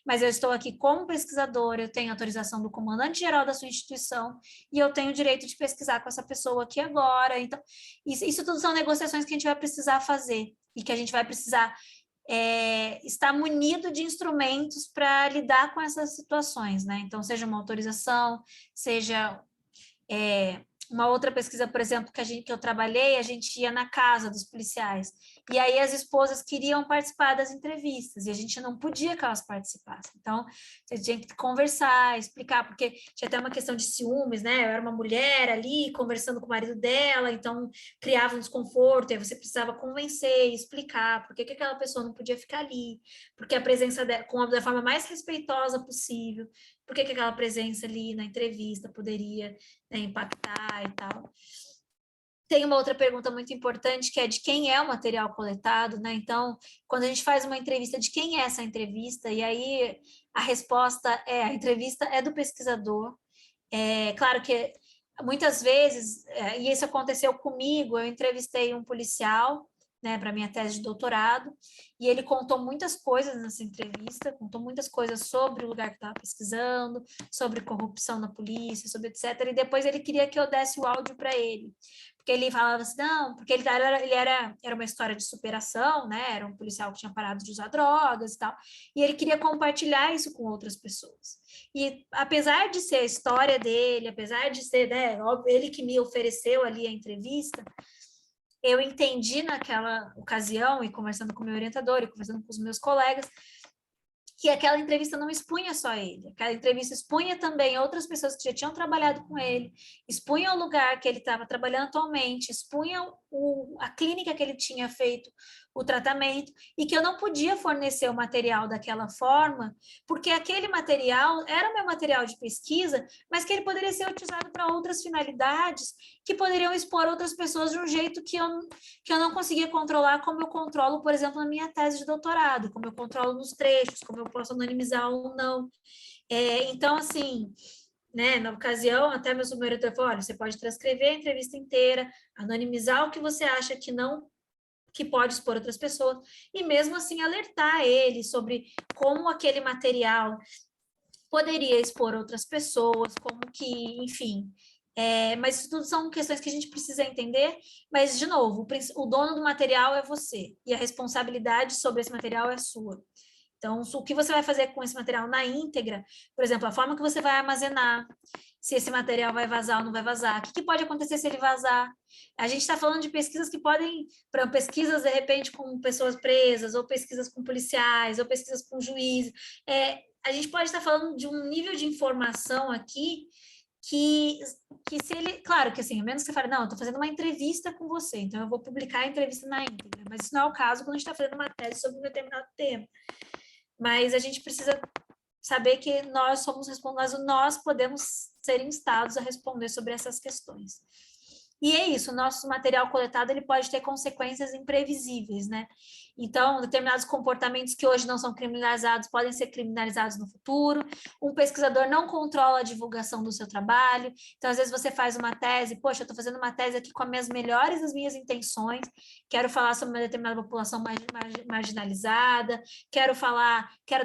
mas eu estou aqui como pesquisadora, eu tenho autorização do comandante-geral da sua instituição e eu tenho o direito de pesquisar com essa pessoa aqui agora. Então, isso tudo são negociações que a gente vai precisar fazer e que a gente vai precisar estar munido de instrumentos para lidar com essas situações, né? Então, seja uma autorização, seja... uma outra pesquisa, por exemplo, que eu trabalhei, a gente ia na casa dos policiais, e aí as esposas queriam participar das entrevistas, e a gente não podia que elas participassem. Então, você tinha que conversar, explicar, porque tinha até uma questão de ciúmes, né? Eu era uma mulher ali, conversando com o marido dela, então criava um desconforto, e aí você precisava convencer, explicar por que aquela pessoa não podia ficar ali, porque a presença dela, da forma mais respeitosa possível, por que aquela presença ali na entrevista poderia, né, impactar e tal. Tem uma outra pergunta muito importante, que é de quem é o material coletado, né? Então, quando a gente faz uma entrevista, de quem é essa entrevista? E aí a resposta a entrevista é do pesquisador. Claro que muitas vezes, e isso aconteceu comigo, eu entrevistei um policial, né, para minha tese de doutorado, e ele contou muitas coisas nessa entrevista, contou muitas coisas sobre o lugar que estava pesquisando, sobre corrupção na polícia, sobre etc. E depois ele queria que eu desse o áudio para ele, porque ele falava assim, não, porque ele era uma história de superação, né, era um policial que tinha parado de usar drogas e tal, e ele queria compartilhar isso com outras pessoas. E apesar de ser a história dele, apesar de ser, né, ele que me ofereceu ali a entrevista, eu entendi naquela ocasião, e conversando com o meu orientador, e conversando com os meus colegas, que aquela entrevista não expunha só ele, aquela entrevista expunha também outras pessoas que já tinham trabalhado com ele, expunha o lugar que ele estava trabalhando atualmente, expunha a clínica que ele tinha feito o tratamento, e que eu não podia fornecer o material daquela forma, porque aquele material era o meu material de pesquisa, mas que ele poderia ser utilizado para outras finalidades, que poderiam expor outras pessoas de um jeito que eu não conseguia controlar, como eu controlo, por exemplo, na minha tese de doutorado, como eu controlo nos trechos, como eu posso anonimizar ou não. Então, assim, né, na ocasião, até meu superior falou, olha, você pode transcrever a entrevista inteira, anonimizar o que você acha que pode expor outras pessoas, e mesmo assim alertar ele sobre como aquele material poderia expor outras pessoas, como que, enfim... mas isso tudo são questões que a gente precisa entender, mas, de novo, o dono do material é você, e a responsabilidade sobre esse material é sua. Então, o que você vai fazer com esse material na íntegra, por exemplo, a forma que você vai armazenar, se esse material vai vazar ou não vai vazar, o que pode acontecer se ele vazar. A gente está falando de pesquisas que podem, para pesquisas, de repente, com pessoas presas, ou pesquisas com policiais, ou pesquisas com juízes. A gente pode estar falando de um nível de informação aqui que se ele, claro que assim, a menos que você fale, não, eu estou fazendo uma entrevista com você, então eu vou publicar a entrevista na íntegra, mas isso não é o caso quando a gente está fazendo uma tese sobre um determinado tema. Mas a gente precisa saber que nós podemos ser instados a responder sobre essas questões. E é isso, o nosso material coletado ele pode ter consequências imprevisíveis, né? Então, determinados comportamentos que hoje não são criminalizados podem ser criminalizados no futuro. Um pesquisador não controla a divulgação do seu trabalho. Então, às vezes você faz uma tese, poxa, eu estou fazendo uma tese aqui com as minhas intenções, quero falar sobre uma determinada população marginalizada, quero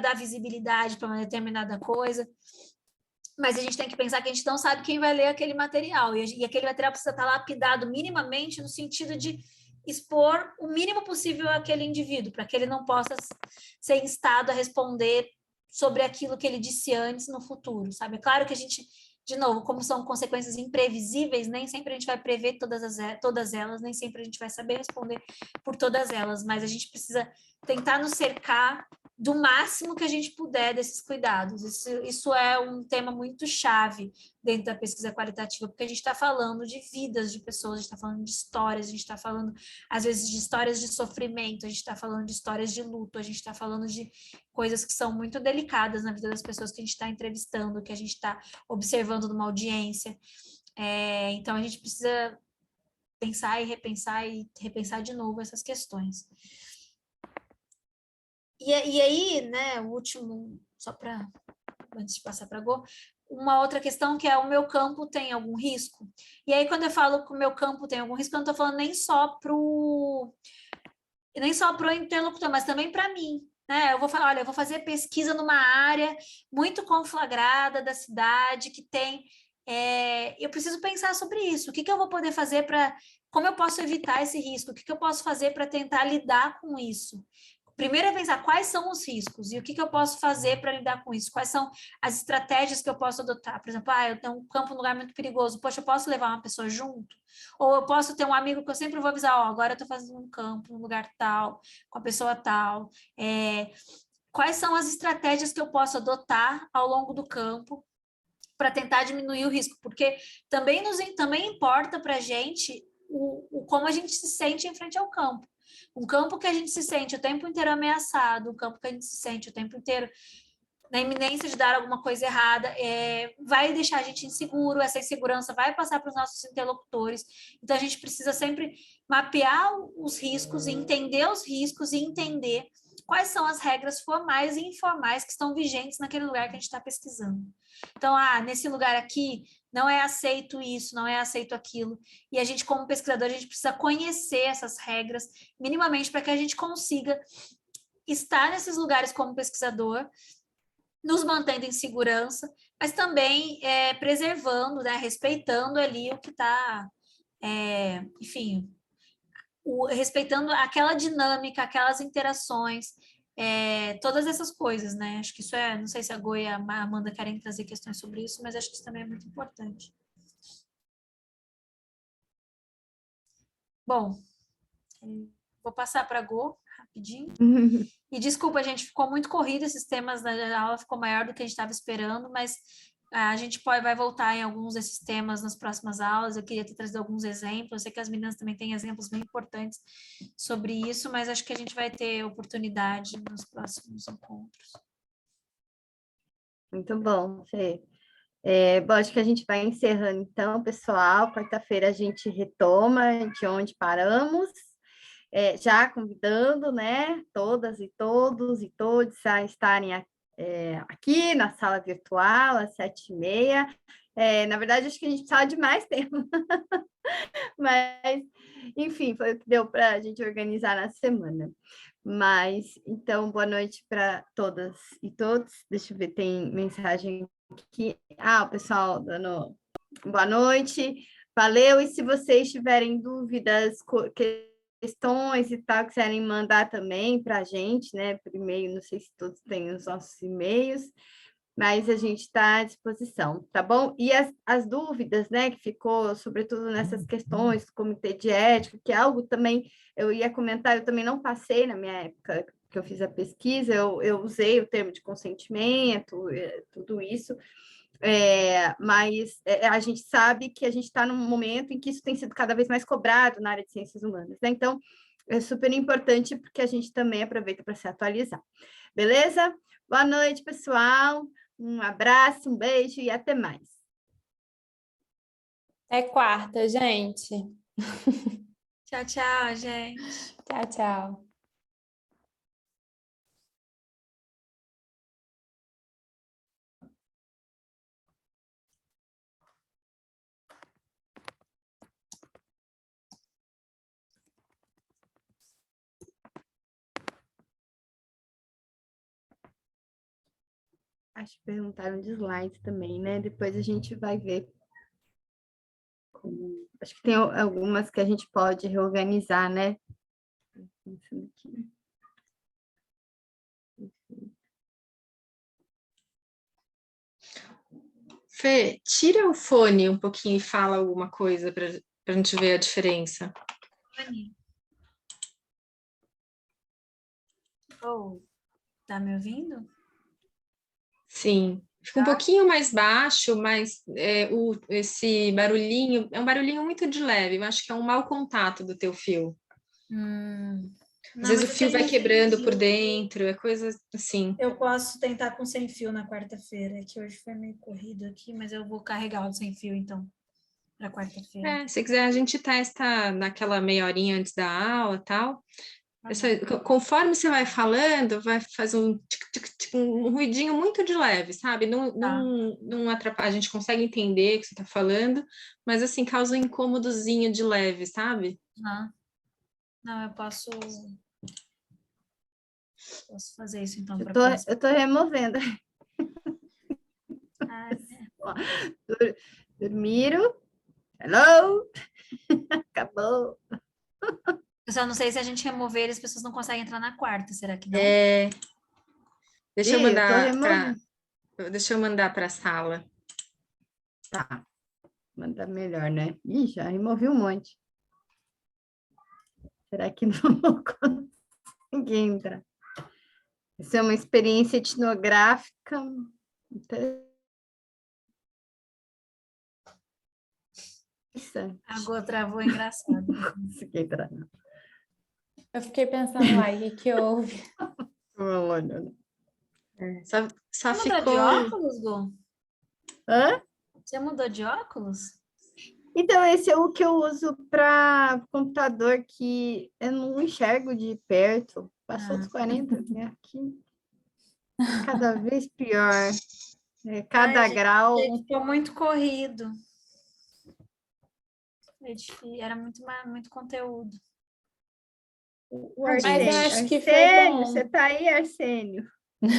dar visibilidade para uma determinada coisa. Mas a gente tem que pensar que a gente não sabe quem vai ler aquele material, e aquele material precisa estar lapidado minimamente no sentido de expor o mínimo possível àquele indivíduo, para que ele não possa ser instado a responder sobre aquilo que ele disse antes no futuro, sabe? É claro que a gente, de novo, como são consequências imprevisíveis, nem sempre a gente vai prever todas elas, nem sempre a gente vai saber responder por todas elas, mas a gente precisa tentar nos cercar do máximo que a gente puder desses cuidados. Isso é um tema muito chave dentro da pesquisa qualitativa, porque a gente está falando de vidas de pessoas, a gente está falando de histórias, a gente está falando, às vezes, de histórias de sofrimento, a gente está falando de histórias de luto, a gente está falando de coisas que são muito delicadas na vida das pessoas que a gente está entrevistando, que a gente está observando numa audiência. Então, a gente precisa pensar e repensar de novo essas questões. E aí, né, o último, só para, antes de passar para a Go, uma outra questão que é o meu campo tem algum risco? E aí, quando eu falo que o meu campo tem algum risco, eu não estou falando nem só pro interlocutor, mas também para mim, né? Eu vou falar, olha, eu vou fazer pesquisa numa área muito conflagrada da cidade, que tem... eu preciso pensar sobre isso. O que eu vou poder fazer para... Como eu posso evitar esse risco? O que eu posso fazer para tentar lidar com isso? Primeiro é pensar quais são os riscos e o que eu posso fazer para lidar com isso, quais são as estratégias que eu posso adotar. Por exemplo, eu tenho um campo, um lugar muito perigoso, poxa, eu posso levar uma pessoa junto? Ou eu posso ter um amigo que eu sempre vou avisar, agora eu estou fazendo um campo, um lugar tal, com a pessoa tal. Quais são as estratégias que eu posso adotar ao longo do campo para tentar diminuir o risco? Porque também importa para a gente como a gente se sente em frente ao campo. Um campo que a gente se sente o tempo inteiro ameaçado, um campo que a gente se sente o tempo inteiro na iminência de dar alguma coisa errada, vai deixar a gente inseguro, essa insegurança vai passar para os nossos interlocutores. Então, a gente precisa sempre mapear os riscos, entender os riscos e entender quais são as regras formais e informais que estão vigentes naquele lugar que a gente está pesquisando. Então, nesse lugar aqui, não é aceito isso, não é aceito aquilo. E a gente, como pesquisador, a gente precisa conhecer essas regras minimamente para que a gente consiga estar nesses lugares como pesquisador, nos mantendo em segurança, mas também preservando, né, respeitando ali o que está, enfim, respeitando aquela dinâmica, aquelas interações, todas essas coisas, né? Acho que isso não sei se a Go e a Amanda querem trazer questões sobre isso, mas acho que isso também é muito importante. Bom, vou passar para a Go rapidinho. E desculpa, gente, ficou muito corrido esses temas da aula, ficou maior do que a gente estava esperando, mas a gente vai voltar em alguns desses temas nas próximas aulas. Eu queria ter trazido alguns exemplos, eu sei que as meninas também têm exemplos bem importantes sobre isso, mas acho que a gente vai ter oportunidade nos próximos encontros. Muito bom, Fê. Bom, acho que a gente vai encerrando então, pessoal. Quarta-feira a gente retoma de onde paramos. Já convidando, né, todas e todos e todos a estarem aqui na sala virtual às 7h30. Na verdade, acho que a gente precisava de mais tempo, mas, enfim, foi o que deu para a gente organizar na semana. Mas, então, boa noite para todas e todos. Deixa eu ver, tem mensagem aqui. O pessoal dando boa noite. Valeu, e se vocês tiverem dúvidas questões e tal, quiserem mandar também para a gente, né, por e-mail, não sei se todos têm os nossos e-mails, mas a gente está à disposição, tá bom? E as dúvidas, né, que ficou, sobretudo nessas questões do comitê de ética, que é algo também, eu ia comentar, eu também não passei na minha época que eu fiz a pesquisa, eu usei o termo de consentimento, tudo isso, mas a gente sabe que a gente está num momento em que isso tem sido cada vez mais cobrado na área de ciências humanas, né? Então, é super importante porque a gente também aproveita para se atualizar. Beleza? Boa noite, pessoal. Um abraço, um beijo e até mais. Até quarta, gente. Tchau, tchau, gente. Tchau, tchau. Acho que perguntaram de slides também, né? Depois a gente vai ver. Acho que tem algumas que a gente pode reorganizar, né? Pensando aqui. Fê, tira o fone um pouquinho e fala alguma coisa para a gente ver a diferença. Oh, tá me ouvindo? Sim, fica um pouquinho mais baixo, mas esse barulhinho é um barulhinho muito de leve. Eu acho que é um mau contato do teu fio. Às vezes o fio vai quebrando por dentro, é coisa assim. Eu posso tentar com sem fio na quarta-feira, que hoje foi meio corrido aqui, mas eu vou carregar o sem fio, então, para quarta-feira. Se quiser, a gente testa naquela meia horinha antes da aula e tal. Conforme você vai falando, vai fazer um ruidinho muito de leve, sabe? Não atrapalha, a gente consegue entender o que você está falando, mas assim, causa um incômodozinho de leve, sabe? Não, eu posso fazer isso então. Eu tô removendo. Dormiram? Hello? Acabou. Eu só não sei se a gente remover ele, as pessoas não conseguem entrar na quarta, será que não? Deixa eu mandar para a sala. Tá. Manda melhor, né? Ih, já removi um monte. Será que não vou conseguir entrar? Isso é uma experiência etnográfica. A Gô travou, engraçado. Não consegui entrar. Eu fiquei pensando lá, o que houve? Só Você mudou ficou... de óculos, Gô? Hã? Você mudou de óculos? Então, esse é o que eu uso para computador, que eu não enxergo de perto. Passou dos 40, né? Aqui. Cada vez pior. Cada grau. Ficou muito corrido. Era muito conteúdo. O Arsênio, Mas eu acho que foi bom. Você tá aí, Arsênio?